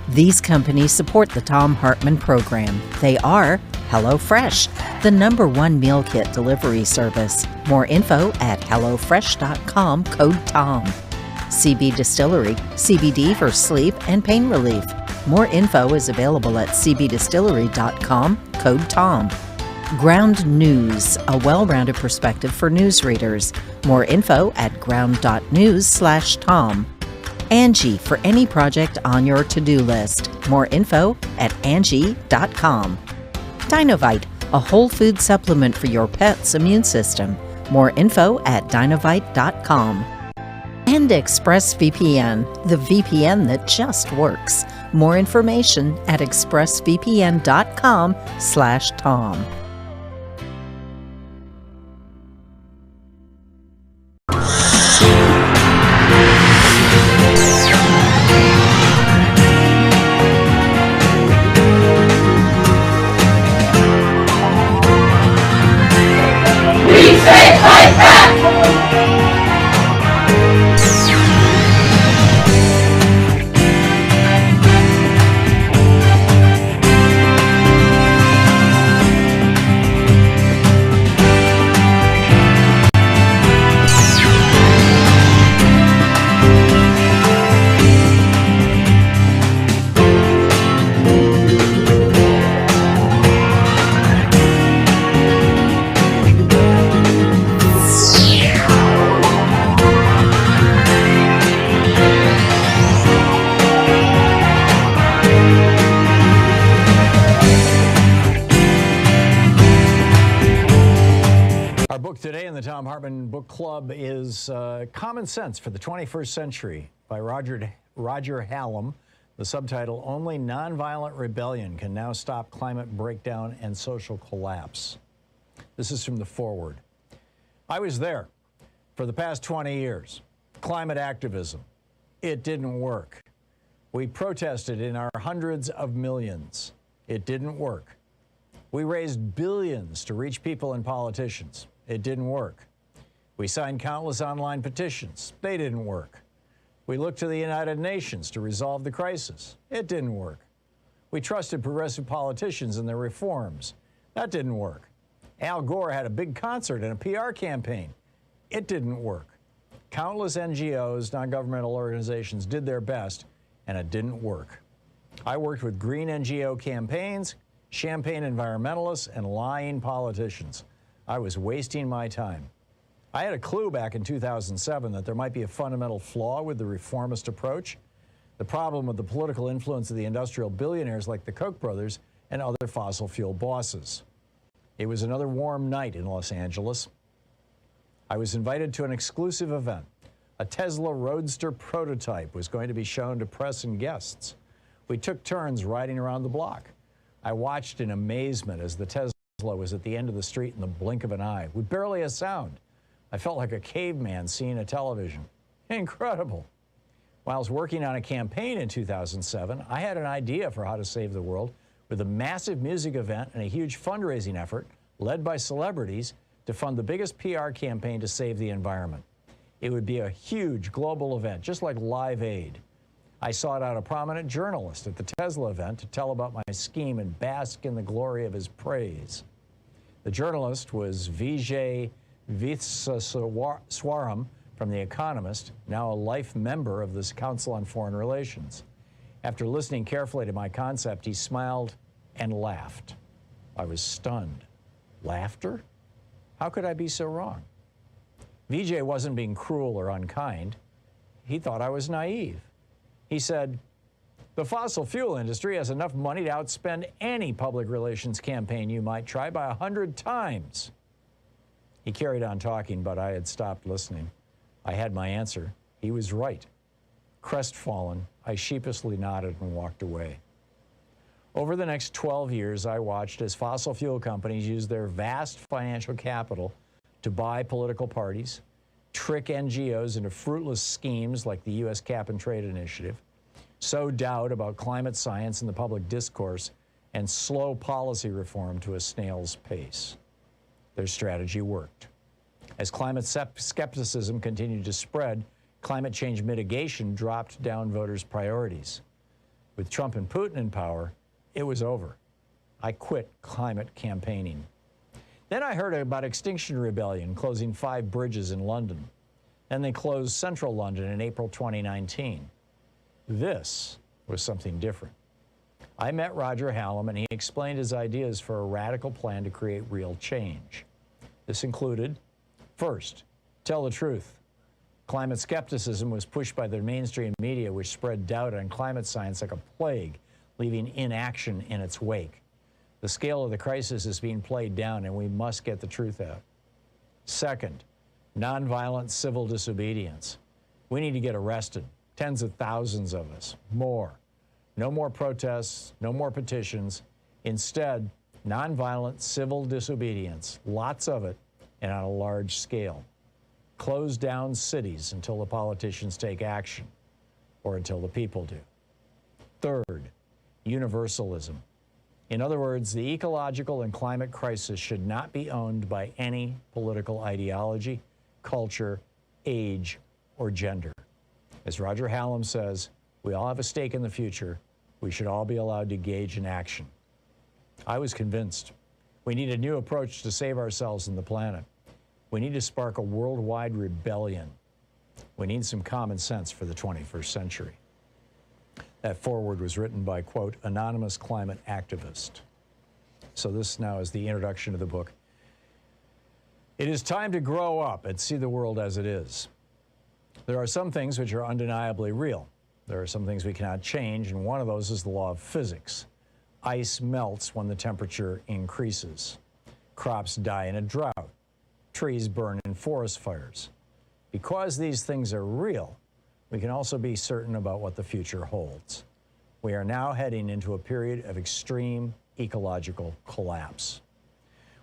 These companies support the Thom Hartmann Program. They are HelloFresh, the #1 meal kit delivery service. More info at HelloFresh.com, code TOM. CB Distillery, CBD for sleep and pain relief. More info is available at cbdistillery.com, code TOM. Ground News, a well-rounded perspective for newsreaders. More info at ground.news/Tom. Angie, for any project on your to-do list. More info at Angie.com. Dinovite, a whole food supplement for your pet's immune system. More info at Dinovite.com. And ExpressVPN, the VPN that just works. More information at expressvpn.com/Tom. Today in the Thom Hartmann Book Club is Common Sense for the 21st Century by Roger Hallam. The subtitle, Only Nonviolent Rebellion Can Now Stop Climate Breakdown and Social Collapse. This is from the foreword. I was there for the past 20 years. Climate activism. It didn't work. We protested in our hundreds of millions. It didn't work. We raised billions to reach people and politicians. It didn't work. We signed countless online petitions. They didn't work. We looked to the United Nations to resolve the crisis. It didn't work. We trusted progressive politicians and their reforms. That didn't work. Al Gore had a big concert and a PR campaign. It didn't work. Countless NGOs, non-governmental organizations, did their best, and it didn't work. I worked with green NGO campaigns, champagne environmentalists, and lying politicians. I was wasting my time. I had a clue back in 2007 that there might be a fundamental flaw with the reformist approach. The problem with the political influence of the industrial billionaires like the Koch brothers and other fossil fuel bosses. It was another warm night in Los Angeles. I was invited to an exclusive event. A Tesla Roadster prototype was going to be shown to press and guests. We took turns riding around the block. I watched in amazement as the Tesla was at the end of the street in the blink of an eye, with barely a sound. I felt like a caveman seeing a television. Incredible. While I was working on a campaign in 2007, I had an idea for how to save the world with a massive music event and a huge fundraising effort led by celebrities to fund the biggest PR campaign to save the environment. It would be a huge global event, just like Live Aid. I sought out a prominent journalist at the Tesla event to tell about my scheme and bask in the glory of his praise. The journalist was Vijay Vithswaram from The Economist, now a life member of this Council on Foreign Relations. After listening carefully to my concept, he smiled and laughed. I was stunned. Laughter? How could I be so wrong? VJ wasn't being cruel or unkind. He thought I was naive. He said, the fossil fuel industry has enough money to outspend any public relations campaign you might try by 100 times. He carried on talking, but I had stopped listening. I had my answer. He was right. Crestfallen, I sheepishly nodded and walked away. Over the next 12 years, I watched as fossil fuel companies used their vast financial capital to buy political parties, trick NGOs into fruitless schemes like the U.S. Cap and Trade Initiative, sow doubt about climate science in the public discourse, and slow policy reform to a snail's pace. Their strategy worked. As climate skepticism continued to spread, climate change mitigation dropped down voters' priorities. With Trump and Putin in power, it was over. I quit climate campaigning. Then I heard about Extinction Rebellion closing 5 bridges in London. Then they closed central London in April 2019. This was something different. I met Roger Hallam and he explained his ideas for a radical plan to create real change. This included, first, tell the truth. Climate skepticism was pushed by the mainstream media, which spread doubt on climate science like a plague, leaving inaction in its wake. The scale of the crisis is being played down, and we must get the truth out. Second, nonviolent civil disobedience. We need to get arrested, tens of thousands of us, more. No more protests, no more petitions. Instead, nonviolent civil disobedience, lots of it, and on a large scale. Close down cities until the politicians take action, or until the people do. Third, universalism. In other words, the ecological and climate crisis should not be owned by any political ideology, culture, age, or gender. As Roger Hallam says, we all have a stake in the future. We should all be allowed to engage in action. I was convinced. We need a new approach to save ourselves and the planet. We need to spark a worldwide rebellion. We need some common sense for the 21st century. That foreword was written by, quote, anonymous climate activist. So this now is the introduction to the book. It is time to grow up and see the world as it is. There are some things which are undeniably real. There are some things we cannot change, and one of those is the law of physics. Ice melts when the temperature increases. Crops die in a drought. Trees burn in forest fires. Because these things are real, we can also be certain about what the future holds. We are now heading into a period of extreme ecological collapse.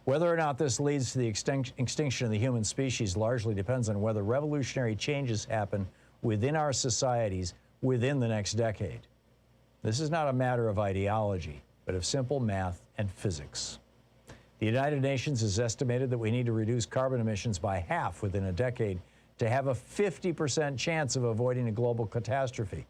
Whether or not this leads to the extinction of the human species largely depends on whether revolutionary changes happen within our societies within the next decade. This is not a matter of ideology, but of simple math and physics. The United Nations has estimated that we need to reduce carbon emissions by half within a decade to have a 50% chance of avoiding a global catastrophe.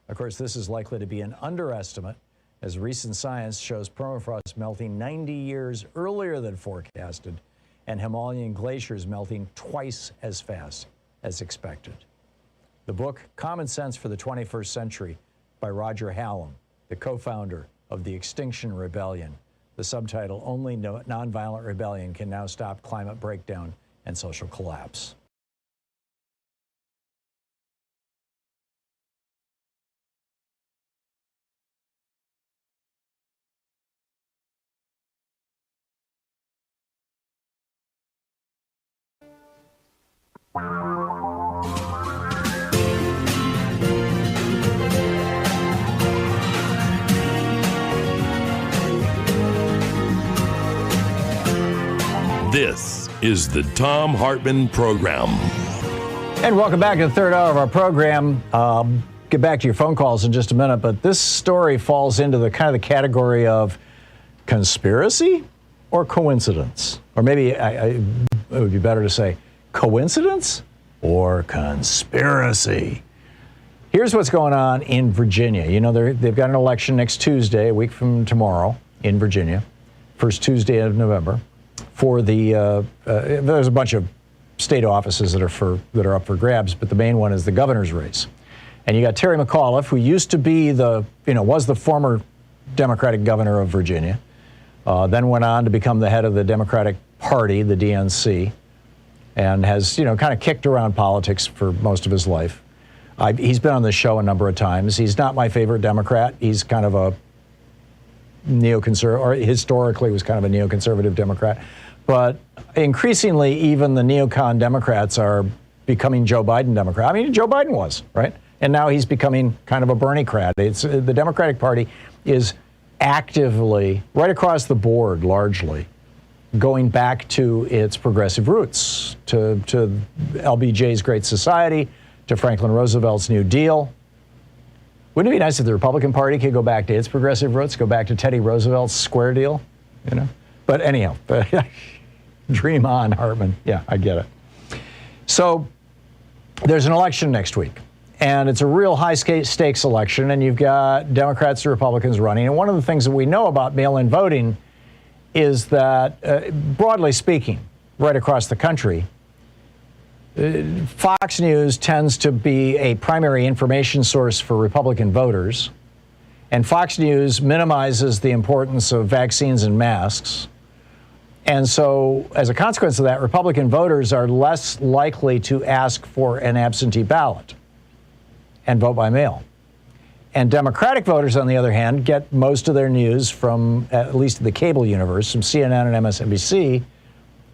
Of course, this is likely to be an underestimate, as recent science shows permafrost melting 90 years earlier than forecasted and Himalayan glaciers melting twice as fast as expected. The book, Common Sense for the 21st Century, by Roger Hallam, the co-founder of the Extinction Rebellion. The subtitle, Only Nonviolent Rebellion Can Now Stop Climate Breakdown and Social Collapse. This is the Thom Hartmann Program. And welcome back to the third hour of our program. Get back to your phone calls in just a minute, but this story falls into the kind of the category of conspiracy or coincidence. Or maybe it would be better to say coincidence or conspiracy. Here's what's going on in Virginia. You know, they've got an election next Tuesday, a week from tomorrow, in Virginia, first Tuesday of November. For the there's a bunch of state offices that are up for grabs, but the main one is the governor's race. And you got Terry McAuliffe, who used to be was the former Democratic governor of Virginia, then went on to become the head of the Democratic Party, the DNC. and has, kind of kicked around politics for most of his life. He's been on the show a number of times. He's not my favorite Democrat. He's kind of a neoconservative, or historically was kind of a neoconservative Democrat. But increasingly, even the neocon Democrats are becoming Joe Biden Democrat. I mean, Joe Biden was, right? And now he's becoming kind of a Bernie-crat. The Democratic Party is actively, right across the board, largely, going back to its progressive roots, to LBJ's Great Society, to Franklin Roosevelt's New Deal. Wouldn't it be nice if the Republican Party could go back to its progressive roots, go back to Teddy Roosevelt's Square Deal, But anyhow, dream on, Hartmann. Yeah, I get it. So there's an election next week, and it's a real high-stakes election, and you've got Democrats and Republicans running. And one of the things that we know about mail-in voting is that, broadly speaking, right across the country, Fox News tends to be a primary information source for Republican voters, and Fox News minimizes the importance of vaccines and masks. And so, as a consequence of that, Republican voters are less likely to ask for an absentee ballot and vote by mail. And Democratic voters, on the other hand, get most of their news from, at least the cable universe, from CNN and MSNBC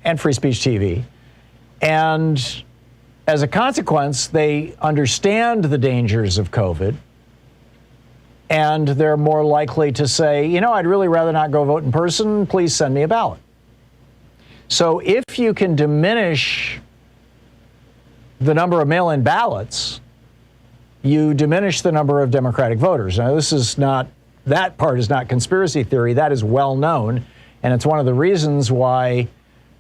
and Free Speech TV. And as a consequence, they understand the dangers of COVID, and they're more likely to say, I'd really rather not go vote in person. Please send me a ballot. So if you can diminish the number of mail-in ballots, you diminish the number of Democratic voters. Now, that part is not conspiracy theory. That is well known, and it's one of the reasons why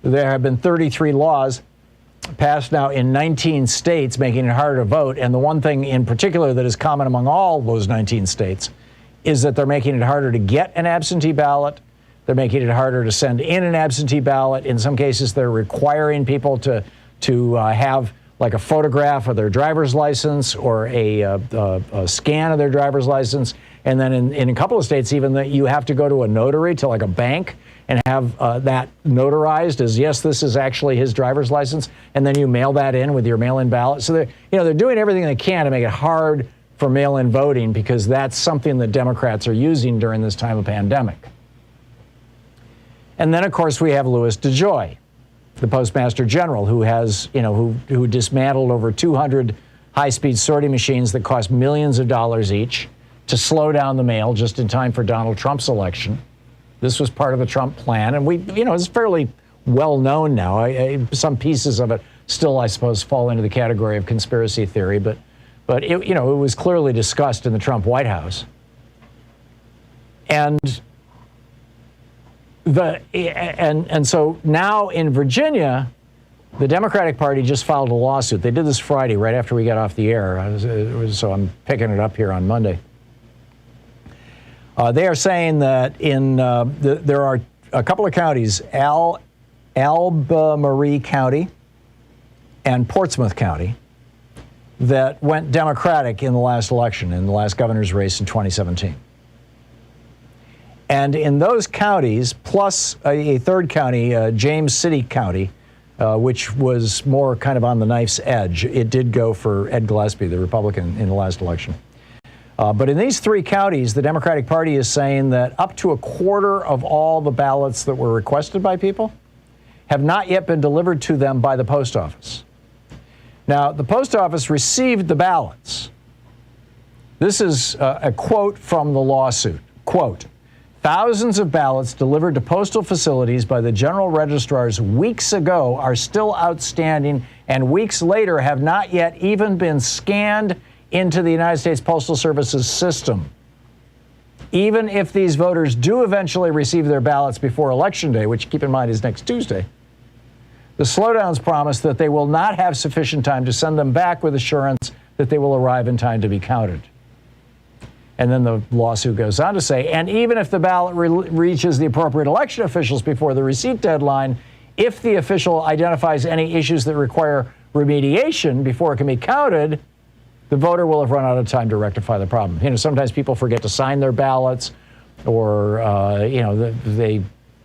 there have been 33 laws passed now in 19 states making it harder to vote. And the one thing in particular that is common among all those 19 states is that they're making it harder to get an absentee ballot. They're making it harder to send in an absentee ballot. In some cases, they're requiring people to have like a photograph of their driver's license or a scan of their driver's license. And then in a couple of states, even that you have to go to a notary, to like a bank, and have that notarized as, yes, this is actually his driver's license. And then you mail that in with your mail-in ballot. So they're doing everything they can to make it hard for mail-in voting, because that's something that Democrats are using during this time of pandemic. And then, of course, we have Louis DeJoy, the Postmaster General, who has, who dismantled over 200 high-speed sorting machines that cost millions of dollars each to slow down the mail just in time for Donald Trump's election. This was part of the Trump plan, and it's fairly well known now. Some pieces of it still, I suppose, fall into the category of conspiracy theory, but it was clearly discussed in the Trump White House. And so now in Virginia, the Democratic Party just filed a lawsuit. They did this Friday, right after we got off the air, so I'm picking it up here on Monday. They are saying that there are a couple of counties, Albemarle County and Portsmouth County, that went Democratic in the last election, in the last governor's race in 2017. And in those counties, plus a third county, James City County, which was more kind of on the knife's edge, it did go for Ed Gillespie, the Republican, in the last election. But in these three counties, the Democratic Party is saying that up to a quarter of all the ballots that were requested by people have not yet been delivered to them by the post office. Now, the post office received the ballots. This is a quote from the lawsuit. Quote, "Thousands of ballots delivered to postal facilities by the general registrars weeks ago are still outstanding, and weeks later have not yet even been scanned into the United States Postal Service's system. Even if these voters do eventually receive their ballots before Election Day," which, keep in mind, is next Tuesday, "the slowdowns promise that they will not have sufficient time to send them back with assurance that they will arrive in time to be counted." And then the lawsuit goes on to say, "And even if the ballot reaches the appropriate election officials before the receipt deadline, if the official identifies any issues that require remediation before it can be counted, the voter will have run out of time to rectify the problem." Sometimes people forget to sign their ballots, or, they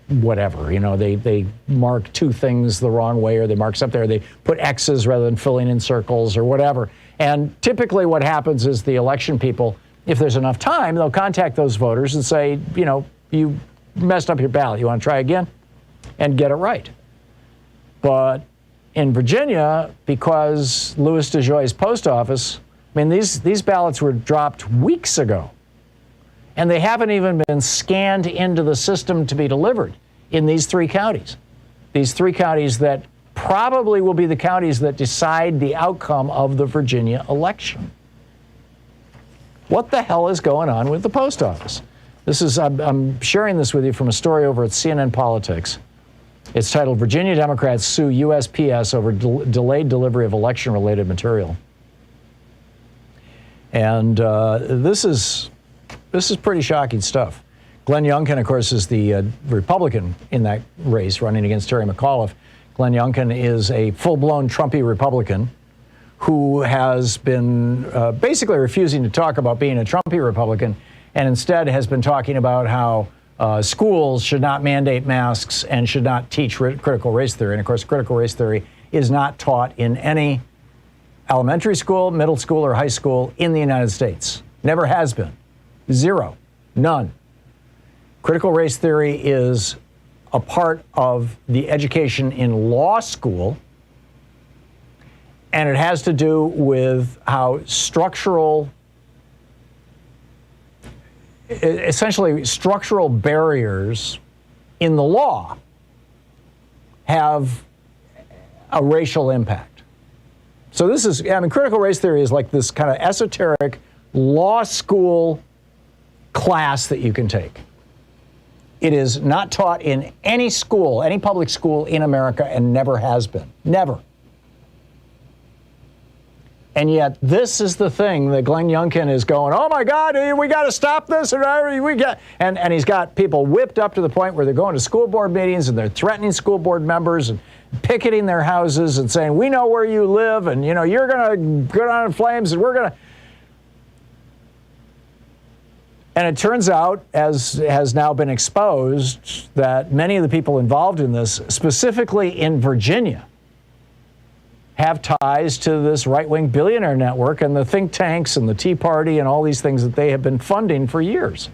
whatever. They mark two things the wrong way, or they mark something, or they put X's rather than filling in circles or whatever. And typically what happens is the election people, if there's enough time, they'll contact those voters and say, you messed up your ballot. You want to try again? And get it right. But in Virginia, because Louis DeJoy's post office, these ballots were dropped weeks ago. And they haven't even been scanned into the system to be delivered in these three counties. These three counties that probably will be the counties that decide the outcome of the Virginia election. What the hell is going on with the post office? I'm sharing this with you from a story over at CNN Politics. It's titled, Virginia Democrats Sue USPS Over Delayed Delivery of Election-Related Material. And this is pretty shocking stuff. Glenn Youngkin, of course, is the Republican in that race running against Terry McAuliffe. Glenn Youngkin is a full-blown Trumpy Republican who has been basically refusing to talk about being a Trumpy Republican, and instead has been talking about how schools should not mandate masks and should not teach critical race theory. And of course, critical race theory is not taught in any elementary school, middle school, or high school in the United States. Never has been. Zero. None. Critical race theory is a part of the education in law school, and it has to do with how essentially structural barriers in the law have a racial impact. So this is, critical race theory is like this kind of esoteric law school class that you can take. It is not taught in any school, any public school in America, and never has been. Never. And yet this is the thing that Glenn Youngkin is going, oh my God, we got to stop this. And he's got people whipped up to the point where they're going to school board meetings and they're threatening school board members and picketing their houses and saying, we know where you live, and you're going to go down in flames, and we're going to. And it turns out, as has now been exposed, that many of the people involved in this, specifically in Virginia, have ties to this right-wing billionaire network and the think tanks and the Tea Party and all these things that they have been funding for years.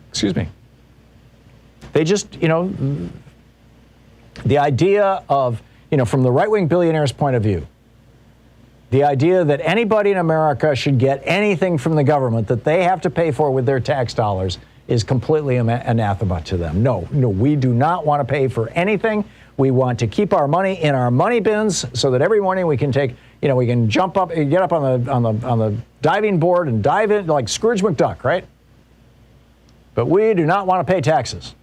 Excuse me. They just, the idea of, from the right-wing billionaire's point of view, the idea that anybody in America should get anything from the government that they have to pay for with their tax dollars is completely anathema to them. No, we do not want to pay for anything. We want to keep our money in our money bins so that every morning we can take, we can jump up, get up on the diving board and dive in like Scrooge McDuck, right? But we do not want to pay taxes.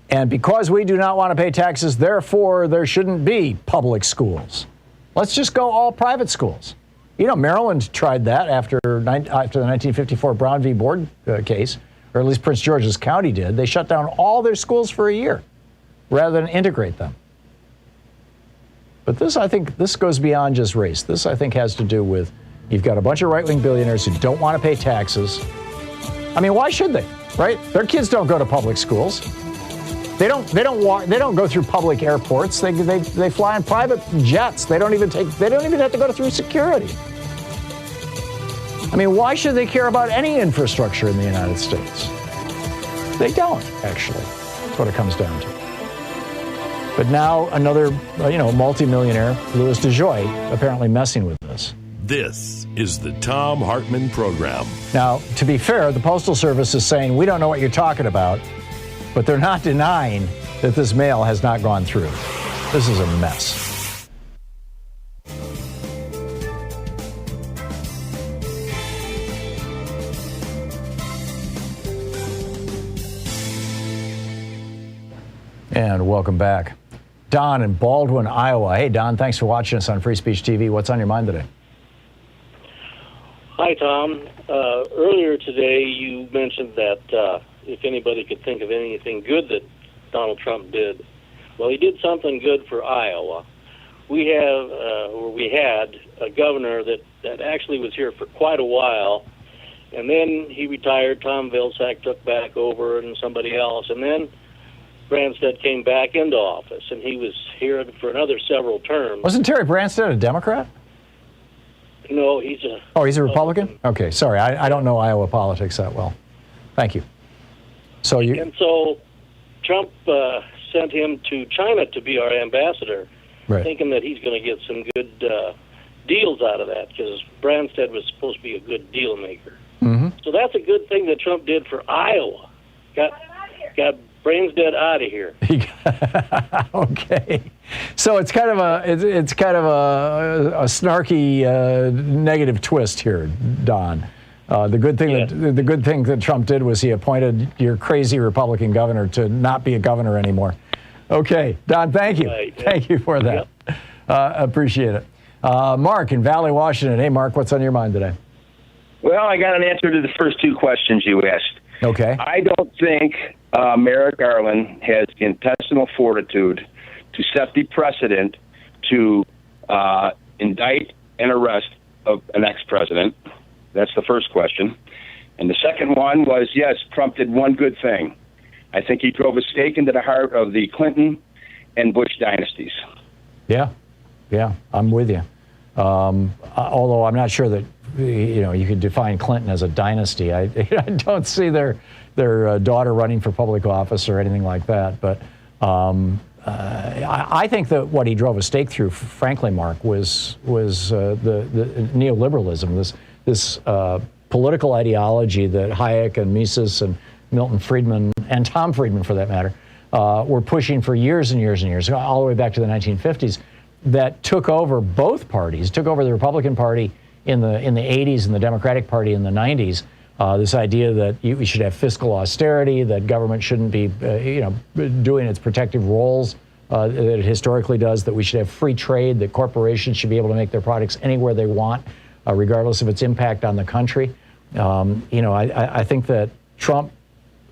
And because we do not want to pay taxes, therefore, there shouldn't be public schools. Let's just go all private schools. Maryland tried that after the 1954 Brown v. Board case, or at least Prince George's County did. They shut down all their schools for a year rather than integrate them. But I think this goes beyond just race. This, I think, has to do with you've got a bunch of right-wing billionaires who don't want to pay taxes. Why should they, right? Their kids don't go to public schools. They don't go through public airports. They fly in private jets. They don't even have to go through security. Why should they care about any infrastructure in the United States? They don't, actually. That's what it comes down to. But now another, multimillionaire, Louis DeJoy, apparently messing with this. This is the Thom Hartmann Program. Now, to be fair, the Postal Service is saying, we don't know what you're talking about. But they're not denying that this mail has not gone through. This is a mess. And welcome back. Don in Baldwin, Iowa. Hey, Don, thanks for watching us on Free Speech TV. What's on your mind today? Hi, Tom. Earlier today, you mentioned that if anybody could think of anything good that Donald Trump did, well, he did something good for Iowa. We had a governor that actually was here for quite a while, And then he retired. Tom Vilsack took back over, and somebody else. And then Branstad came back into office, and he was here for another several terms. Wasn't Terry Branstad a Democrat? No, he's a... Oh, he's a Republican? Okay, sorry. I don't know Iowa politics that well. Thank you. So you... And so Trump sent him to China to be our ambassador, right, thinking that he's going to get some good deals out of that, because Branstad was supposed to be a good deal maker. Mm-hmm. So that's a good thing that Trump did for Iowa. Got Branstad out of here. Okay, so it's kind of a snarky negative twist here, Don. The good thing that Trump did was he appointed your crazy Republican governor to not be a governor anymore. Okay, Don, thank you. Right. Thank you for that. Yep. Appreciate it. Mark in Valley, Washington. Hey, Mark, what's on your mind today? Well, I got an answer to the first two questions you asked. Okay. I don't think Merrick Garland has the intestinal fortitude to set the precedent to indict and arrest an ex-president. That's the first question. And the second one was, yes, Trump did one good thing. I think he drove a stake into the heart of the Clinton and Bush dynasties. Yeah, I'm with you. Although I'm not sure that you could define Clinton as a dynasty. I don't see their daughter running for public office or anything like that. But I think that what he drove a stake through, frankly, Mark, was the neoliberalism. This political ideology that Hayek and Mises and Milton Friedman and Tom Friedman, for that matter, were pushing for years and years and years, all the way back to the 1950s, that took over both parties, took over the Republican Party in the 80s and the Democratic Party in the 90s. This idea that we should have fiscal austerity, that government shouldn't be, doing its protective roles that it historically does, that we should have free trade, that corporations should be able to make their products anywhere they want, regardless of its impact on the country. I think that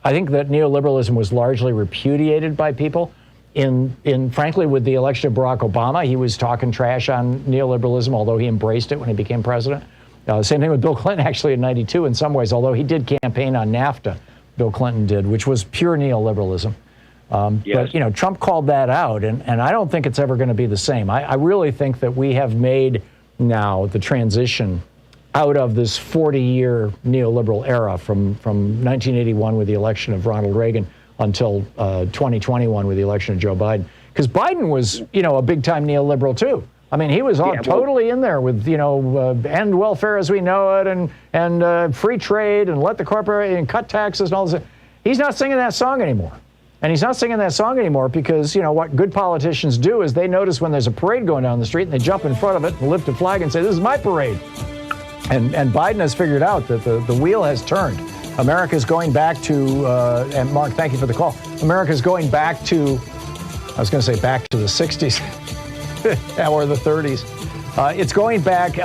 neoliberalism was largely repudiated by people. Frankly, with the election of Barack Obama, he was talking trash on neoliberalism, although he embraced it when he became president. Same thing with Bill Clinton, actually, in '92 in some ways, although he did campaign on NAFTA, Bill Clinton did, which was pure neoliberalism. Yes. But, Trump called that out, and I don't think it's ever going to be the same. I really think that we have made now the transition out of this 40-year neoliberal era from 1981 with the election of Ronald Reagan until 2021 with the election of Joe Biden. Because Biden was, a big-time neoliberal, too. I mean, he was totally in there with, end welfare as we know it and free trade and let the corporate and cut taxes and all this. He's not singing that song anymore. And he's not singing that song anymore because, what good politicians do is they notice when there's a parade going down the street and they jump in front of it and lift a flag and say, this is my parade. And Biden has figured out that the wheel has turned. America's going back to, and Mark, thank you for the call. America's going back to, I was going to say back to the 60s or the 30s.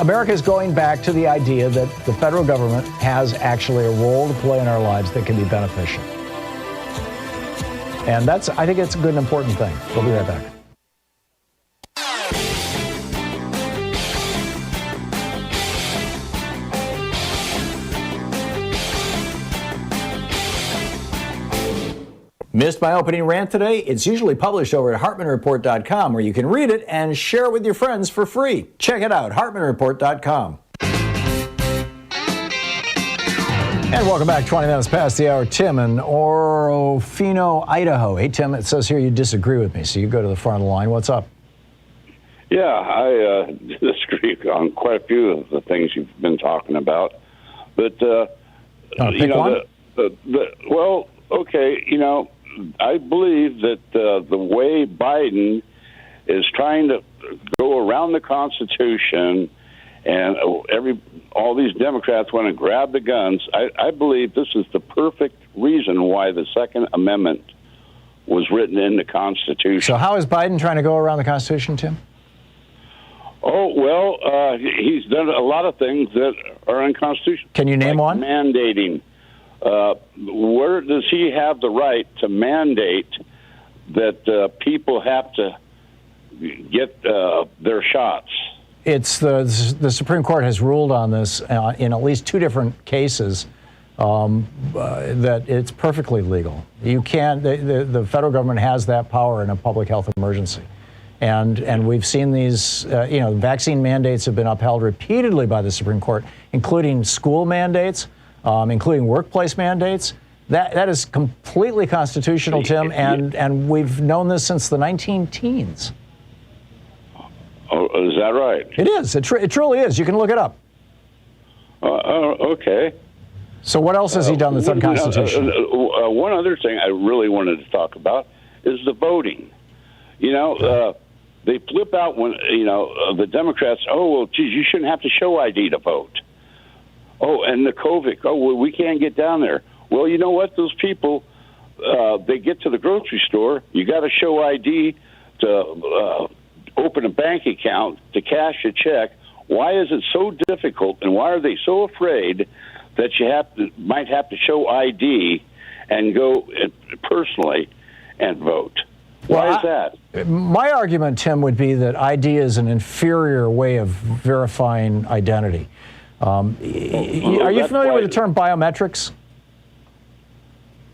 America's going back to the idea that the federal government has actually a role to play in our lives that can be beneficial. And I think it's a good and important thing. We'll be right back. Missed my opening rant today? It's usually published over at HartmannReport.com, where you can read it and share it with your friends for free. Check it out, HartmannReport.com. And welcome back, 20 minutes past the hour. Tim in Orofino, Idaho. Hey, Tim, it says here you disagree with me, so you go to the front of the line. What's up? Yeah, I disagree on quite a few of the things you've been talking about. But, pick one? Well, okay, I believe that the way Biden is trying to go around the Constitution and all these Democrats want to grab the guns, I believe this is the perfect reason why the Second Amendment was written in the Constitution. So how is Biden trying to go around the Constitution, Tim? Oh, well, he's done a lot of things that are unconstitutional. Can you name one? Mandating. Where does he have the right to mandate that people have to get their shots? It's the Supreme Court has ruled on this in at least 2 different cases that it's perfectly legal. You can't. The federal government has that power in a public health emergency, and we've seen these. Vaccine mandates have been upheld repeatedly by the Supreme Court, including school mandates, including workplace mandates. That is completely constitutional, Tim, and we've known this since the 19-teens. Oh, is that right? It is. It truly is. You can look it up. Okay. So what else has he done that's unconstitutional? One other thing I really wanted to talk about is the voting. They flip out when, the Democrats, geez, you shouldn't have to show ID to vote. Oh, and the COVID, we can't get down there. Well, you know what? Those people, they get to the grocery store. You got to show ID to open a bank account, to cash a check. Why is it so difficult, and why are they so afraid that you might have to show ID and go personally and vote? Why is that? My argument, Tim, would be that ID is an inferior way of verifying identity. Are you familiar with the term biometrics?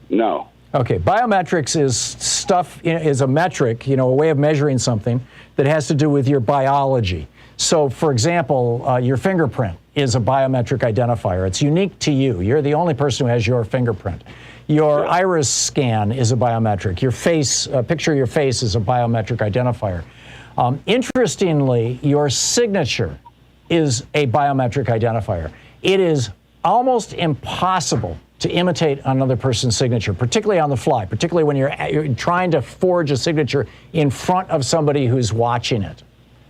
No. Okay, biometrics is a metric, a way of measuring something that has to do with your biology. So, for example, your fingerprint is a biometric identifier. It's unique to you. You're the only person who has your fingerprint. Your iris scan is a biometric. Your face, a picture of your face is a biometric identifier. Interestingly, your signature is a biometric identifier. It is almost impossible to imitate another person's signature, particularly on the fly, particularly when you're trying to forge a signature in front of somebody who's watching it.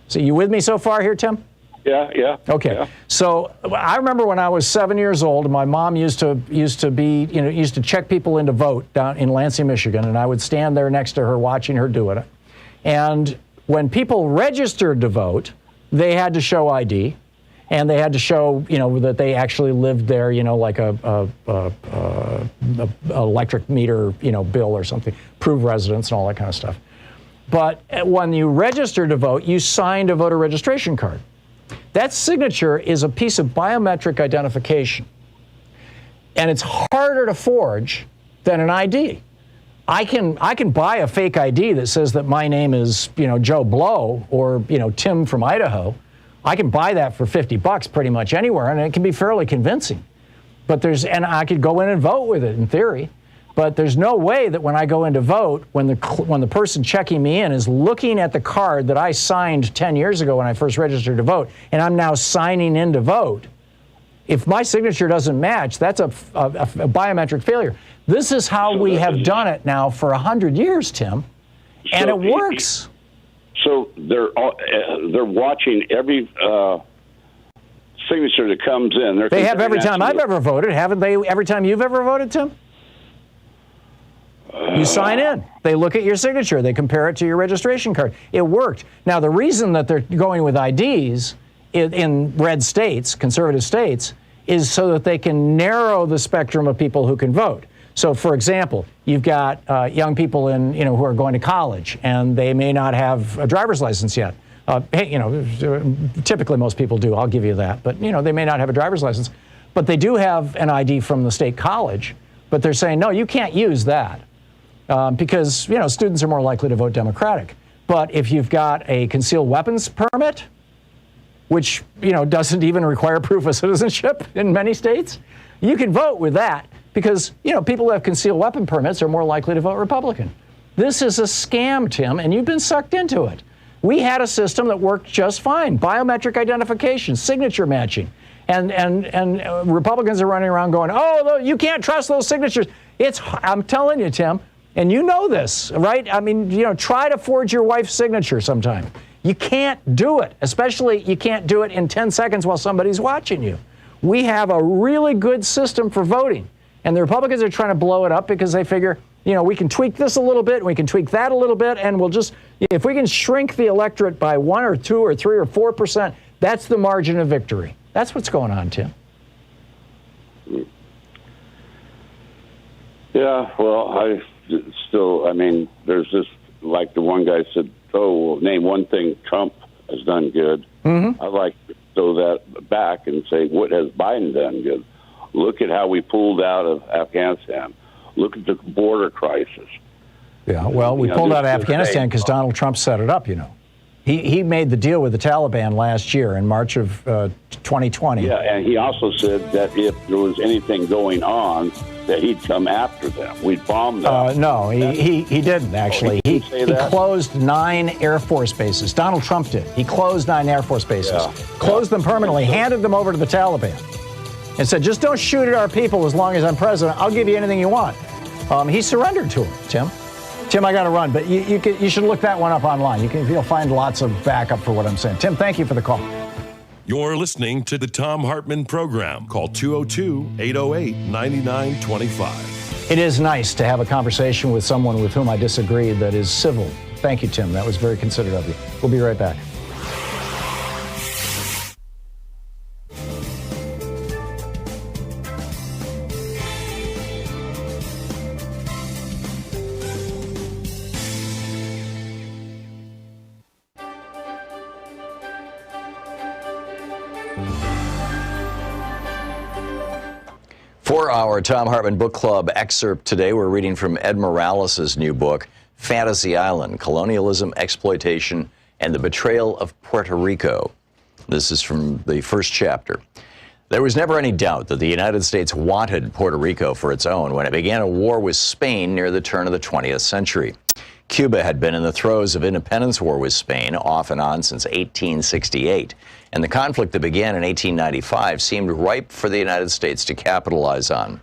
So you with me so far here, Tim? Yeah. Okay. Yeah. So I remember when I was 7 years old, my mom used to check people in to vote down in Lansing, Michigan, and I would stand there next to her watching her do it. And when people registered to vote, they had to show ID. And they had to show, that they actually lived there, like a electric meter, bill or something, prove residence and all that kind of stuff. But when you registered to vote, you signed a voter registration card. That signature is a piece of biometric identification. And it's harder to forge than an ID. I can buy a fake ID that says that my name is, Joe Blow or, Tim from Idaho. I can buy that for $50 pretty much anywhere, and it can be fairly convincing. And I could go in and vote with it in theory, but there's no way that when I go in to vote, when the person checking me in is looking at the card that I signed 10 years ago when I first registered to vote, and I'm now signing in to vote, if my signature doesn't match, that's a biometric failure. This is how we have done it now for 100 years, Tim, and it works. So they're watching every signature that comes in. They have every time I've ever voted, haven't they? Every time you've ever voted, Tim? You sign in. They look at your signature. They compare it to your registration card. It worked. Now, the reason that they're going with IDs in red states, conservative states, is so that they can narrow the spectrum of people who can vote. So, for example, you've got young people who are going to college, and they may not have a driver's license yet. Typically most people do. I'll give you that. But they may not have a driver's license, but they do have an ID from the state college. But they're saying, no, you can't use that because students are more likely to vote Democratic. But if you've got a concealed weapons permit, which doesn't even require proof of citizenship in many states, you can vote with that. Because, people who have concealed weapon permits are more likely to vote Republican. This is a scam, Tim, and you've been sucked into it. We had a system that worked just fine. Biometric identification, signature matching. And Republicans are running around going, you can't trust those signatures. I'm telling you, Tim, and you know this, right? I mean, try to forge your wife's signature sometime. You can't do it. Especially, you can't do it in 10 seconds while somebody's watching you. We have a really good system for voting. And the Republicans are trying to blow it up because they figure, we can tweak this a little bit, and we can tweak that a little bit, and if we can shrink the electorate by 1 or 2 or 3 or 4%, that's the margin of victory. That's what's going on, Tim. Yeah, well, there's this, like the one guy said, name one thing Trump has done good. I'd like to throw that back and say, what has Biden done good? Look at how we pulled out of Afghanistan. Look at the border crisis. Yeah, well, we pulled out of Afghanistan because Donald Trump set it up, you know. He made the deal with the Taliban last year in March of 2020. Yeah, and he also said that if there was anything going on, that he'd come after them. We'd bomb them. No, he didn't, actually. He closed 9 Air Force bases. Donald Trump did. He closed 9 Air Force bases, closed them permanently, handed them over to the Taliban, and said, just don't shoot at our people as long as I'm president. I'll give you anything you want. He surrendered to him, Tim, I got to run, but you should look that one up online. You'll find lots of backup for what I'm saying. Tim, thank you for the call. You're listening to the Thom Hartmann Program. Call 202-808-9925. It is nice to have a conversation with someone with whom I disagree that is civil. Thank you, Tim. That was very considerate of you. We'll be right back. For our Thom Hartmann Book Club excerpt today, we're reading from Ed Morales' new book, Fantasy Island, Colonialism, Exploitation, and the Betrayal of Puerto Rico. This is from the first chapter. There was never any doubt that the United States wanted Puerto Rico for its own when it began a war with Spain near the turn of the 20th century. Cuba had been in the throes of independence war with Spain off and on since 1868, and the conflict that began in 1895 seemed ripe for the United States to capitalize on.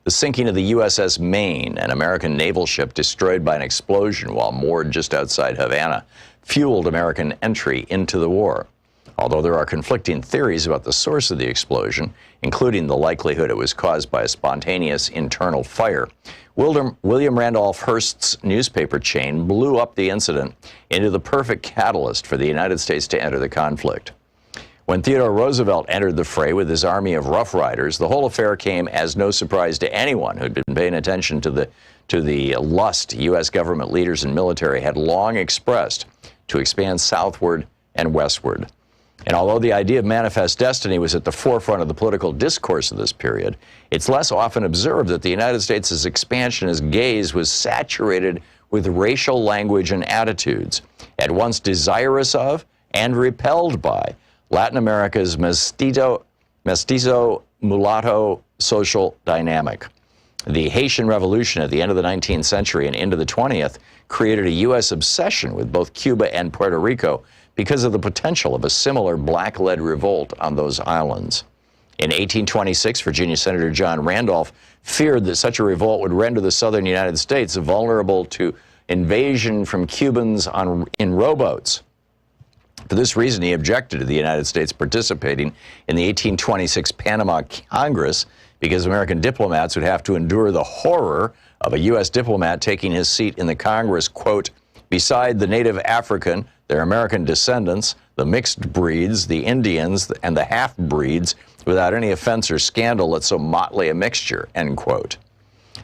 The sinking of the USS Maine, an American naval ship destroyed by an explosion while moored just outside Havana, fueled American entry into the war. Although there are conflicting theories about the source of the explosion, including the likelihood it was caused by a spontaneous internal fire, William Randolph Hearst's newspaper chain blew up the incident into the perfect catalyst for the United States to enter the conflict. When Theodore Roosevelt entered the fray with his army of Rough Riders, the whole affair came as no surprise to anyone who'd been paying attention to the lust U.S. government leaders and military had long expressed to expand southward and westward. And although the idea of manifest destiny was at the forefront of the political discourse of this period, it's less often observed that the United States' expansionist gaze was saturated with racial language and attitudes, at once desirous of and repelled by Latin America's mestizo mulatto social dynamic. The Haitian Revolution at the end of the 19th century and into the 20th created a U.S. obsession with both Cuba and Puerto Rico because of the potential of a similar black-led revolt on those islands. In 1826, Virginia Senator John Randolph feared that such a revolt would render the southern United States vulnerable to invasion from Cubans in rowboats. For this reason, he objected to the United States participating in the 1826 Panama Congress because American diplomats would have to endure the horror of a U.S. diplomat taking his seat in the Congress, quote, beside the native African, their American descendants, the mixed breeds, the Indians, and the half-breeds, without any offense or scandal at so motley a mixture, end quote.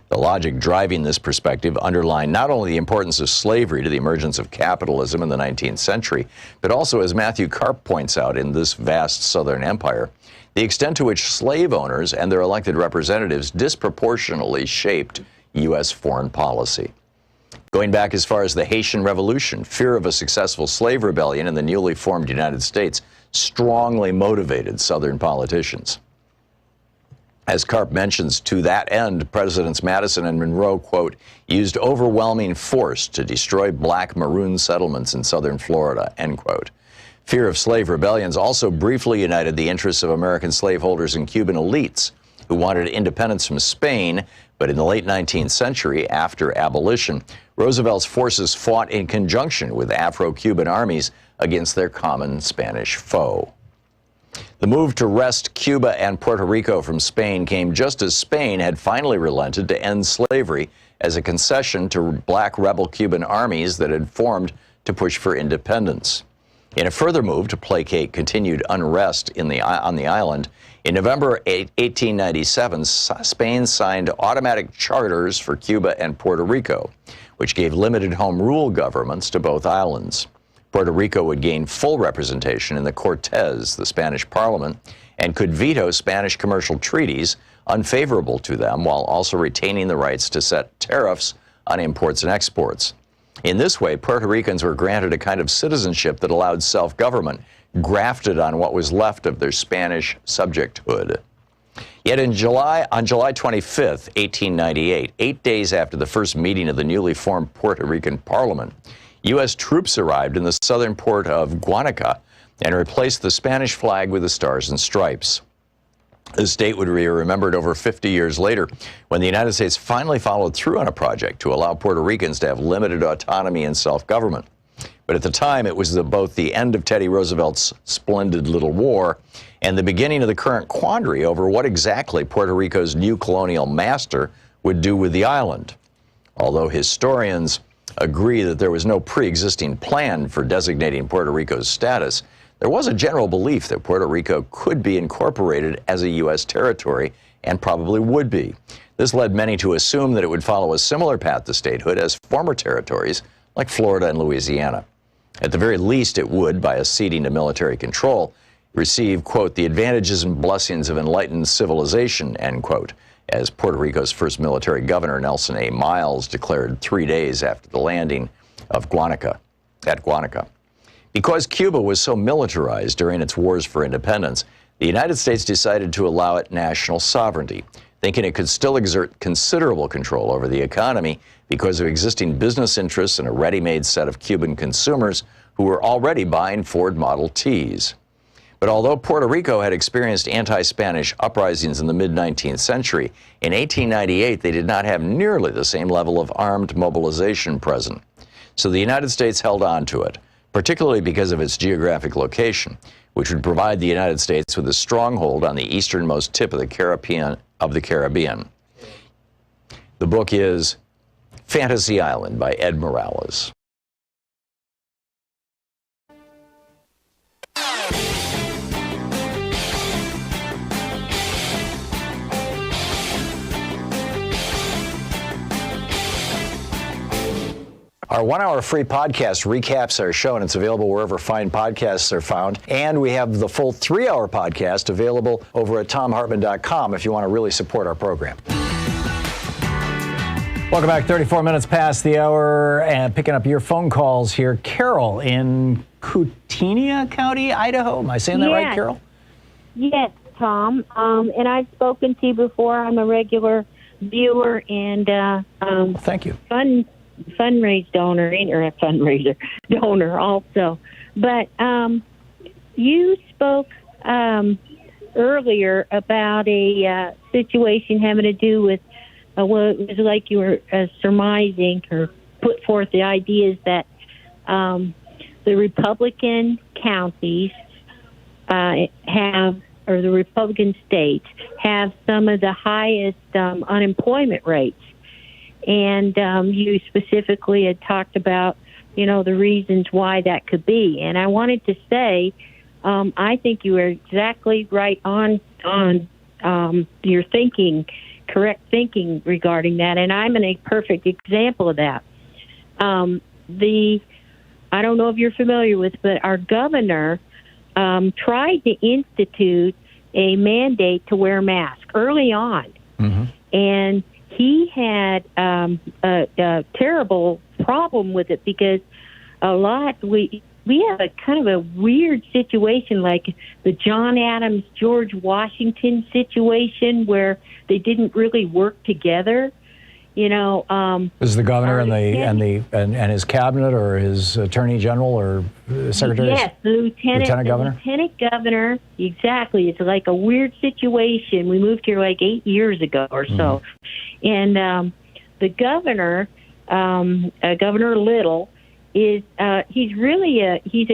The logic driving this perspective underlined not only the importance of slavery to the emergence of capitalism in the 19th century, but also, as Matthew Karp points out in this vast southern empire, the extent to which slave owners and their elected representatives disproportionately shaped U.S. foreign policy. Going back as far as the Haitian Revolution, fear of a successful slave rebellion in the newly formed United States strongly motivated Southern politicians. As Karp mentions, to that end, Presidents Madison and Monroe, quote, used overwhelming force to destroy black maroon settlements in southern Florida, end quote. Fear of slave rebellions also briefly united the interests of American slaveholders and Cuban elites who wanted independence from Spain, but in the late 19th century, after abolition, Roosevelt's forces fought in conjunction with Afro-Cuban armies against their common Spanish foe. The move to wrest Cuba and Puerto Rico from Spain came just as Spain had finally relented to end slavery as a concession to black rebel Cuban armies that had formed to push for independence. In a further move to placate continued unrest on the island, in November 1897, Spain signed automatic charters for Cuba and Puerto Rico, which gave limited home rule governments to both islands. Puerto Rico would gain full representation in the Cortes, the Spanish parliament, and could veto Spanish commercial treaties unfavorable to them while also retaining the rights to set tariffs on imports and exports. In this way, Puerto Ricans were granted a kind of citizenship that allowed self-government grafted on what was left of their Spanish subjecthood. Yet on July 25th, 1898, 8 days after the first meeting of the newly formed Puerto Rican Parliament, U.S. troops arrived in the southern port of Guanica and replaced the Spanish flag with the stars and stripes. This date would be remembered over 50 years later when the United States finally followed through on a project to allow Puerto Ricans to have limited autonomy and self-government. But at the time, it was both the end of Teddy Roosevelt's splendid little war and the beginning of the current quandary over what exactly Puerto Rico's new colonial master would do with the island. Although historians agree that there was no pre-existing plan for designating Puerto Rico's status, there was a general belief that Puerto Rico could be incorporated as a U.S. territory and probably would be. This led many to assume that it would follow a similar path to statehood as former territories like Florida and Louisiana. At the very least, it would, by acceding to military control, receive, quote, the advantages and blessings of enlightened civilization, end quote, as Puerto Rico's first military governor, Nelson A. Miles, declared 3 days after the landing of Guanica. Because Cuba was so militarized during its wars for independence, the United States decided to allow it national sovereignty, thinking it could still exert considerable control over the economy because of existing business interests and a ready-made set of Cuban consumers who were already buying Ford Model Ts. But although Puerto Rico had experienced anti-Spanish uprisings in the mid-19th century, in 1898 they did not have nearly the same level of armed mobilization present. So the United States held on to it, particularly because of its geographic location, which would provide the United States with a stronghold on the easternmost tip of the Caribbean. The book is Fantasy Island by Ed Morales. Our 1 hour free podcast recaps our show, and it's available wherever fine podcasts are found. And we have the full 3 hour podcast available over at thomhartmann.com if you want to really support our program. Welcome back. 34 minutes past the hour, and picking up your phone calls here. Carol in Kootenai County, Idaho. Am I saying that right, Carol? Yes, Tom. And I've spoken to you before. I'm a regular viewer and thank you. Fundraise donor, or a fundraiser donor also. But you spoke earlier about a situation having to do with well, it was like you were surmising or put forth the ideas that the Republican counties have, or the Republican states have some of the highest unemployment rates. And you specifically had talked about, the reasons why that could be. And I wanted to say, I think you were exactly right on your thinking, correct thinking regarding that. And I'm a perfect example of that. I don't know if you're familiar with, but our governor tried to institute a mandate to wear masks early on. Mm-hmm. And he had a terrible problem with it because we have a kind of a weird situation like the John Adams, George Washington situation where they didn't really work together. This is the governor and his cabinet or his attorney general or secretary? Yes, lieutenant governor. Lieutenant governor, exactly. It's like a weird situation. We moved here like 8 years ago or so. And the governor, Governor Little, he's a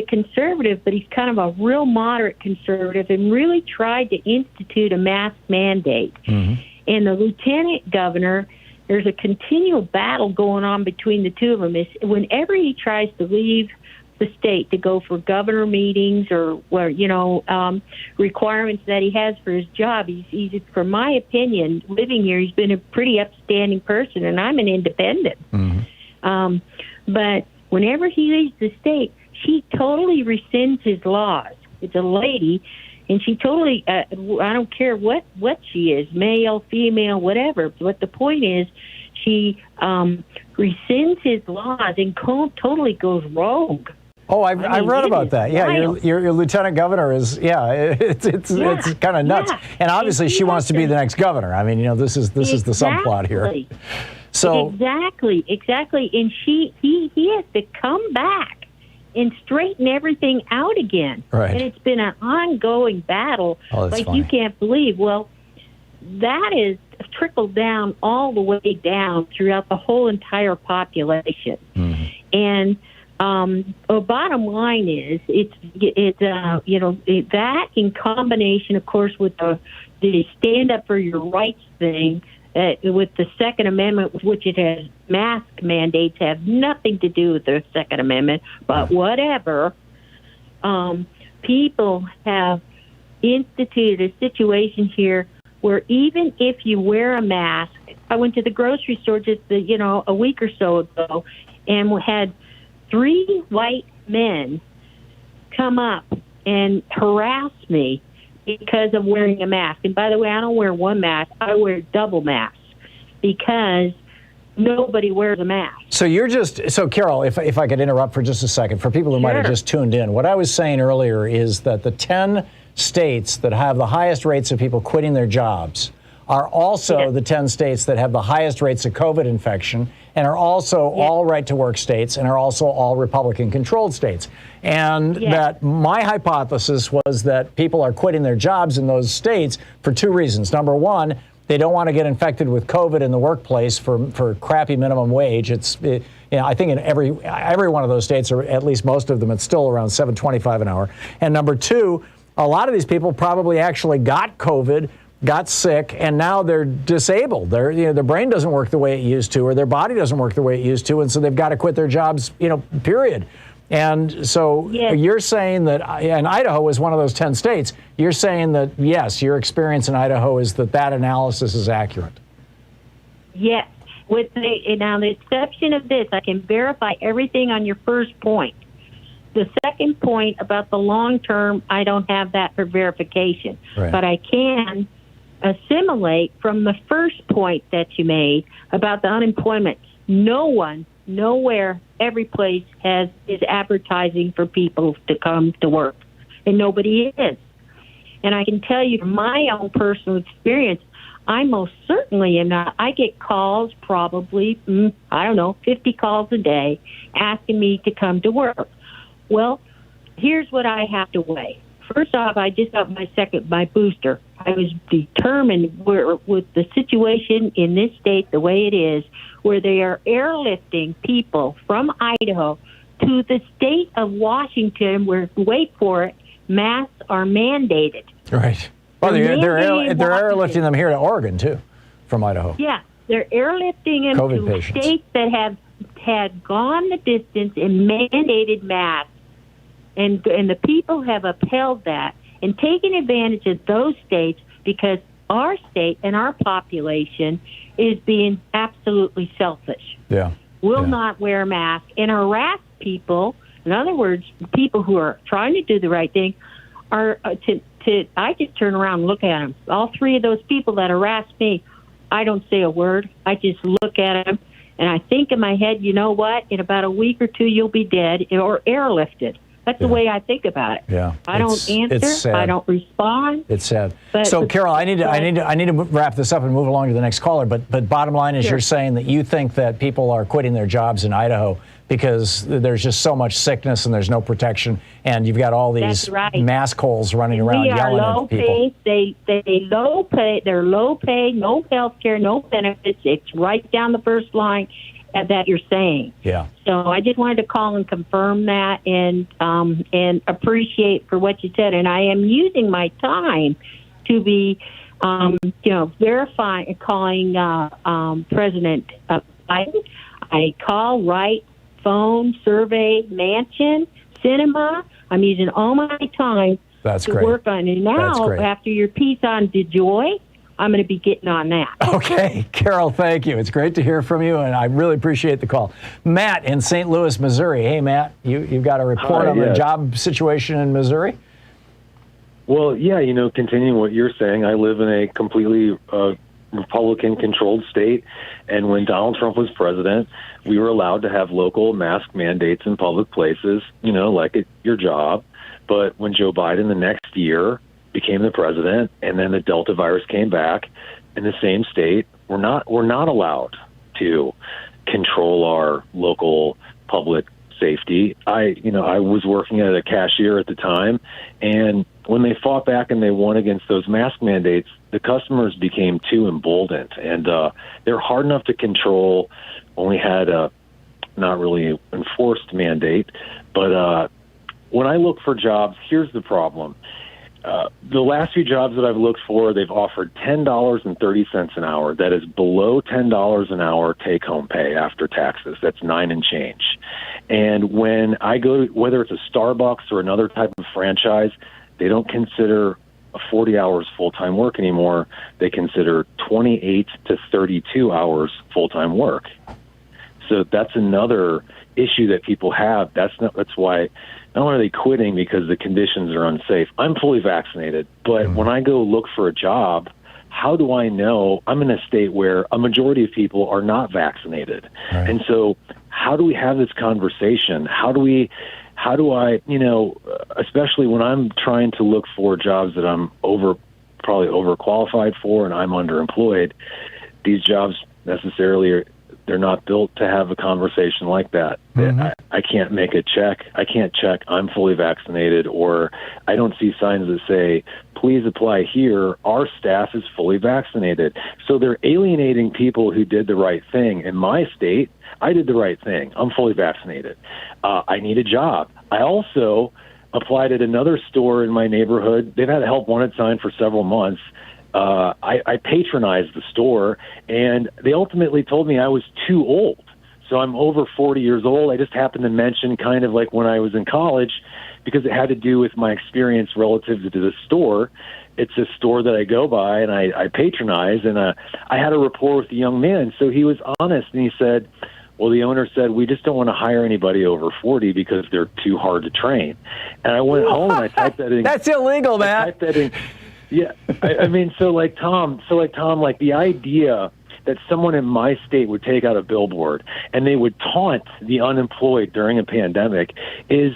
conservative, but he's kind of a real moderate conservative and really tried to institute a mask mandate. Mm-hmm. And the lieutenant governor, there's a continual battle going on between the two of them. Whenever he tries to leave the state to go for governor meetings or requirements that he has for his job, he's, from my opinion, living here, he's been a pretty upstanding person, and I'm an independent. Mm-hmm. But whenever he leaves the state, she totally rescinds his laws. It's a lady, and she totally, I don't care what she is, male, female, whatever. But the point is, she rescinds his laws and totally goes rogue. Oh, I read about that. Yeah, your lieutenant governor is. Yeah, it's kind of nuts. Yeah. And obviously, she wants to be the next governor. I mean, this is the subplot here. So exactly, and he has to come back and straighten everything out again. Right. And it's been an ongoing battle, like funny. You can't believe. Well, that is trickled down all the way down throughout the whole entire population, and. Bottom line is, that in combination, of course, with the stand up for your rights thing, with the Second Amendment, which it has mask mandates, have nothing to do with the Second Amendment, but whatever. People have instituted a situation here where even if you wear a mask, I went to the grocery store just a week or so ago, and had 3 white men come up and harass me because of wearing a mask. And by the way, I don't wear one mask. I wear double masks because nobody wears a mask. So Carol, if I could interrupt for just a second, for people who might have just tuned in, what I was saying earlier is that the 10 states that have the highest rates of people quitting their jobs are also the 10 states that have the highest rates of COVID infection, and are also all right-to-work states, and are also all Republican-controlled states. And that my hypothesis was that people are quitting their jobs in those states for 2 reasons. Number one, they don't want to get infected with COVID in the workplace for crappy minimum wage. I think in every one of those states, or at least most of them, it's still around $7.25 an hour. And number two, a lot of these people probably actually got COVID, got sick, and now they're disabled. Their brain doesn't work the way it used to, or their body doesn't work the way it used to, and so they've got to quit their jobs, period. And so you're saying that, and Idaho is one of those 10 states, you're saying that, yes, your experience in Idaho is that analysis is accurate. Yes. Now, the exception of this, I can verify everything on your first point. The second point about the long term, I don't have that for verification. Right. But I can assimilate from the first point that you made about the unemployment. No one, nowhere, every place is advertising for people to come to work, and nobody is. And I can tell you from my own personal experience, I most certainly am not. I get calls, probably 50 calls a day, asking me to come to work. Well, here's what I have to weigh. First off, I just got my booster. I was determined with the situation in this state the way it is, where they are airlifting people from Idaho to the state of Washington, where, wait for it, masks are mandated. Right. Well, they're airlifting them here to Oregon, too, from Idaho. Yeah, they're airlifting them COVID to patients. States that had gone the distance and mandated masks. And the people have upheld that and taken advantage of those states because our state and our population is being absolutely selfish. Yeah. Will not wear masks and harass people. In other words, people who are trying to do the right thing are I just turn around and look at them. All 3 of those people that harassed me, I don't say a word. I just look at them and I think in my head, you know what? In about a week or 2, you'll be dead or airlifted. That's the way I think about it. Yeah. I don't answer. I don't respond. It's sad. So, Carol, I need to wrap this up and move along to the next caller. But bottom line is, you're saying that you think that people are quitting their jobs in Idaho because there's just so much sickness and there's no protection, and you've got all these mask holes running around yelling at people. They're low pay, no health care, no benefits. It's right down the first line that you're saying. Yeah. So I just wanted to call and confirm that and appreciate for what you said. And I am using my time to be, verifying, calling President Biden. I call, write, phone, survey, mansion, cinema. I'm using all my time to work on it. Now, after your piece on DeJoy, I'm going to be getting on that. Okay, Carol, thank you. It's great to hear from you, and I really appreciate the call. Matt in St. Louis, Missouri. Hey, Matt, you've got a report on the job situation in Missouri? Well, yeah, continuing what you're saying, I live in a completely Republican-controlled state, and when Donald Trump was president, we were allowed to have local mask mandates in public places, like at your job. But when Joe Biden the next year became the president, and then the Delta virus came back in the same state, we're not allowed to control our local public safety. I was working as a cashier at the time, and when they fought back and they won against those mask mandates, the customers became too emboldened, and they're hard enough to control. Only had a not really enforced mandate, but when I look for jobs, here's the problem. The last few jobs that I've looked for, they've offered $10.30 an hour. That is below $10 an hour take-home pay after taxes. That's 9 and change. And when I go, whether it's a Starbucks or another type of franchise, they don't consider 40 hours full-time work anymore. They consider 28 to 32 hours full-time work. So that's another issue that people have. That's why not only are they quitting because the conditions are unsafe. I'm fully vaccinated, but when I go look for a job, how do I know? I'm in a state where a majority of people are not vaccinated. Right. And so how do we have this conversation? How do I, especially when I'm trying to look for jobs that I'm probably overqualified for and I'm underemployed, these jobs necessarily they're not built to have a conversation like that. Mm-hmm. I can't make a check. I can't check I'm fully vaccinated, or I don't see signs that say, please apply here. Our staff is fully vaccinated. So they're alienating people who did the right thing. In my state, I did the right thing. I'm fully vaccinated. I need a job. I also applied at another store in my neighborhood. They've had a help wanted sign for several months. I patronized the store, and they ultimately told me I was too old. So I'm over 40 years old. I just happened to mention kind of like when I was in college, because it had to do with my experience relative to the store. It's a store that I go by and I patronize, and I had a rapport with the young man. So he was honest, and he said, well, the owner said, we just don't want to hire anybody over 40 because they're too hard to train. And I went home and I typed that in. That's illegal, man. I typed that in. Yeah, I mean, so like Tom, like the idea that someone in my state would take out a billboard and they would taunt the unemployed during a pandemic is,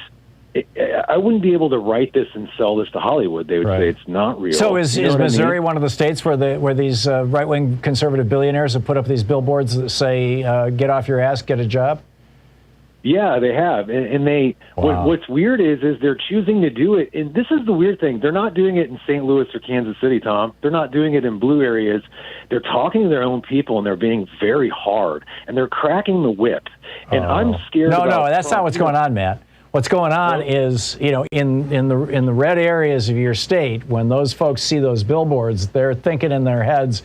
I wouldn't be able to write this and sell this to Hollywood. They would say it's not real. So is Missouri one of the states where these right-wing conservative billionaires have put up these billboards that say, get off your ass, get a job? Yeah, they have. And they, what's weird is they're choosing to do it. And this is the weird thing. They're not doing it in St. Louis or Kansas City, Tom. They're not doing it in blue areas. They're talking to their own people, and they're being very hard. And they're cracking the whip. And I'm scared No, that's not what's going on, Matt. What's going on is, in the red areas of your state, when those folks see those billboards, they're thinking in their heads,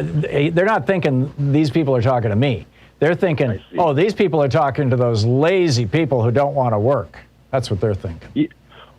they're not thinking these people are talking to me. They're thinking, oh, these people are talking to those lazy people who don't want to work. That's what they're thinking. Yeah.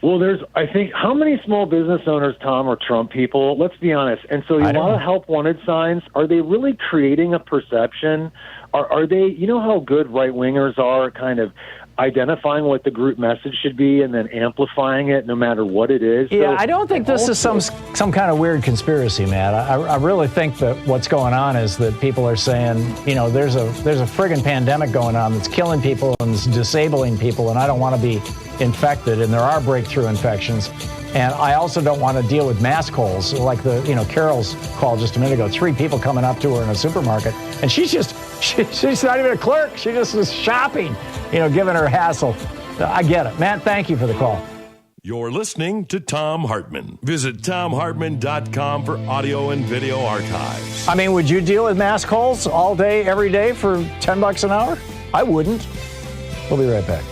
Well, I think, how many small business owners, Tom, are Trump people? Let's be honest. And so a lot of help wanted signs, are they really creating a perception? Are they, how good right-wingers are kind of identifying what the group message should be and then amplifying it no matter what it is? Yeah, I don't think this is some kind of weird conspiracy, Matt. I really think that what's going on is that people are saying, there's a friggin' pandemic going on that's killing people and it's disabling people, and I don't want to be infected, and there are breakthrough infections. And I also don't want to deal with mask holes like Carol's call just a minute ago. 3 people coming up to her in a supermarket, and she's not even a clerk. She just is shopping, giving her hassle. I get it. Matt, thank you for the call. You're listening to Thom Hartmann. Visit ThomHartmann.com for audio and video archives. I mean, would you deal with mask holes all day, every day for $10 an hour? I wouldn't. We'll be right back.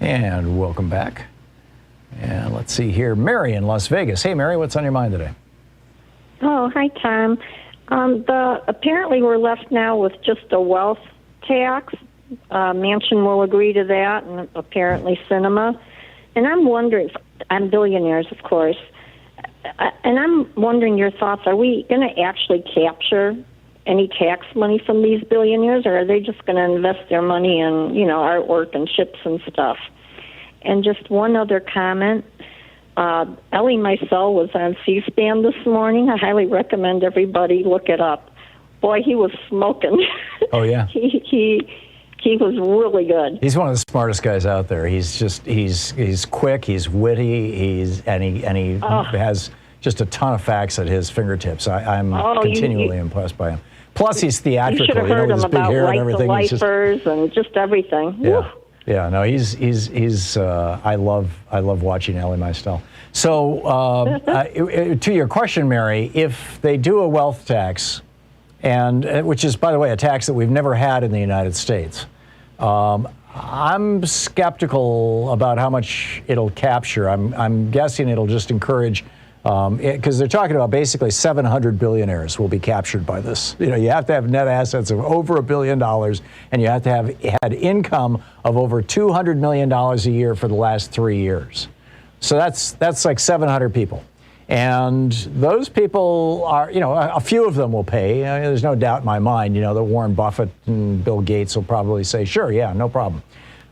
And welcome back. And let's see here, Mary in Las Vegas. Hey, Mary, what's on your mind today? Oh, hi, Tom. Apparently we're left now with just a wealth tax. Manchin will agree to that, and apparently Sinema. And I'm wondering, I'm billionaires, of course, and I'm wondering your thoughts. Are we going to actually capture any tax money from these billionaires, or are they just going to invest their money in, artwork and ships and stuff? And just one other comment. Elie Mysel was on C-SPAN this morning. I highly recommend everybody look it up. Boy, he was smoking. Oh, yeah. He was really good. He's one of the smartest guys out there. He's quick, he's witty, he has just a ton of facts at his fingertips. I'm continually impressed by him. Plus, he's theatrical. You should have heard him with his big about hair and Right everything. to Lifers and just everything. Yeah. Woo. Yeah, no, he's I love watching Elie Mysel. So to your question, Mary, if they do a wealth tax, and which is, by the way, a tax that we've never had in the United States, I'm skeptical about how much it'll capture. I'm guessing it'll just encourage, because they're talking about basically 700 billionaires will be captured by this. You have to have net assets of over $1 billion, and you have to have had income of over $200 million a year for the last 3 years. So that's like 700 people. And those people are, a few of them will pay. There's no doubt in my mind, that Warren Buffett and Bill Gates will probably say, sure, yeah, no problem.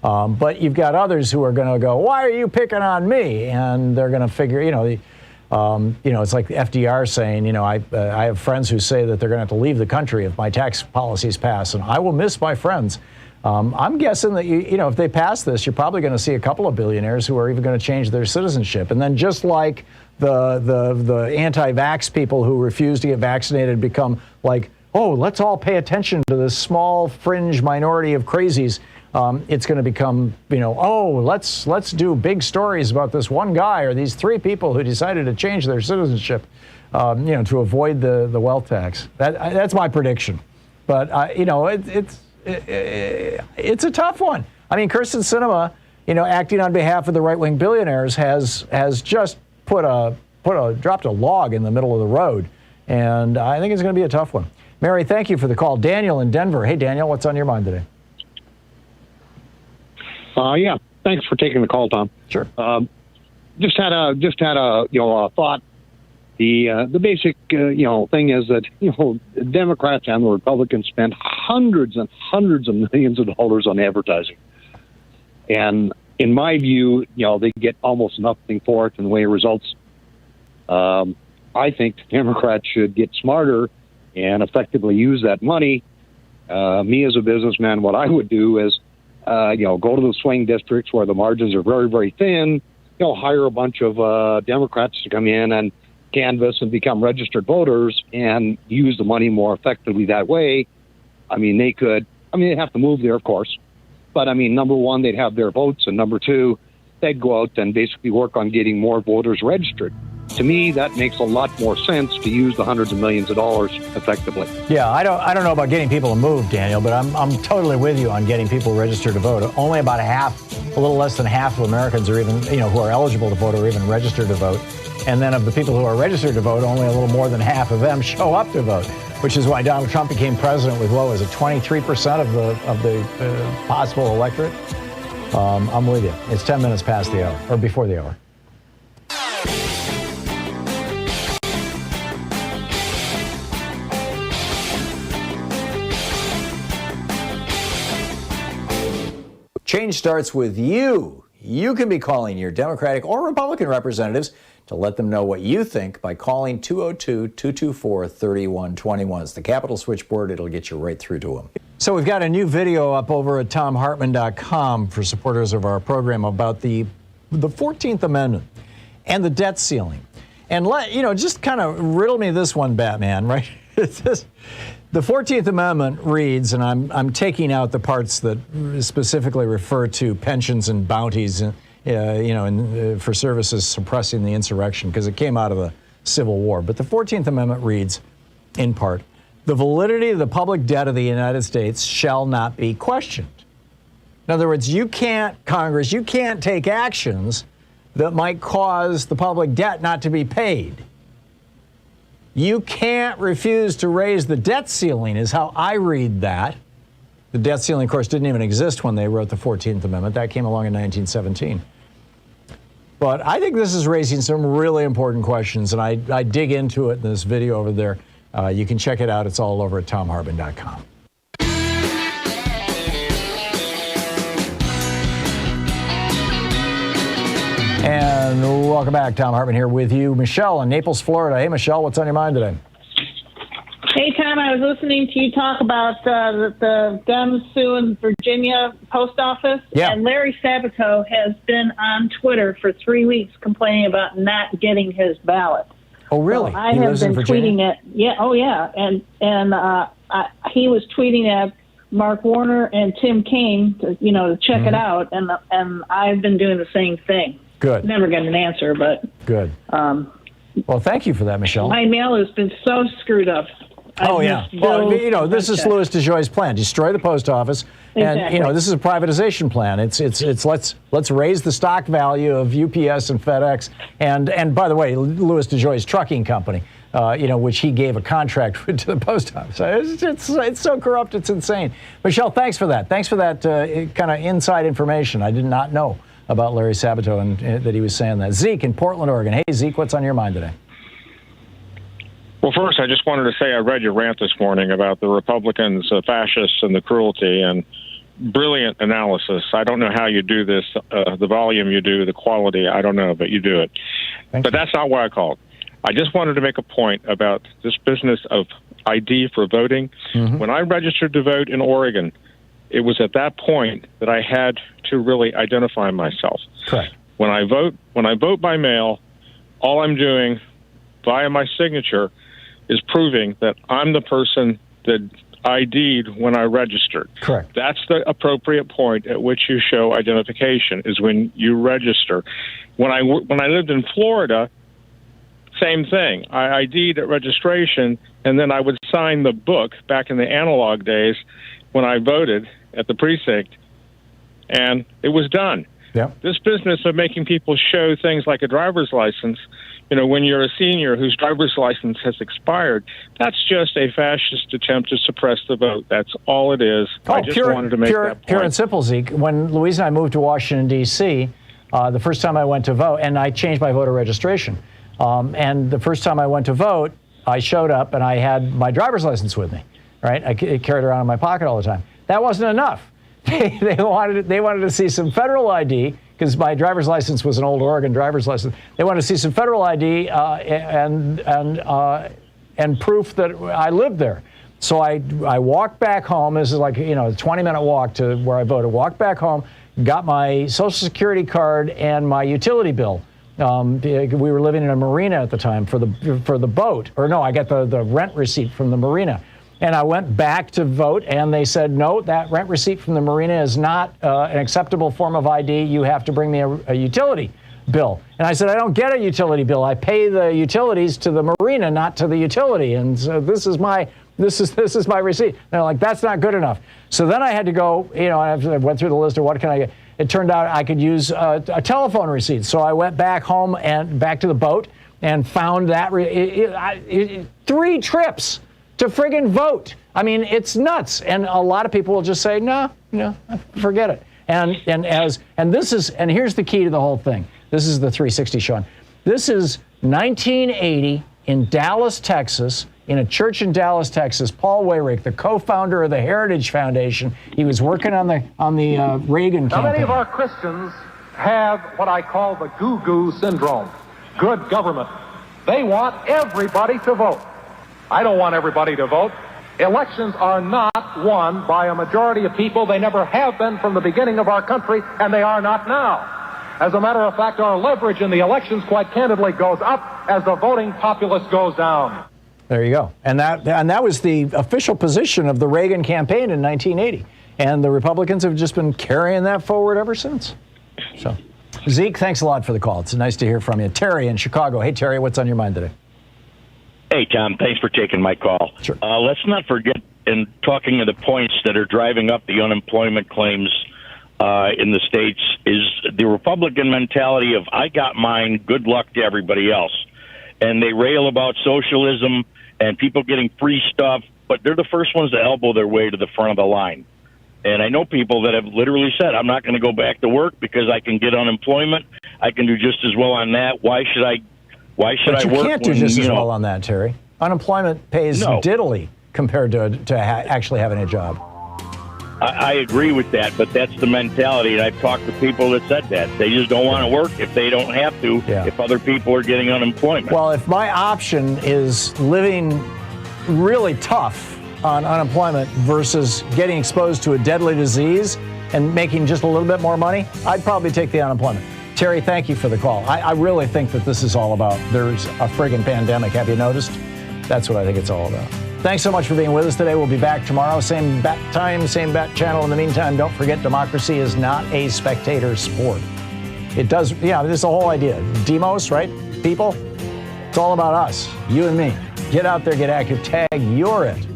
But you've got others who are going to go, why are you picking on me? And they're going to figure, it's like FDR saying, I have friends who say that they're going to have to leave the country if my tax policies pass, and I will miss my friends. I'm guessing that, if they pass this, you're probably going to see a couple of billionaires who are even going to change their citizenship. And then just like the anti-vax people who refuse to get vaccinated become like, oh, let's all pay attention to this small fringe minority of crazies. It's going to become, let's do big stories about this one guy or these 3 people who decided to change their citizenship, to avoid the wealth tax. That's my prediction. But, it's a tough one. I mean, Kyrsten Sinema, acting on behalf of the right-wing billionaires has just dropped a log in the middle of the road. And I think it's going to be a tough one. Mary, thank you for the call. Daniel in Denver. Hey, Daniel, what's on your mind today? Yeah, thanks for taking the call, Tom. Sure. Just had a thought. The basic thing is that the Democrats and the Republicans spend hundreds and hundreds of millions of dollars on advertising, and in my view, they get almost nothing for it in the way of results. I think the Democrats should get smarter and effectively use that money. Me as a businessman, what I would do is go to the swing districts where the margins are very, very thin. Hire a bunch of Democrats to come in and canvass and become registered voters and use the money more effectively that way. They'd have to move there, of course. But, number one, they'd have their votes. And number two, they'd go out and basically work on getting more voters registered. To me, that makes a lot more sense to use the hundreds of millions of dollars effectively. Yeah, I don't know about getting people to move, Daniel, but I'm totally with you on getting people registered to vote. Only about a little less than half of Americans are even, who are eligible to vote are even registered to vote. And then of the people who are registered to vote, only a little more than half of them show up to vote, which is why Donald Trump became president with, 23% of the possible electorate? I'm with you. It's 10 minutes past the hour, or before the hour. Change starts with you. You can be calling your Democratic or Republican representatives to let them know what you think by calling 202-224-3121. It's the Capitol switchboard. It'll get you right through to them. So we've got a new video up over at thomhartmann.com for supporters of our program about the 14th Amendment and the debt ceiling. And just kind of riddle me this one, Batman, right? The 14th Amendment reads, and I'm taking out the parts that specifically refer to pensions and bounties, for services suppressing the insurrection, because it came out of the Civil War. But the 14th Amendment reads, in part, the validity of the public debt of the United States shall not be questioned. In other words, Congress, you can't take actions that might cause the public debt not to be paid. You can't refuse to raise the debt ceiling, is how I read that. The debt ceiling, of course, didn't even exist when they wrote the 14th Amendment. That came along in 1917. But I think this is raising some really important questions, and I dig into it in this video over there. You can check it out. It's all over at thomhartmann.com. And welcome back. Thom Hartmann here with you. Michelle in Naples, Florida. Hey, Michelle, what's on your mind today? Hey, Tom, I was listening to you talk about the Dems suing Virginia post office. Yeah. And Larry Sabato has been on Twitter for 3 weeks complaining about not getting his ballot. Oh, really? So I have been tweeting it. Yeah. Oh, yeah. And he was tweeting at Mark Warner and Tim Kaine to check it out. And I've been doing the same thing. Good. Never got an answer, but good. Well, thank you for that, Michelle. My mail has been so screwed up. Oh, yeah. Well, this is Louis DeJoy's plan. Destroy the post office. Exactly. And, this is a privatization plan. It's let's raise the stock value of UPS and FedEx. And by the way, Louis DeJoy's trucking company, which he gave a contract to the post office. It's so corrupt, it's insane. Michelle, thanks for that. Thanks for that kind of inside information. I did not know about Larry Sabato and that he was saying that. Zeke in Portland, Oregon. Hey, Zeke, what's on your mind today? Well, first, I just wanted to say I read your rant this morning about the Republicans, fascists, and the cruelty, and brilliant analysis. I don't know how you do this, the volume you do, the quality, I don't know, but you do it. But that's not why I called. I just wanted to make a point about this business of ID for voting. Mm-hmm. When I registered to vote in Oregon, it was at that point that I had to really identify myself. Correct. When I vote by mail, all I'm doing via my signature is proving that I'm the person that ID'd when I registered. Correct. That's the appropriate point at which you show identification, is when you register. When I lived in Florida, same thing. I ID'd at registration, and then I would sign the book back in the analog days when I voted at the precinct, and it was done. Yeah. This business of making people show things like a driver's license, when you're a senior whose driver's license has expired, that's just a fascist attempt to suppress the vote. That's all it is. I just wanted to make that point. Pure and simple, Zeke. When Louise and I moved to Washington, D.C., the first time I went to vote, and I changed my voter registration, and the first time I went to vote, I showed up and I had my driver's license with me, right? I carried it around in my pocket all the time. That wasn't enough. They wanted to see some federal ID, because my driver's license was an old Oregon driver's license. They wanted to see some federal ID and proof that I lived there. So I walked back home. This is like, a 20-minute walk to where I voted. Walked back home, got my Social Security card and my utility bill. We were living in a marina at the time for the boat. Or no, I got the rent receipt from the marina. And I went back to vote, and they said, no, that rent receipt from the marina is not an acceptable form of ID. You have to bring me a utility bill. And I said, I don't get a utility bill. I pay the utilities to the marina, not to the utility. And so this is my receipt. And they're like, that's not good enough. So then I had to go, I went through the list of what can I get. It turned out I could use a telephone receipt. So I went back home and back to the boat and found that 3 trips to friggin' vote. I mean, it's nuts. And a lot of people will just say, no, forget it. And here's the key to the whole thing. This is the 360, Sean. This is 1980 in Dallas, Texas, in a church in Dallas, Texas. Paul Weyrich, the co-founder of the Heritage Foundation, he was working on the Reagan campaign. Now, many of our Christians have what I call the goo-goo syndrome, good government. They want everybody to vote. I don't want everybody to vote. Elections are not won by a majority of people. They never have been from the beginning of our country, and they are not now. As a matter of fact, our leverage in the elections, quite candidly, goes up as the voting populace goes down. There you go. And that was the official position of the Reagan campaign in 1980. And the Republicans have just been carrying that forward ever since. So, Zeke, thanks a lot for the call. It's nice to hear from you. Terry in Chicago. Hey, Terry, what's on your mind today? Hey, Tom, thanks for taking my call. Sure. Let's not forget, in talking of the points that are driving up the unemployment claims in the states, is the Republican mentality of, I got mine, good luck to everybody else. and they rail about socialism and people getting free stuff, but they're the first ones to elbow their way to the front of the line. And I know people that have literally said, I'm not going to go back to work because I can get unemployment. I can do just as well on that. Why should I work? But you can't do just as well on that, Terry. Unemployment pays diddly compared to actually having a job. I agree with that, but that's the mentality. And I've talked to people that said that. They just don't want to work if they don't have to, if other people are getting unemployment. Well, if my option is living really tough on unemployment versus getting exposed to a deadly disease and making just a little bit more money, I'd probably take the unemployment. Terry, thank you for the call. I really think that this is all about there's a friggin' pandemic. Have you noticed? That's what I think it's all about. Thanks so much for being with us today. We'll be back tomorrow, same bat time, same bat channel. In the meantime, don't forget democracy is not a spectator sport. It does, this is the whole idea. Demos, right? People, it's all about us, you and me. Get out there, get active, tag you're it,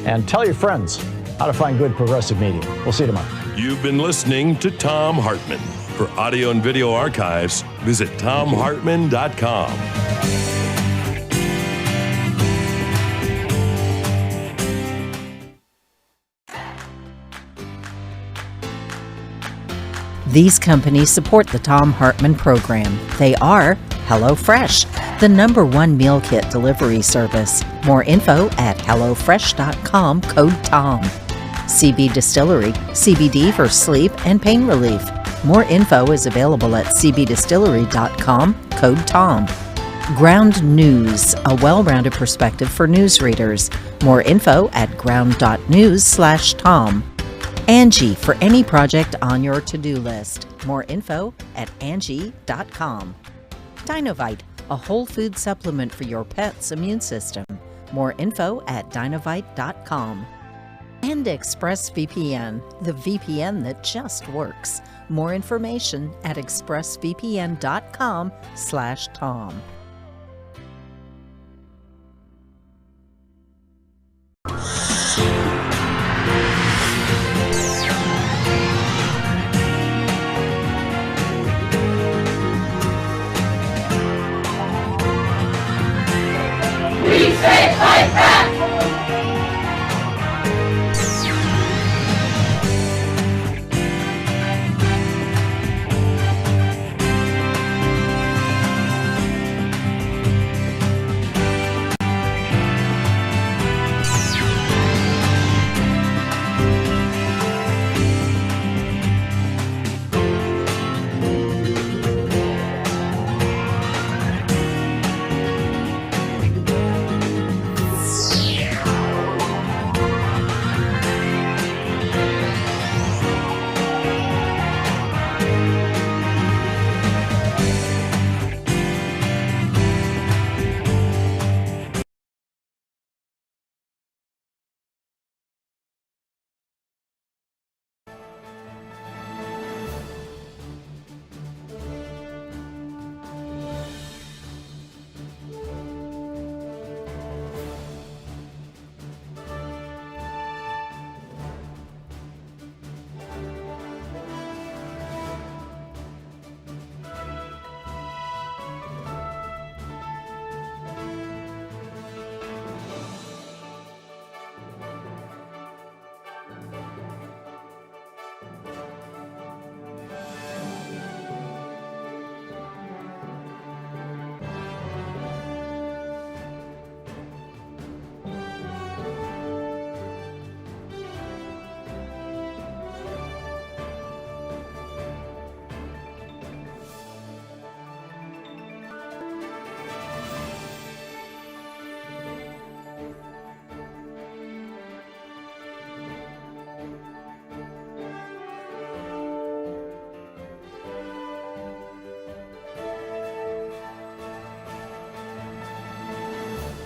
and tell your friends how to find good progressive media. We'll see you tomorrow. You've been listening to Thom Hartmann. For audio and video archives, visit thomhartmann.com. These companies support the Thom Hartmann Program. They are HelloFresh, the #1 meal kit delivery service. More info at HelloFresh.com, code TOM. CB Distillery, CBD for sleep and pain relief. More info is available at cbdistillery.com, code TOM. Ground News, a well-rounded perspective for newsreaders. More info at ground.news/Tom. Angie, for any project on your to-do list. More info at Angie.com. Dinovite, a whole food supplement for your pet's immune system. More info at Dinovite.com. And ExpressVPN, the VPN that just works. More information at expressvpn.com/Tom.